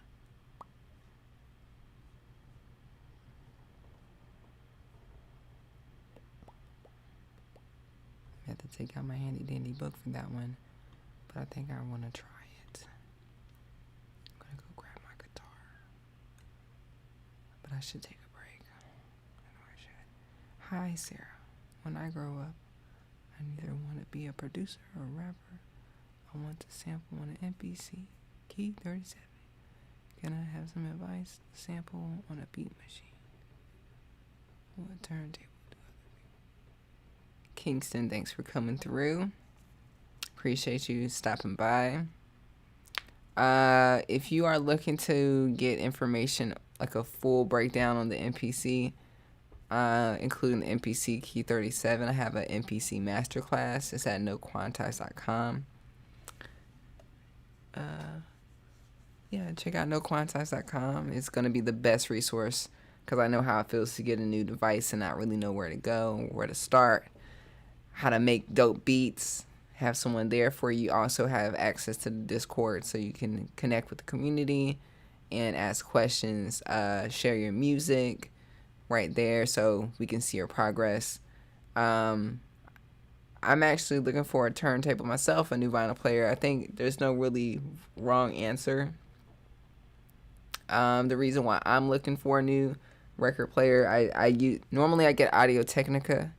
I have to take out my handy dandy book for that one, but I think I want to try it. I'm gonna go grab my guitar, but I should take a break. I know I should. Hi Sarah. When I grow up, I neither want to be a producer or a rapper. I want to sample on an MPC, key 37. Can I have some advice? Sample on a beat machine. What turntable do other people? Kingston, thanks for coming through. Appreciate you stopping by. If you are looking to get information, like a full breakdown on the MPC, including the MPC key 37, I have an MPC masterclass. It's at noquantize.com. yeah, check out noquantize.com. It's going to be the best resource because I know how it feels to get a new device and not really know where to go, where to start, how to make dope beats, have someone there for you. Also have access to the Discord so you can connect with the community and ask questions, share your music right there so we can see your progress. I'm actually looking for a turntable myself, a new vinyl player. I think there's no really wrong answer. The reason why I'm looking for a new record player, normally I get Audio-Technica.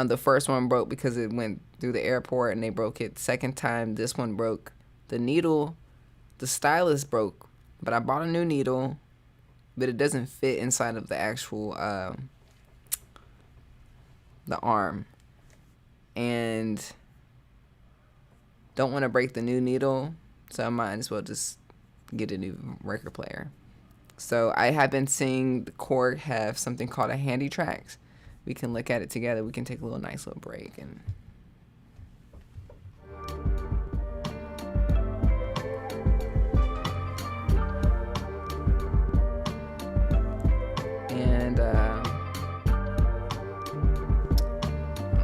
The first one broke because it went through the airport and they broke it. Second time, this one broke. The needle, the stylus broke, but I bought a new needle, but it doesn't fit inside of the actual the arm. And don't want to break the new needle, so I might as well just get a new record player. So I have been seeing the Korg have something called a handy tracks. We can look at it together. We can take a nice little break and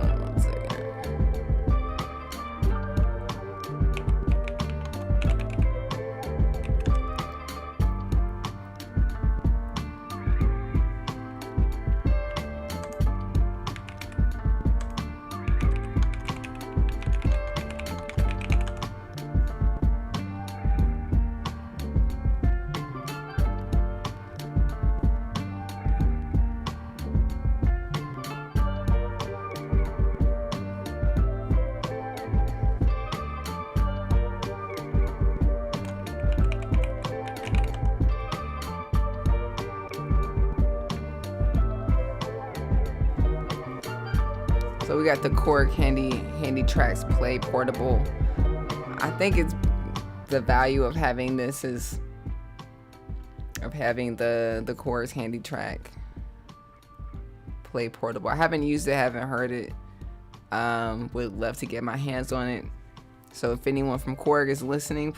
one second. So we got the Korg handy tracks play portable. I think it's the value of having this is of having the Korg's handy track play portable. I haven't used it, haven't heard it. Would love to get my hands on it. So if anyone from Korg is listening,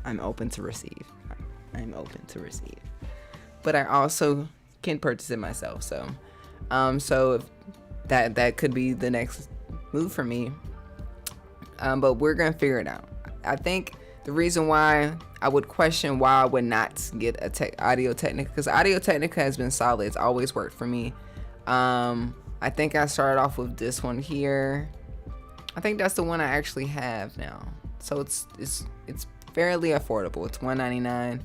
I'm open to receive. I'm open to receive. But I also can purchase it myself. So if that could be the next move for me. But we're gonna figure it out. I think the reason why I would question why I would not get a Audio-Technica, because Audio-Technica has been solid. It's always worked for me. I think I started off with this one here. I think that's the one I actually have now. So it's fairly affordable. It's $199.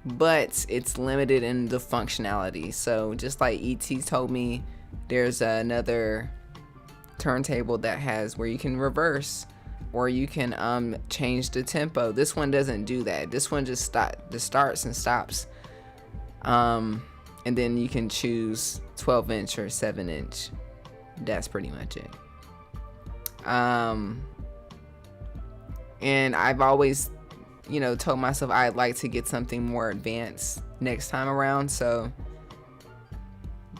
But it's limited in the functionality. So just like ET told me, there's another turntable that has where you can reverse or you can change the tempo. This one doesn't do that. This one just starts and stops. And then you can choose 12-inch or 7-inch. That's pretty much it. And I've always told myself I'd like to get something more advanced next time around. So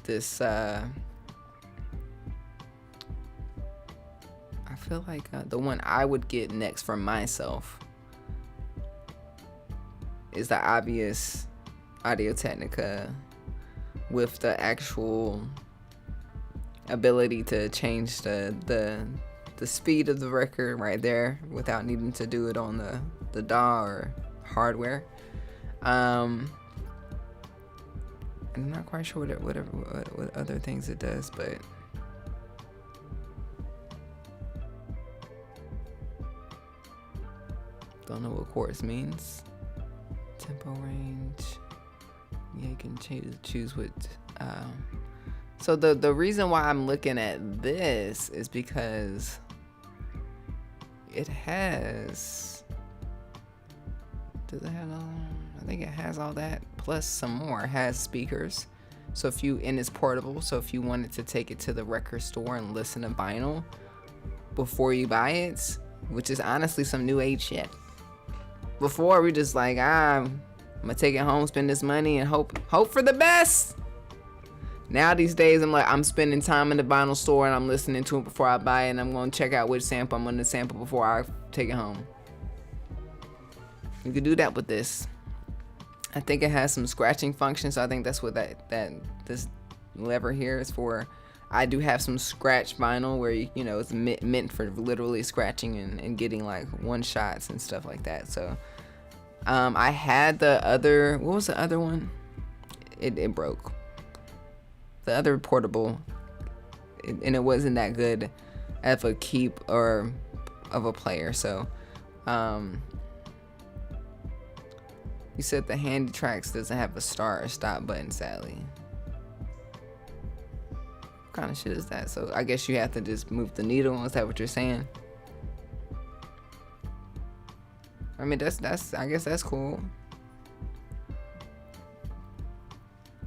this I feel like the one I would get next for myself is the obvious Audio-Technica with the actual ability to change the speed of the record right there without needing to do it on the DAW or hardware. I'm not quite sure what other things it does, but don't know what chords means. Tempo range. Yeah, you can choose what. So the reason why I'm looking at this is because it has. Does it have all? I think it has all that plus some more. It has speakers, so and it's portable. So if you wanted to take it to the record store and listen to vinyl before you buy it, which is honestly some new age shit. Before we just like I'm gonna take it home, spend this money, and hope for the best. Now these days I'm spending time in the vinyl store and I'm listening to it before I buy it, and I'm gonna check out which sample I'm gonna sample before I take it home. You could do that with this. I think it has some scratching function, so I think that's what this lever here is for. I do have some scratch vinyl where you know it's meant for literally scratching and getting like one shots and stuff like that. So I had the other, what was the other one? It broke. The other portable, and it wasn't that good of a keep or of a player. So you said the Handy Tracks doesn't have a start or stop button, sadly. What kind of shit is that? So I guess you have to just move the needle. Is that what you're saying? I mean, that's I guess that's cool.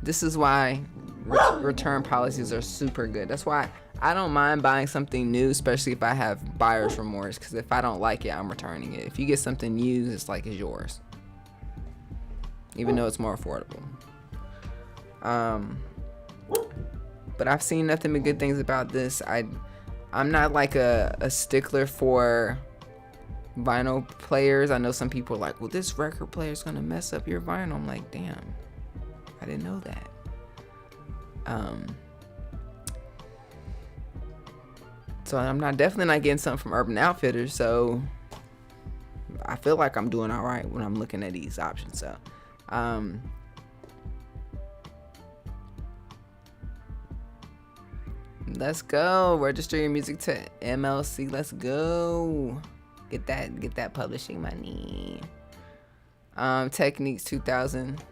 This is why return policies are super good. That's why I don't mind buying something new, especially if I have buyer's remorse, because if I don't like it, I'm returning it. If you get something used, it's like it's yours, even though it's more affordable. But I've seen nothing but good things about this. I'm not like a stickler for vinyl players. I know some people are like, well, this record player is gonna mess up your vinyl. I'm like, damn, I didn't know that. So I'm definitely not getting something from Urban Outfitters, so I feel like I'm doing all right when I'm looking at these options. So let's go register your music to MLC. Let's go get that publishing money. Techniques 2000.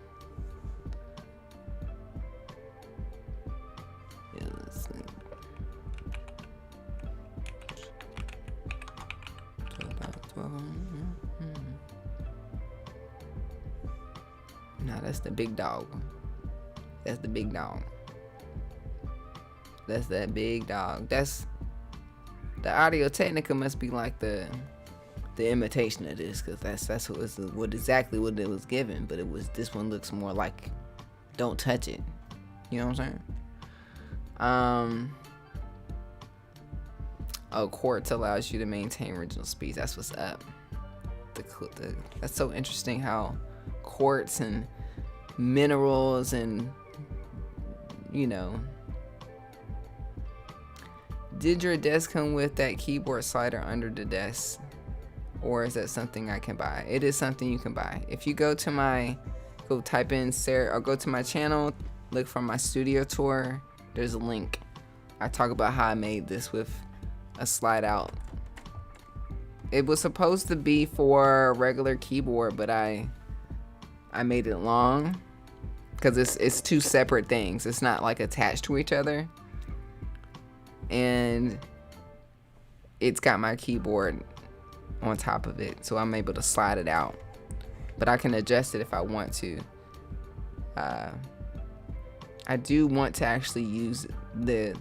No, that's the big dog. That's the big dog. That's that big dog. That's the Audio Technica must be like the imitation of this, because that's what exactly what it was given. But this one looks more like don't touch it. You know what I'm saying? Oh, quartz allows you to maintain original speeds. That's what's up. That's so interesting how quartz and minerals and, you know. Did your desk come with that keyboard slider under the desk, or is that something I can buy? It is something you can buy. If you go type in Sarah, or go to my channel, look for my studio tour, there's a link. I talk about how I made this with a slide out. It was supposed to be for a regular keyboard, but I made it long because it's two separate things. It's not like attached to each other, and it's got my keyboard on top of it, so I'm able to slide it out. But I can adjust it if I want to. I do want to actually use the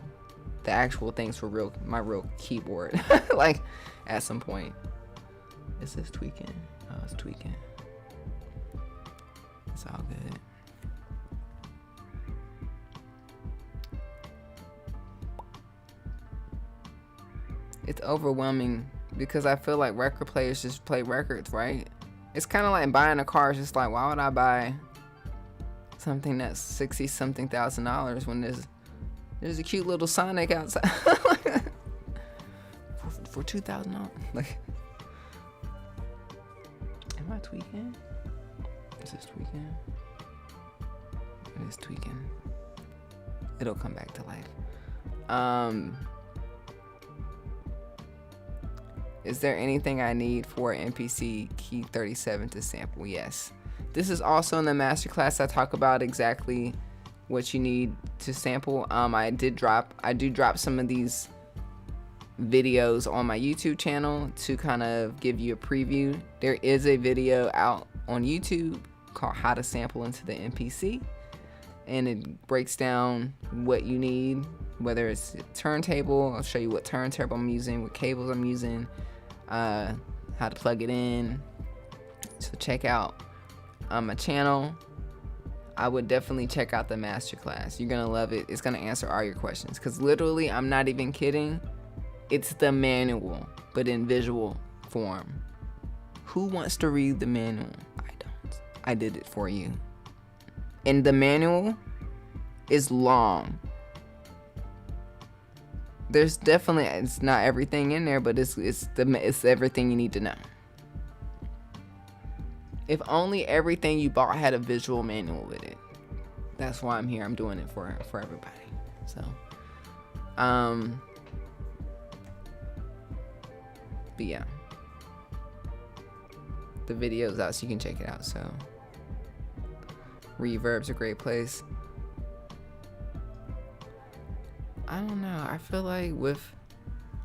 actual things for my real keyboard, like at some point. Is this tweaking? Oh, it's tweaking. It's all good. It's overwhelming because I feel like record players just play records, right? It's kind of like buying a car. It's just like, why would I buy something that's $60-something thousand when there's a cute little Sonic outside for $2,000? Like, am I tweaking? Is this tweaking? It is tweaking. It'll come back to life. Is there anything I need for MPC Key 37 to sample? Yes. This is also in the masterclass. I talk about exactly what you need to sample. I do drop some of these videos on my YouTube channel to kind of give you a preview. There is a video out on YouTube called How to Sample into the MPC, and it breaks down what you need, whether it's a turntable. I'll show you what turntable I'm using, what cables I'm using, how to plug it in. So check out my channel. I would definitely check out the masterclass. You're gonna love it. It's gonna answer all your questions, because literally, I'm not even kidding, it's the manual but in visual form. Who wants to read the manual? I don't. I did it for you. And the manual is long. There's definitely, it's not everything in there, but it's everything you need to know. If only everything you bought had a visual manual with it. That's why I'm here. I'm doing it for everybody. So, but yeah, the video's out, so you can check it out. So, Reverb's a great place. I don't know. I feel like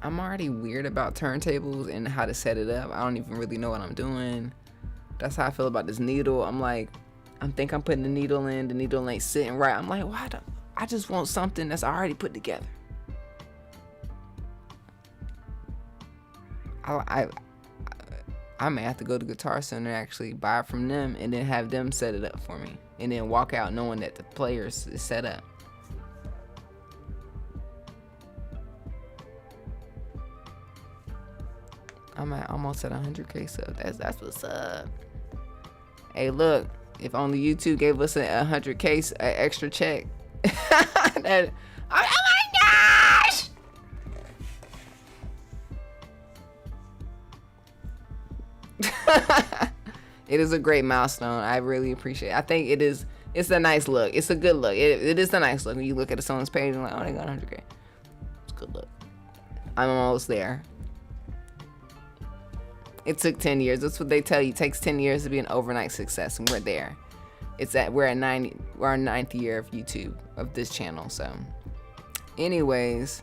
I'm already weird about turntables and how to set it up. I don't even really know what I'm doing. That's how I feel about this needle. I'm like, I think I'm putting the needle in. The needle ain't sitting right. I'm like, why? I just want something that's already put together. I may have to go to Guitar Center and actually buy it from them and then have them set it up for me. And then walk out knowing that the players is set up. I'm almost at 100K subs. That's what's up. Hey, look, if only YouTube gave us a 100K extra check. Oh my gosh! It is a great milestone. I really appreciate it. I think it is. It's a nice look. It's a good look. It is a nice look. When you look at someone's page and like, oh, they got 100K. It's a good look. I'm almost there. It took 10 years. That's what they tell you. It takes 10 years to be an overnight success, and we're there. We're at 90. We're our 9th year of YouTube, of this channel. So, anyways,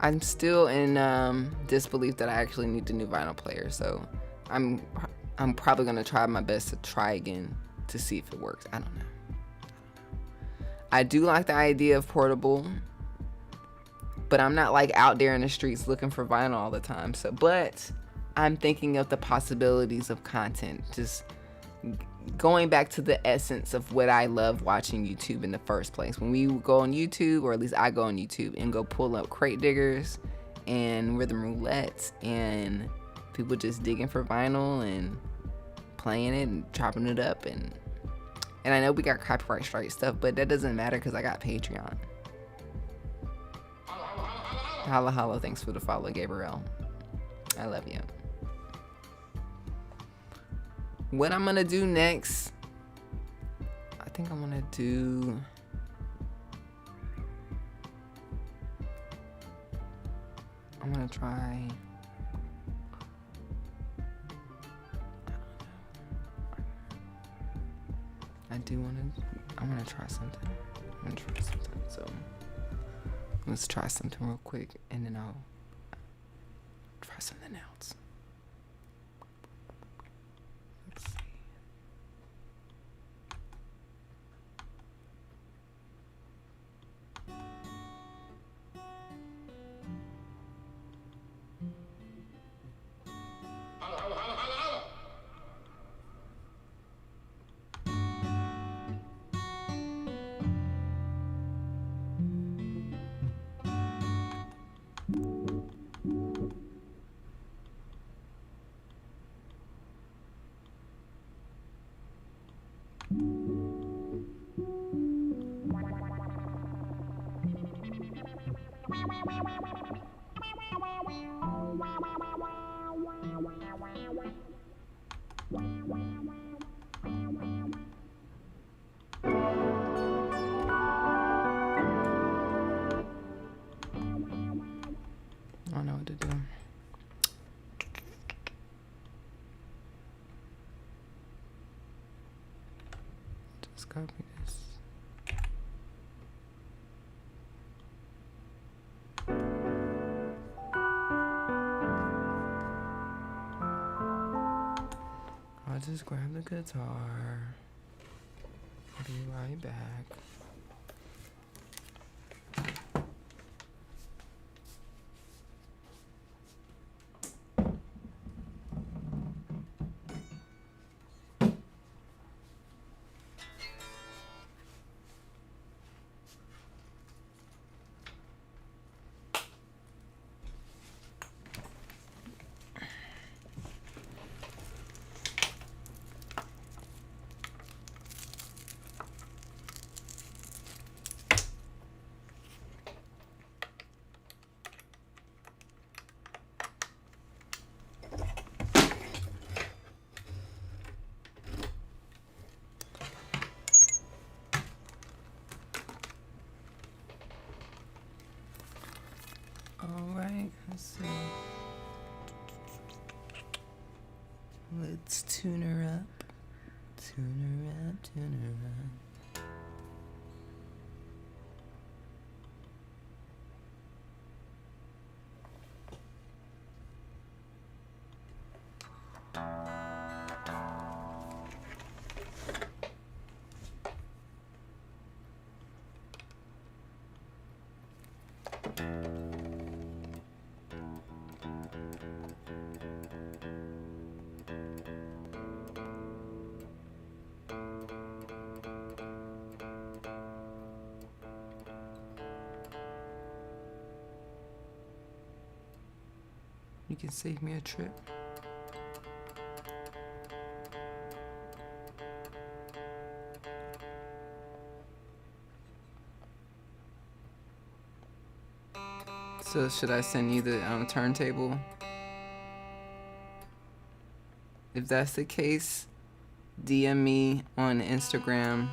I'm still in disbelief that I actually need the new vinyl player. So, I'm probably gonna try my best to try again to see if it works. I don't know. I do like the idea of portable, but I'm not like out there in the streets looking for vinyl all the time. So, but I'm thinking of the possibilities of content, just going back to the essence of what I love watching YouTube in the first place. When we go on YouTube, or at least I go on YouTube and go pull up crate diggers and rhythm roulettes and people just digging for vinyl and playing it and chopping it up, and I know we got copyright strike stuff, but that doesn't matter because I got Patreon. Holla holla, thanks for the follow, Gabriel. I love you. What I'm gonna do next, I think I'm gonna do, I'm gonna try, I'm gonna try something. So let's try something real quick, and then I'll try something else. Let's see. I don't know what to do. Just copy this. I'll just grab the guitar. Be right back. Let's tune her up. Tune her up, tune her up. You can save me a trip. So should I send you the turntable? If that's the case, DM me on Instagram.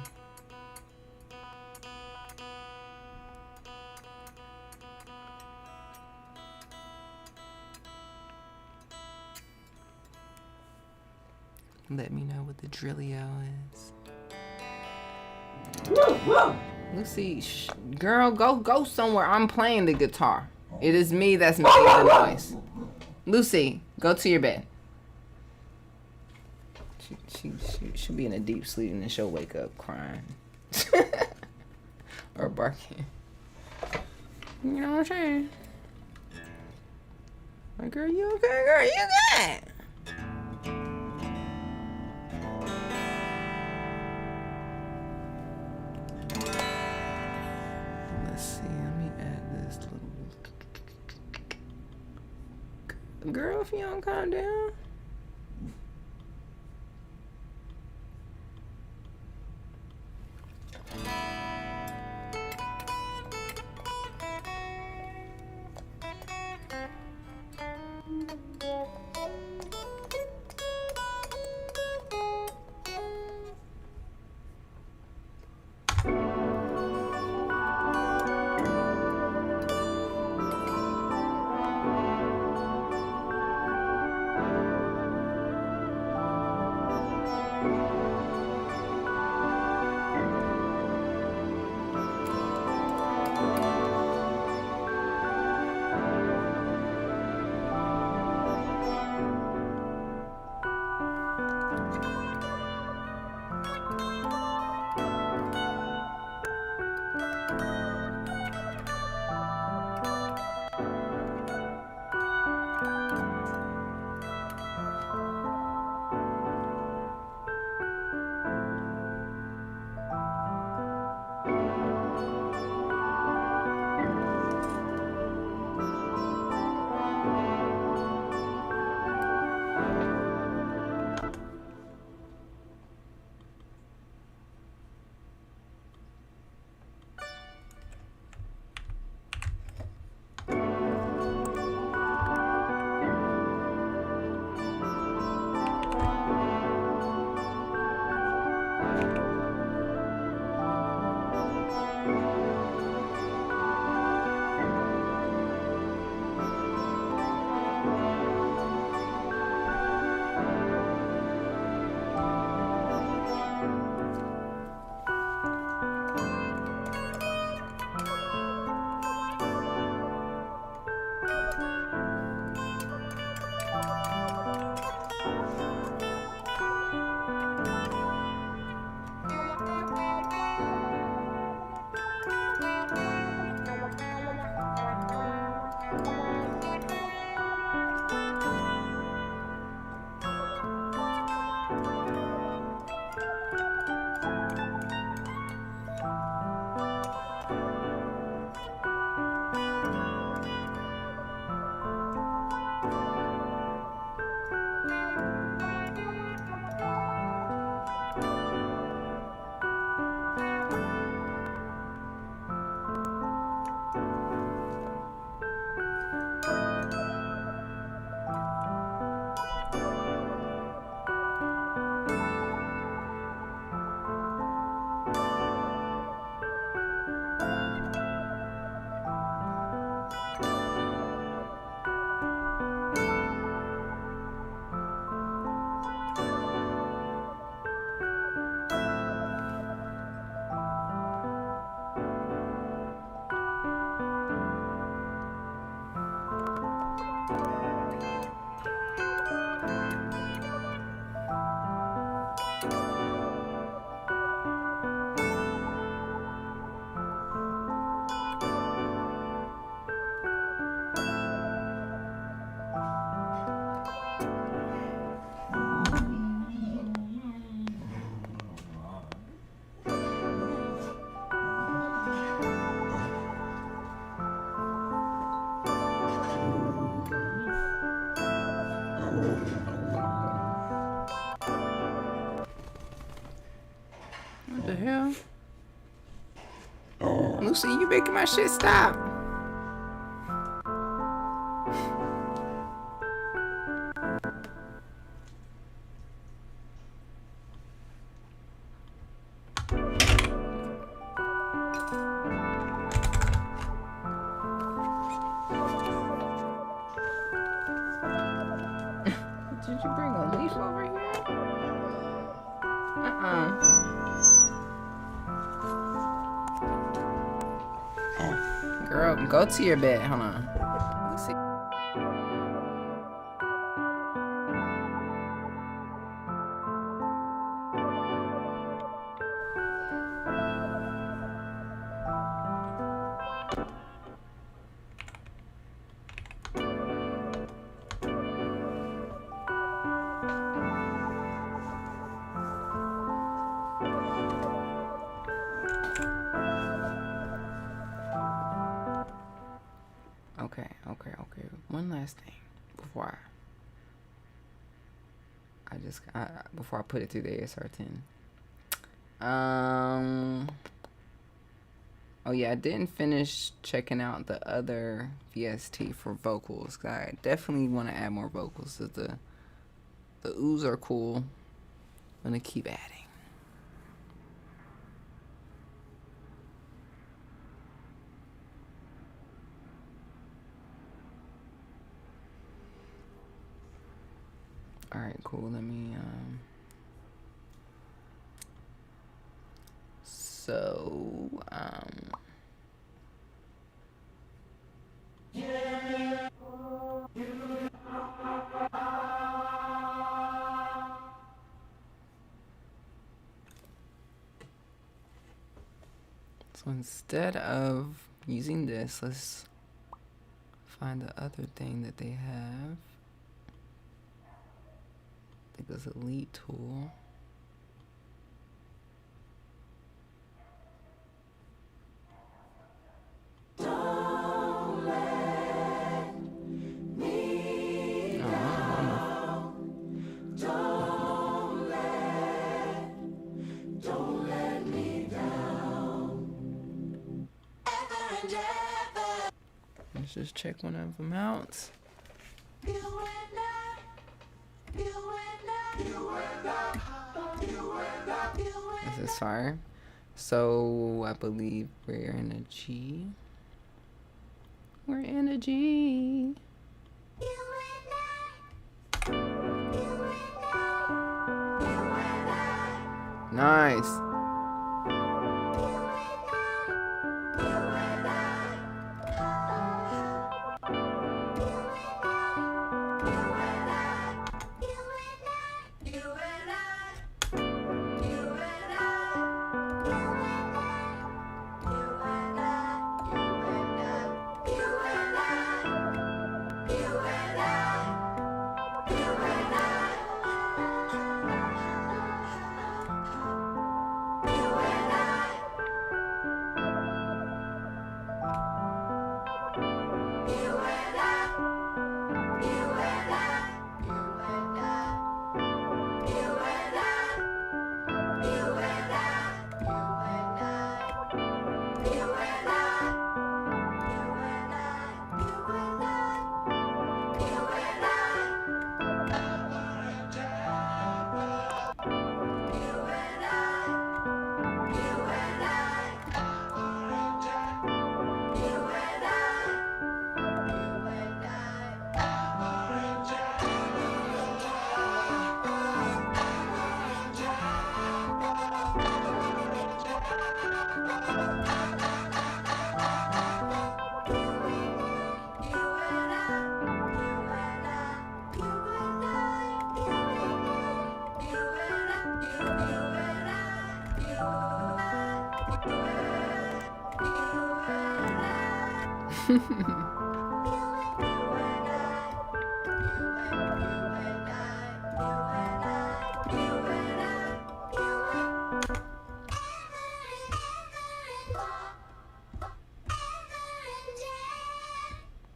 Let me know what the drillio is. Lucy, girl, go somewhere. I'm playing the guitar. It is me that's making the noise. Lucy, go to your bed. She'll be in a deep sleep and then she'll wake up crying. Or barking. You know what I'm saying? Like, girl, you okay? Girl, you good? Girl, if you don't calm down. What the hell? Lucy, you making my shit stop. Did you bring a leaf over here? Girl, go to your bed. Hold on. Let's see. Okay. One last thing before before I put it through the ASR-10. Oh yeah, I didn't finish checking out the other VST for vocals. I definitely want to add more vocals. The oohs are cool. I'm gonna keep adding. All right, cool. Let me so instead of using this, let's find the other thing that they have. I think it's Elite Tool. Don't let me down. Don't let me down. Let's just check one of them out. This is fire. So I believe we're in a G. We're in a G. Nice.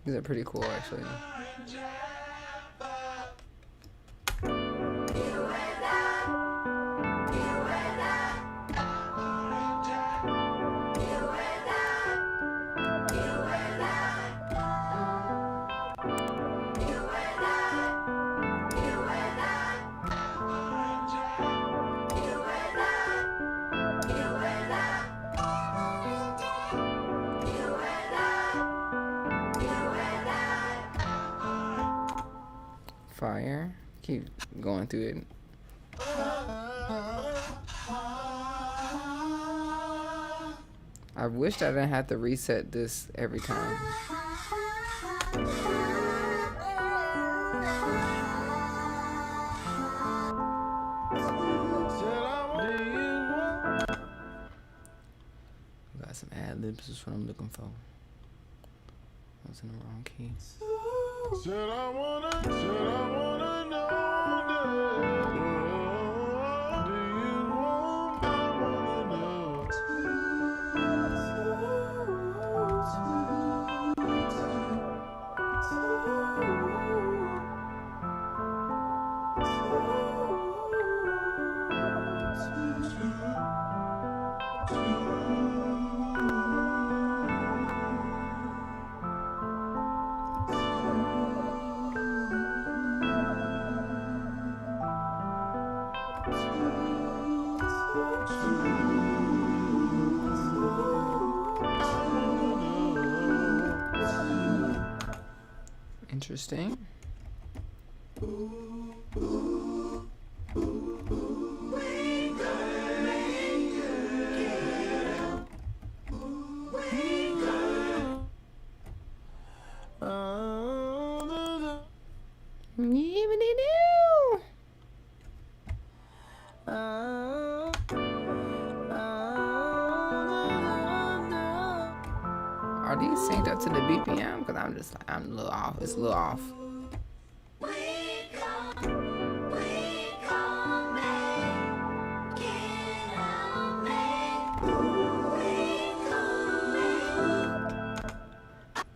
These are pretty cool, actually. keep going through it. I wished I didn't have to reset this every time. Got some ad-libs is what I'm looking for. I was in the wrong key. Said I wanna know that. Do you want? I wanna know. Interesting. Are these synced up to the BPM? Because I'm just like, I'm a little off. It's a little off.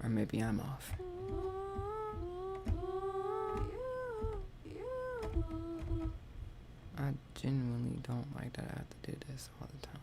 Or maybe I'm off. I genuinely don't like that I have to do this all the time.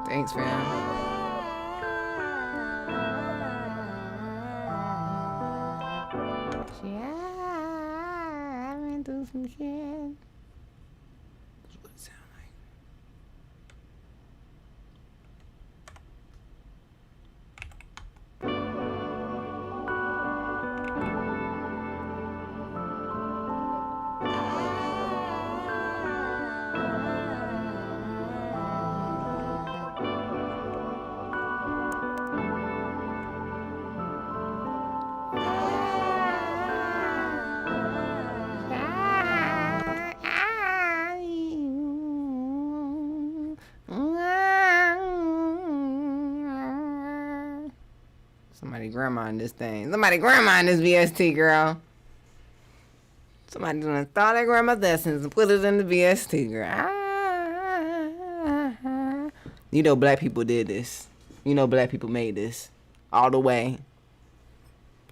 Thanks, fam. Yeah, I went through some shit. That's what it sounds like. Somebody grandma in this thing. Somebody grandma in this VST, girl. Somebody done thought that grandma's essence and put it in the VST, girl. You know black people did this. You know black people made this. All the way.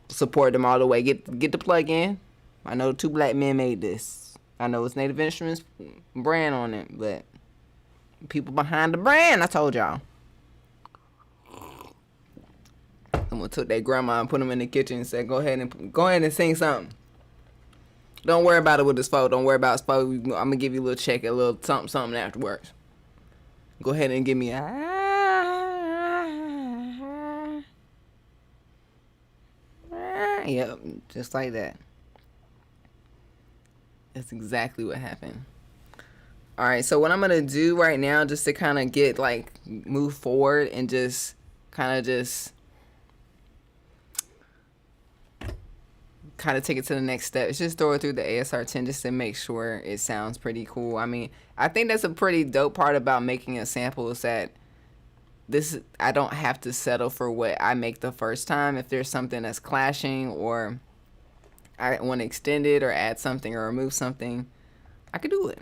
Support them all the way. Get the plug in. I know 2 black men made this. I know it's Native Instruments brand on it, but people behind the brand, I told y'all. Someone took their grandma and put them in the kitchen and said, go ahead and sing something. Don't worry about it with this folk. Don't worry about this folk. I'm going to give you a little check, a little something afterwards. Go ahead and give me yep, just like that. That's exactly what happened. All right, so what I'm gonna do right now, just to kind of get like move forward and just kind of take it to the next step, is just throw it through the ASR-10 just to make sure it sounds pretty cool. I mean, I think that's a pretty dope part about making a sample, is that I don't have to settle for what I make the first time. If there's something that's clashing, or I want to extend it or add something or remove something, I could do it.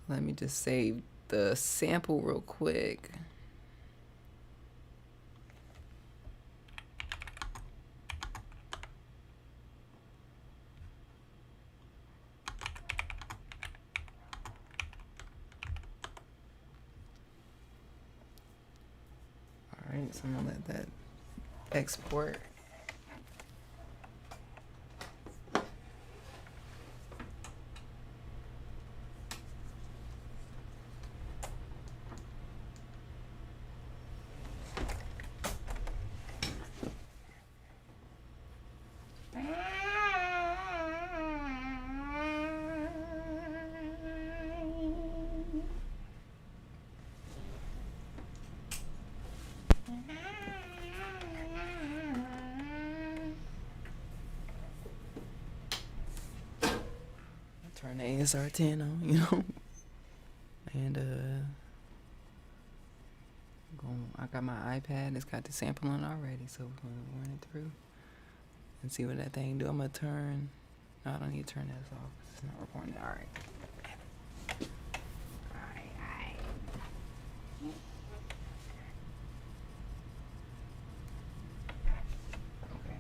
Let me just save the sample real quick. All right, so I'm gonna let that export. Turn the ASR-10 on, you know, and I got my iPad. It's got the sample on already, so we're gonna run it through and see what that thing do. I'm gonna turn. No, I don't need to turn this off. It's not recording. All right. Okay.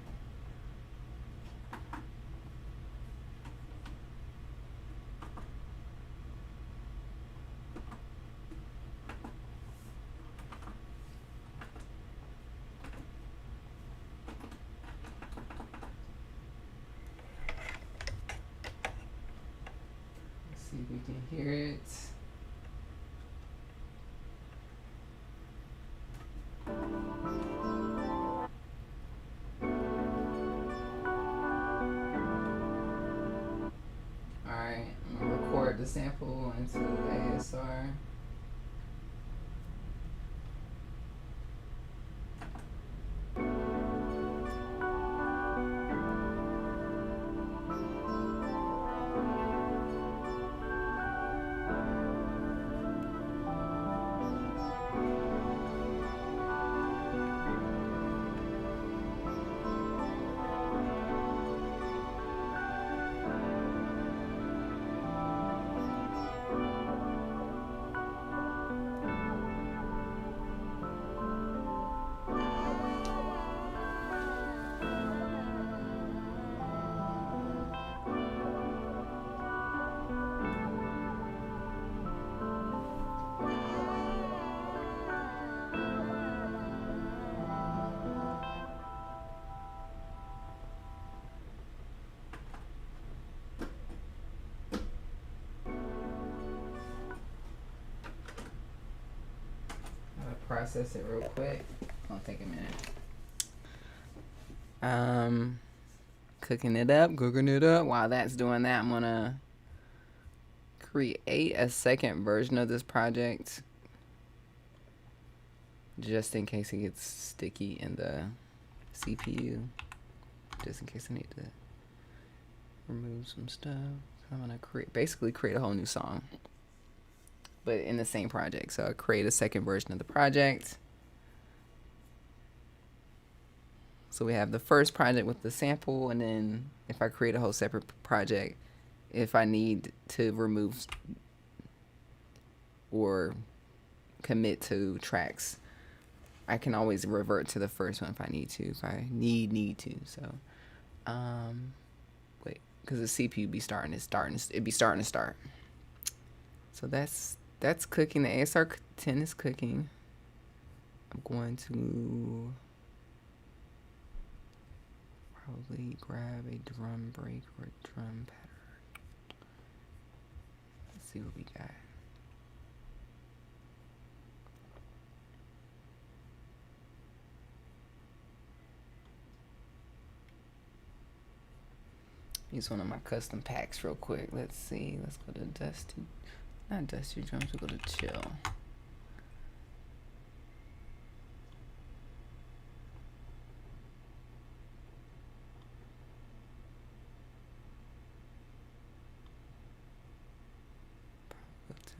Let's see if we can hear it. Alright, I'm gonna record the sample into the ASR. Process it real quick. It'll take a minute. Cooking it up. While that's doing that, I'm gonna create a second version of this project, just in case it gets sticky in the CPU. Just in case I need to remove some stuff. I'm gonna basically create a whole new song, but in the same project. So I create a second version of the project. So we have the first project with the sample, and then if I create a whole separate project, if I need to remove or commit to tracks, I can always revert to the first one if I need to, need to. So, wait, because the CPU be starting to start. So that's cooking. The ASR-10 is cooking. I'm going to probably grab a drum break or drum pattern. Let's see what we got. use one of my custom packs real quick. Let's see. Let's go to not Dusty Drums. We'll go to Chill.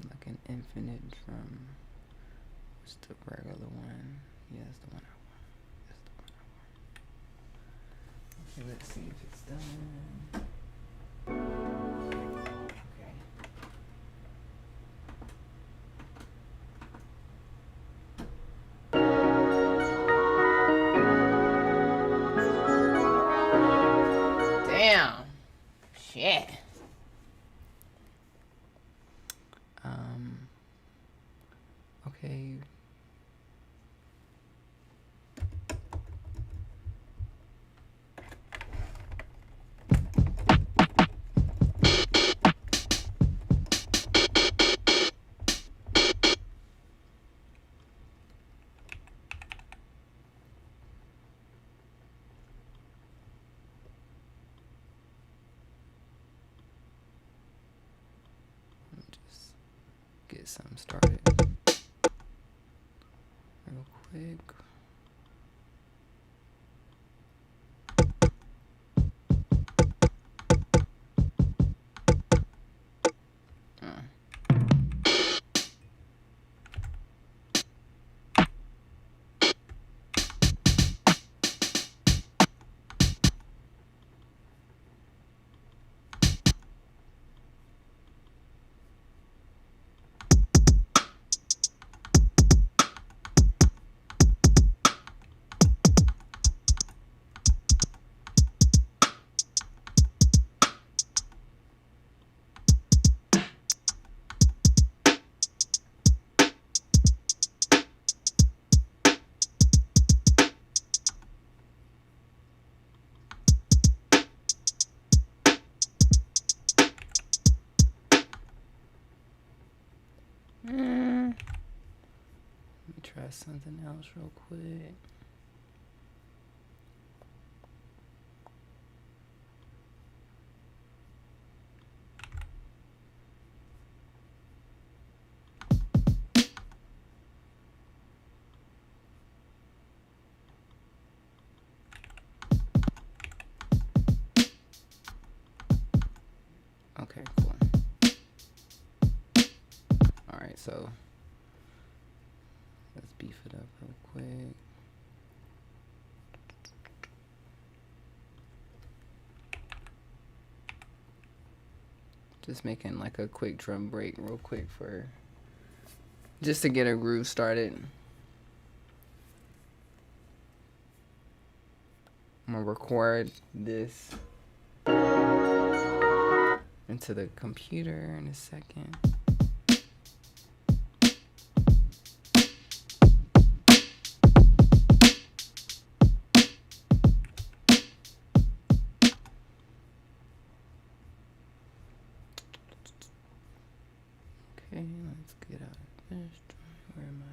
Like an infinite drum. What's the regular one? Yeah, that's the one I want. Okay, let's see if it's done. Okay. Damn. Shit. Okay. Just get something started real quick. Let me try something else real quick. Okay, cool. Alright, so let's beef it up real quick. Just making like a quick drum break real quick for just to get a groove started. I'm gonna record this into the computer in a second. Okay, let's get out of this. Where am I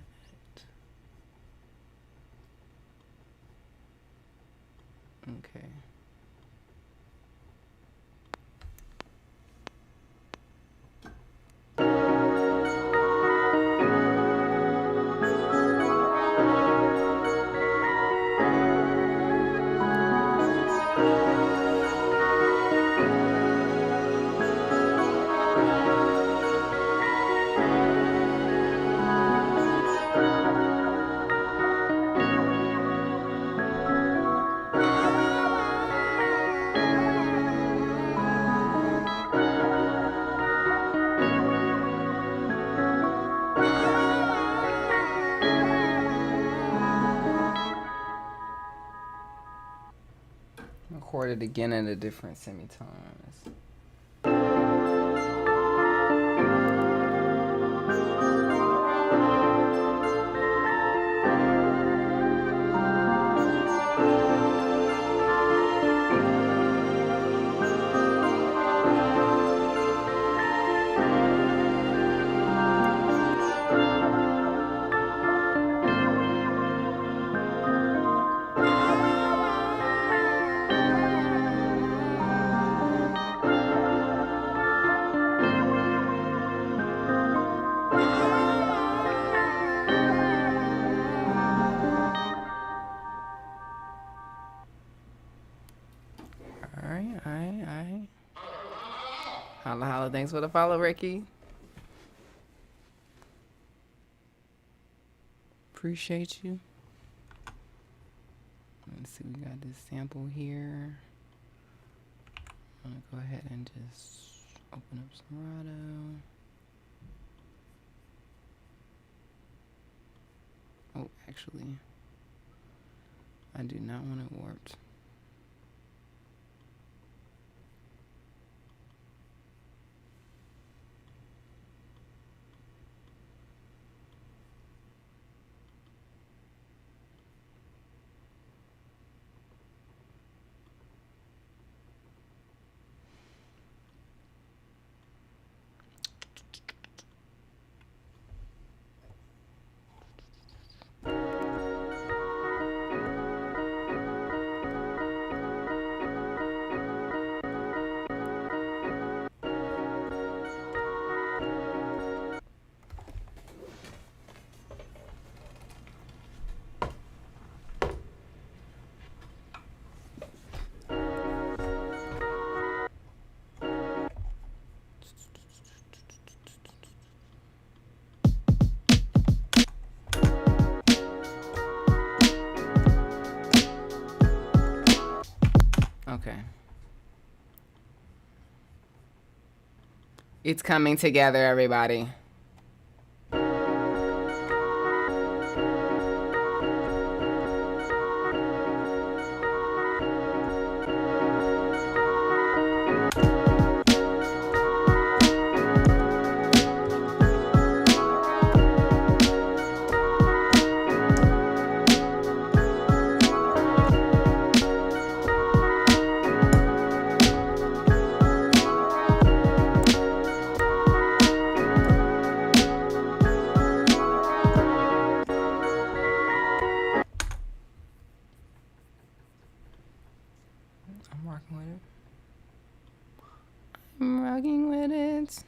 at? Okay. Record it again at a different semitones. thanks for the follow, Ricky. Appreciate you. Let's see, we got this sample here. I'm gonna go ahead and just open up Serato. Oh, actually, I do not want it warped. Okay. It's coming together, everybody. I'm rocking with it. I'm rocking with it.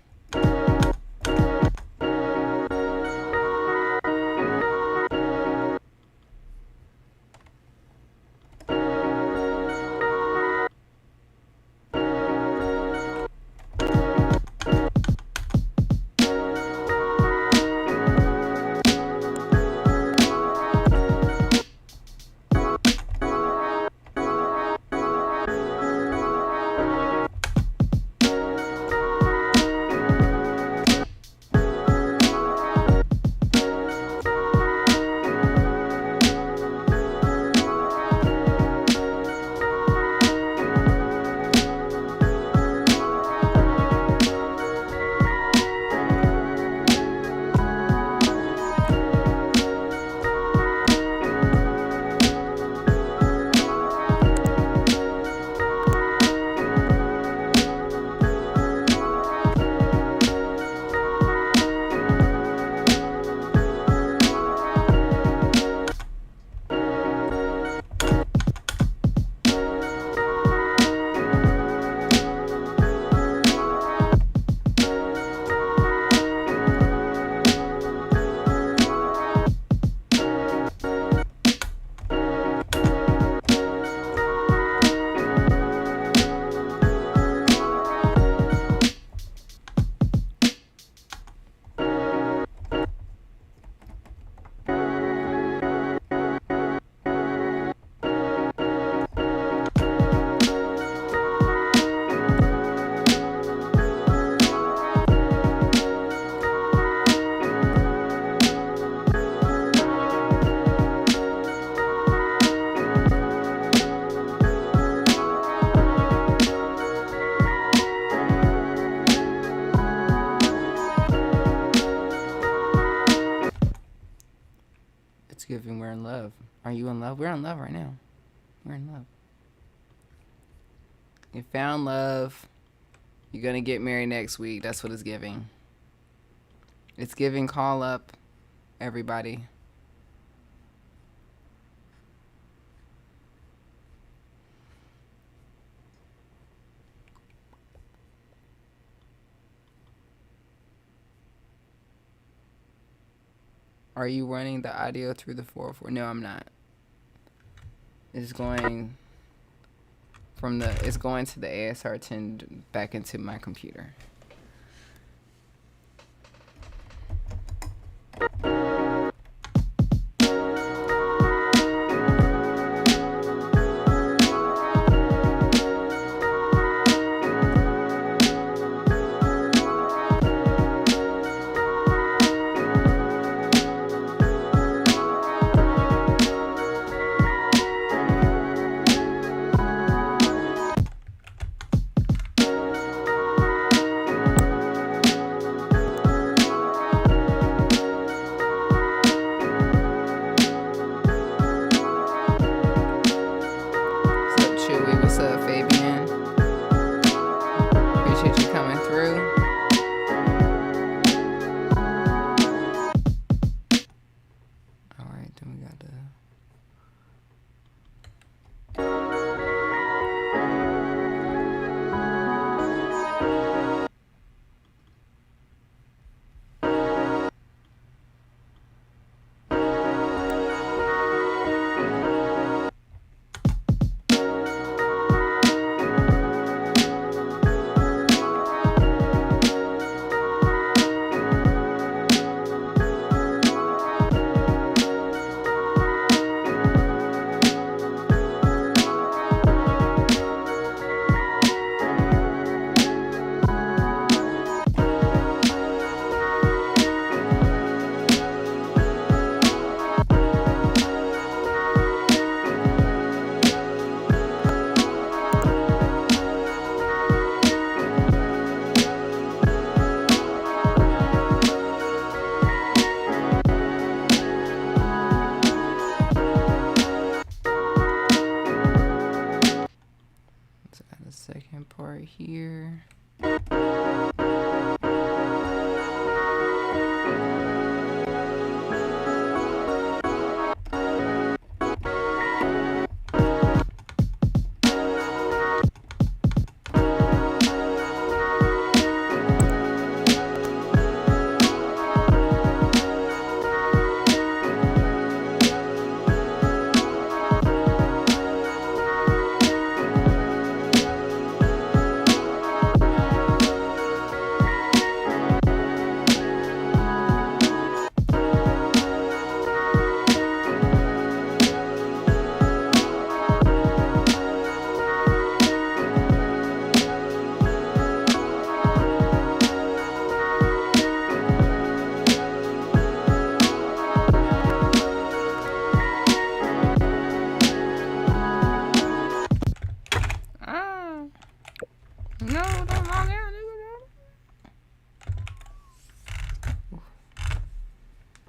It's giving we're in love. Are you in love? We're in love right now. We're in love. You found love. You're gonna get married next week. That's what it's giving. It's giving call up, everybody. Are you running the audio through the 404? No, I'm not. It's going from it's going to the ASR-10 back into my computer.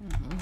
Woo!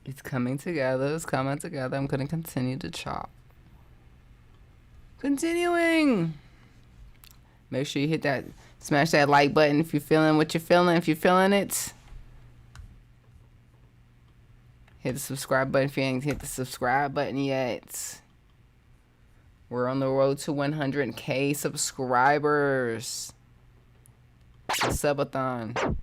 It's coming together. It's coming together. I'm going to continue to chop. Continuing. Make sure you hit that, smash that like button if you're feeling what you're feeling. If you're feeling it, hit the subscribe button if you ain't hit the subscribe button yet. We're on the road to 100K subscribers. The subathon.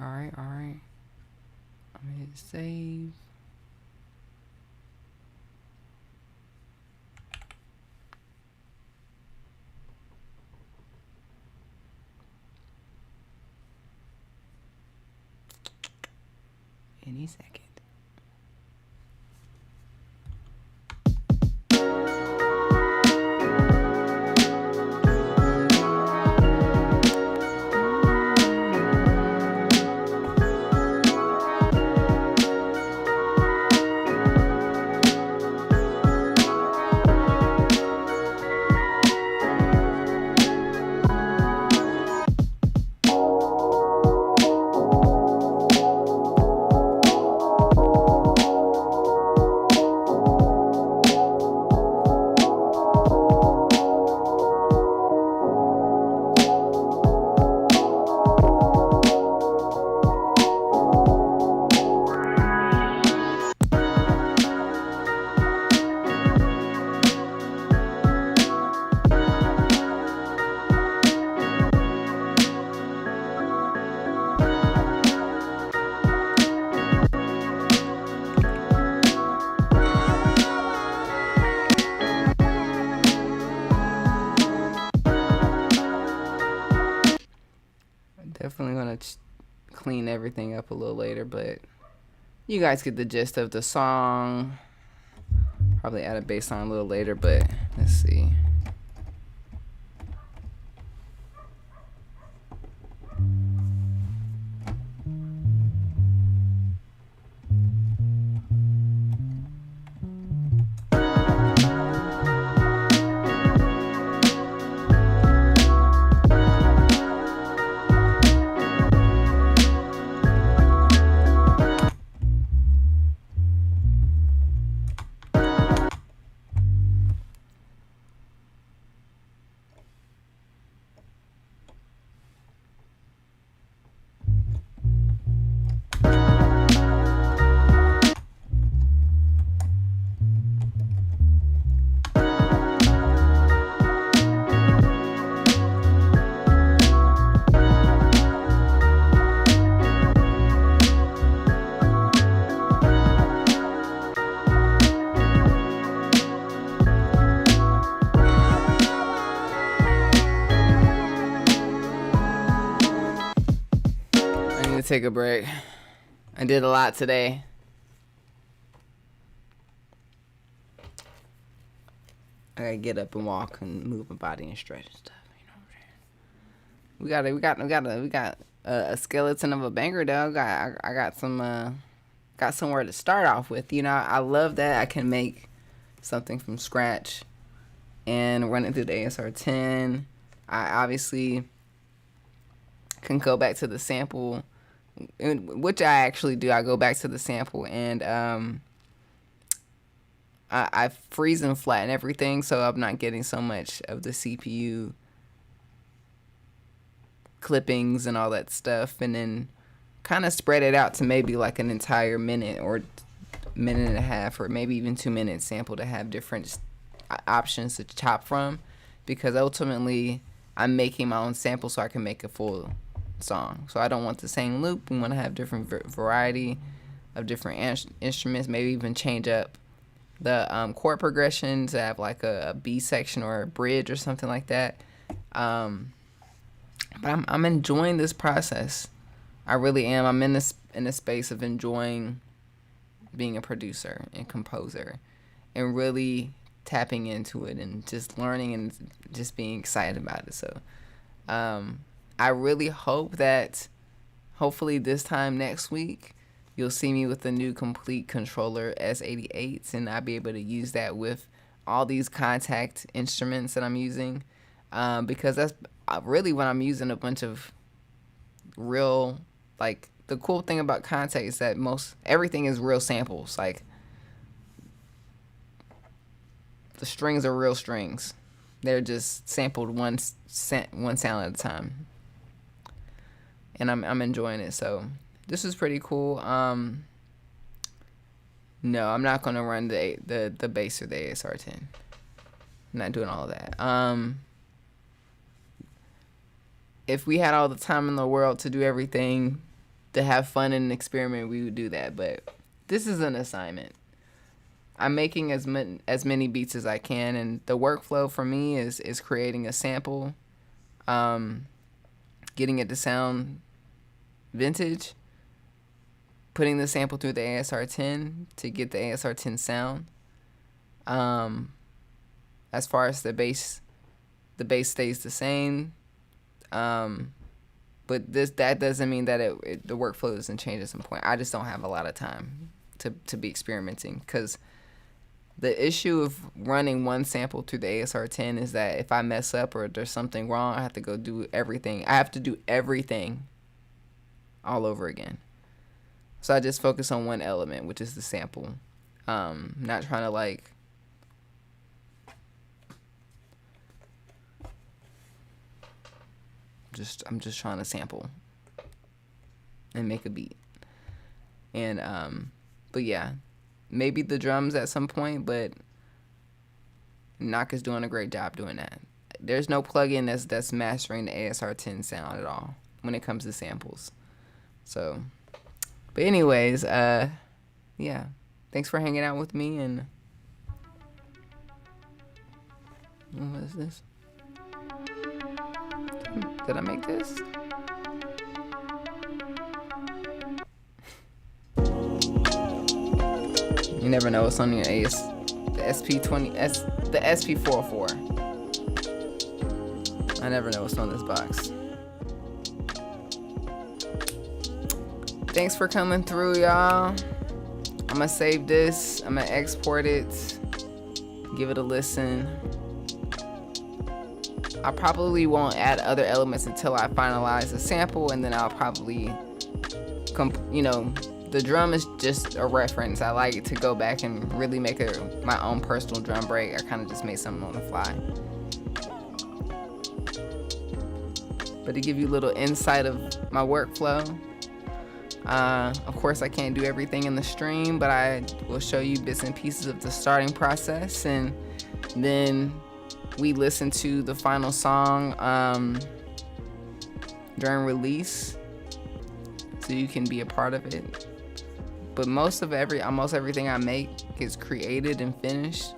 All right. I'm gonna hit save. Any second. Definitely gonna clean everything up a little later, but you guys get the gist of the song. Probably add a bass line a little later, but let's see. Take a break. I did a lot today. I gotta get up and walk and move my body and stretch and stuff. You know what I'm saying? We got a skeleton of a banger, dog. I got somewhere to start off with. You know, I love that I can make something from scratch and run it through the ASR-10. I obviously can go back to the sample, which I actually do. I go back to the sample and I freeze and flatten everything so I'm not getting so much of the CPU clippings and all that stuff, and then kind of spread it out to maybe like an entire minute or minute and a half or maybe even 2 minute sample to have different options to chop from, because ultimately I'm making my own sample so I can make a full song. So I don't want the same loop. We want to have different variety of different instruments, maybe even change up the chord progression to have like a B section or a bridge or something like that. But I'm enjoying this process. I really am. I'm in a space of enjoying being a producer and composer and really tapping into it and just learning and just being excited about it. So I really hope that hopefully this time next week you'll see me with the new complete controller S88s, and I'll be able to use that with all these contact instruments that I'm using, because that's really when I'm using a bunch of real, like, the cool thing about contact is that everything is real samples. Like, the strings are real strings. They're just sampled one sound at a time. And I'm enjoying it. So this is pretty cool. No, I'm not gonna run the bass or the ASR-10. I'm not doing all of that. If we had all the time in the world to do everything to have fun and experiment, we would do that. But this is an assignment. I'm making as many beats as I can, and the workflow for me is creating a sample, getting it to sound vintage, putting the sample through the ASR-10 to get the ASR-10 sound. As far as the bass stays the same, but that doesn't mean that the workflow doesn't change at some point. I just don't have a lot of time to be experimenting, because the issue of running one sample through the ASR-10 is that if I mess up or there's something wrong, I have to go do everything. I have to do everything all over again. So I just focus on one element, which is the sample. Not trying to like I'm just trying to sample and make a beat. And but yeah, maybe the drums at some point, but Knock is doing a great job doing that. There's no plugin that's mastering the ASR-10 sound at all when it comes to samples. So, but anyways, yeah, thanks for hanging out with me. And what is this? Did I make this? You never know what's on your the SP20, the SP404. I never know what's on this box. Thanks for coming through, y'all. I'm gonna save this. I'm gonna export it. Give it a listen. I probably won't add other elements until I finalize the sample, and then I'll probably, the drum is just a reference. I like it to go back and really make my own personal drum break. I kind of just made something on the fly. But to give you a little insight of my workflow, of course I can't do everything in the stream, but I will show you bits and pieces of the starting process, and then we listen to the final song during release, so you can be a part of it. But almost everything I make is created and finished.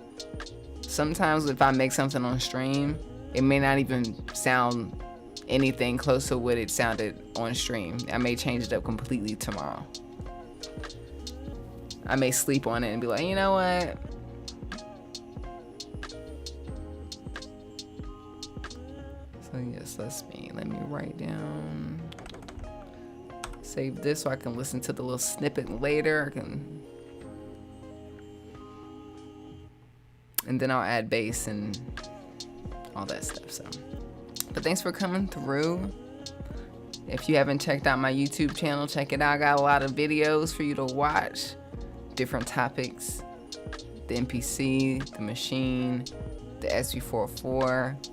Sometimes if I make something on stream, it may not even sound anything close to what it sounded on stream. I may change it up completely tomorrow. I may sleep on it and be like, you know what? So yes, let me write down, save this so I can listen to the little snippet later. And then I'll add bass and all that stuff. So, but thanks for coming through. If you haven't checked out my YouTube channel, check it out. I got a lot of videos for you to watch, different topics, the MPC, the machine, the SV404,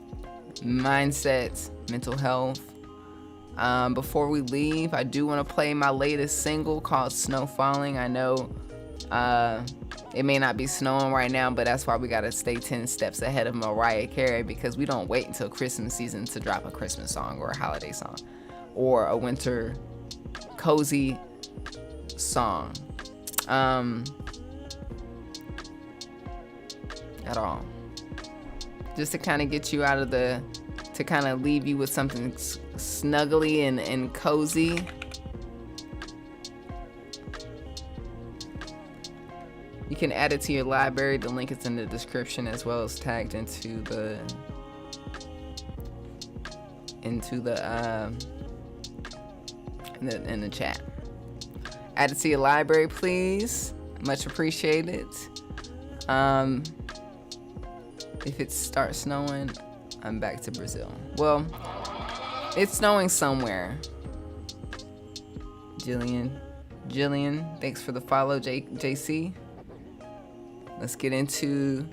mindset, mental health. Before we leave, I do want to play my latest single called Snow Falling. I know it may not be snowing right now, but that's why we gotta stay 10 steps ahead of Mariah Carey, because we don't wait until Christmas season to drop a Christmas song or a holiday song or a winter cozy song at all. Just to kind of get you out of to kind of leave you with something snuggly and cozy. You can add it to your library. The link is in the description, as well as tagged into the in the chat. Add it to your library, please. Much appreciated. If it starts snowing, I'm back to Brazil. Well, it's snowing somewhere. Jillian, thanks for the follow, JC. Let's get into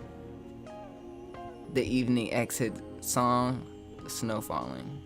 the evening exit song, Snow Falling.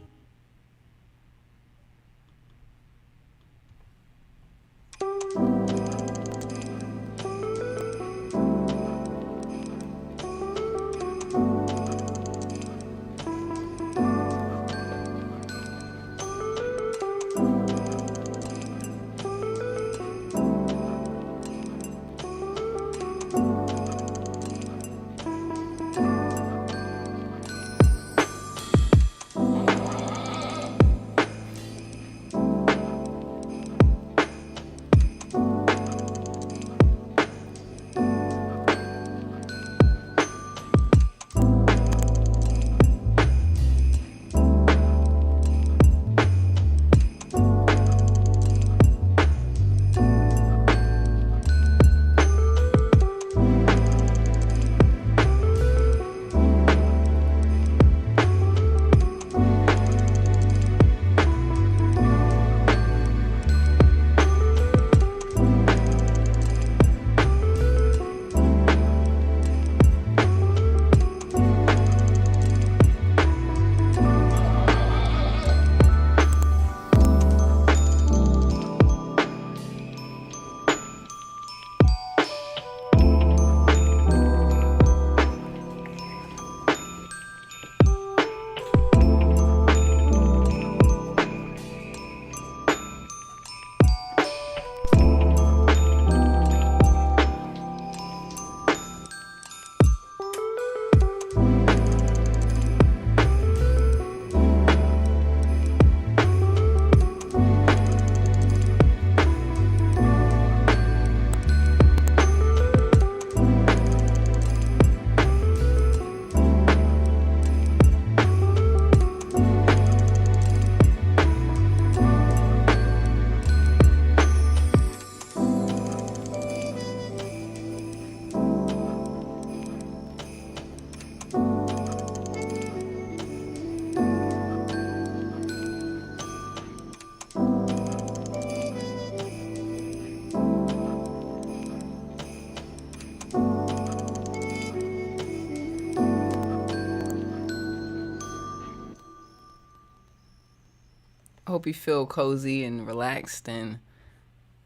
hope you feel cozy and relaxed, and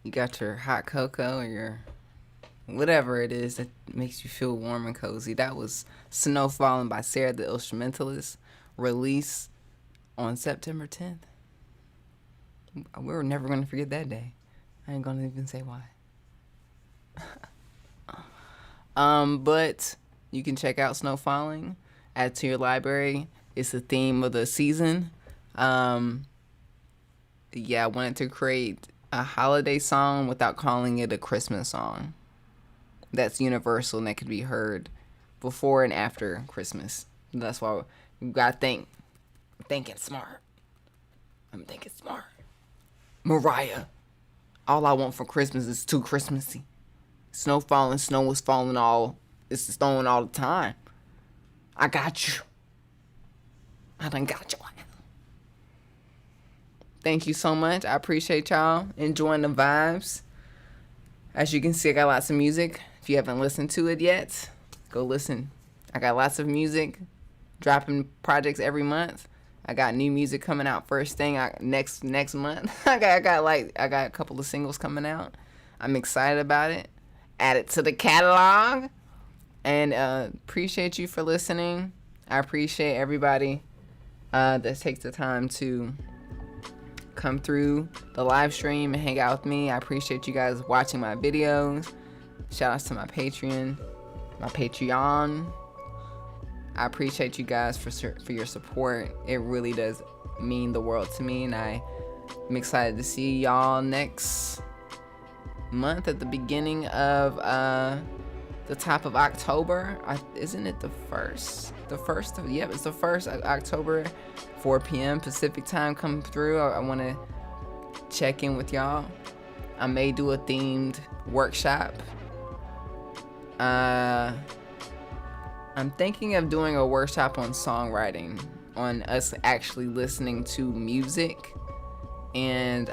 you got your hot cocoa or your whatever it is that makes you feel warm and cozy. That was Snow Falling by Sarah the Illstrumentalist, released on September 10th. We're never going to forget that day. I ain't going to even say why. But you can check out Snow Falling, add to your library. It's the theme of the season. I wanted to create a holiday song without calling it a Christmas song. That's universal and that could be heard before and after Christmas. That's why you gotta think. I'm thinking smart. Mariah, all I want for Christmas is too Christmassy. Snow falling, snow is falling it's snowing all the time. I got you. I done got you. Thank you so much. I appreciate y'all enjoying the vibes. As you can see, I got lots of music. If you haven't listened to it yet, go listen. I got lots of music, dropping projects every month. I got new music coming out first thing next month. I got a couple of singles coming out. I'm excited about it. Add it to the catalog. And appreciate you for listening. I appreciate everybody that takes the time to come through the live stream and hang out with me. I appreciate you guys watching my videos. Shout outs to my Patreon. I appreciate you guys for your support. It really does mean the world to me, and I'm excited to see y'all next month at the beginning of the top of October. Isn't it the first? Yep, it's the 1st of October, 4 p.m. Pacific time. Come through. I want to check in with y'all. I may do a themed workshop. I'm thinking of doing a workshop on songwriting, on us actually listening to music, and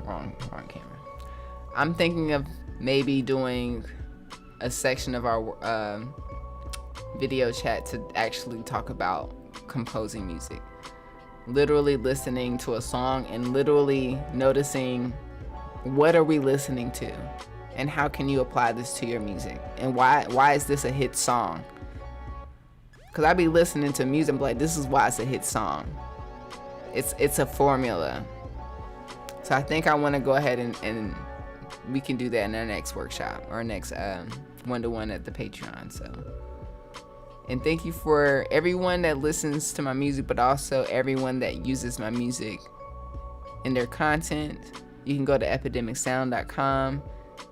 wrong camera. I'm thinking of maybe doing a section of our video chat to actually talk about composing music. Literally listening to a song and literally noticing what are we listening to and how can you apply this to your music, and why is this a hit song? Because I be listening to music and be like, this is why it's a hit song. It's a formula. So I think I want to go ahead and we can do that in our next workshop or next one-to-one at the Patreon. So, and thank you for everyone that listens to my music, but also everyone that uses my music in their content. You can go to epidemicsound.com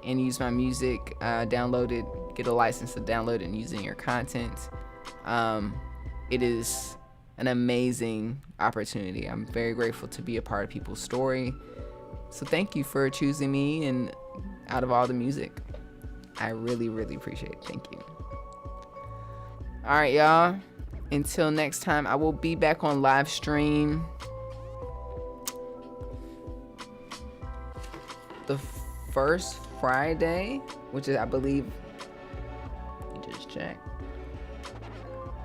and use my music, download it, get a license to download it and use it in your content. It is an amazing opportunity. I'm very grateful to be a part of people's story. So thank you for choosing me and out of all the music. I really, really appreciate it. Thank you. All right, y'all. Until next time, I will be back on live stream the first Friday, which is, I believe, let me just check.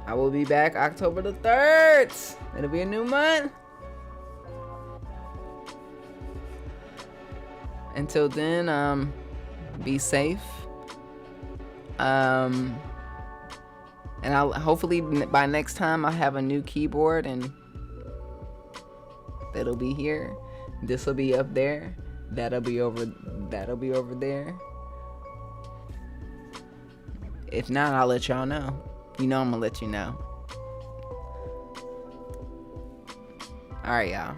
I will be back October the 3rd. It'll be a new month. Until then, be safe. And I'll hopefully by next time I'll have a new keyboard and that'll be here. This will be up there. That'll be over there. If not, I'll let y'all know. You know I'm gonna let you know. Alright, y'all.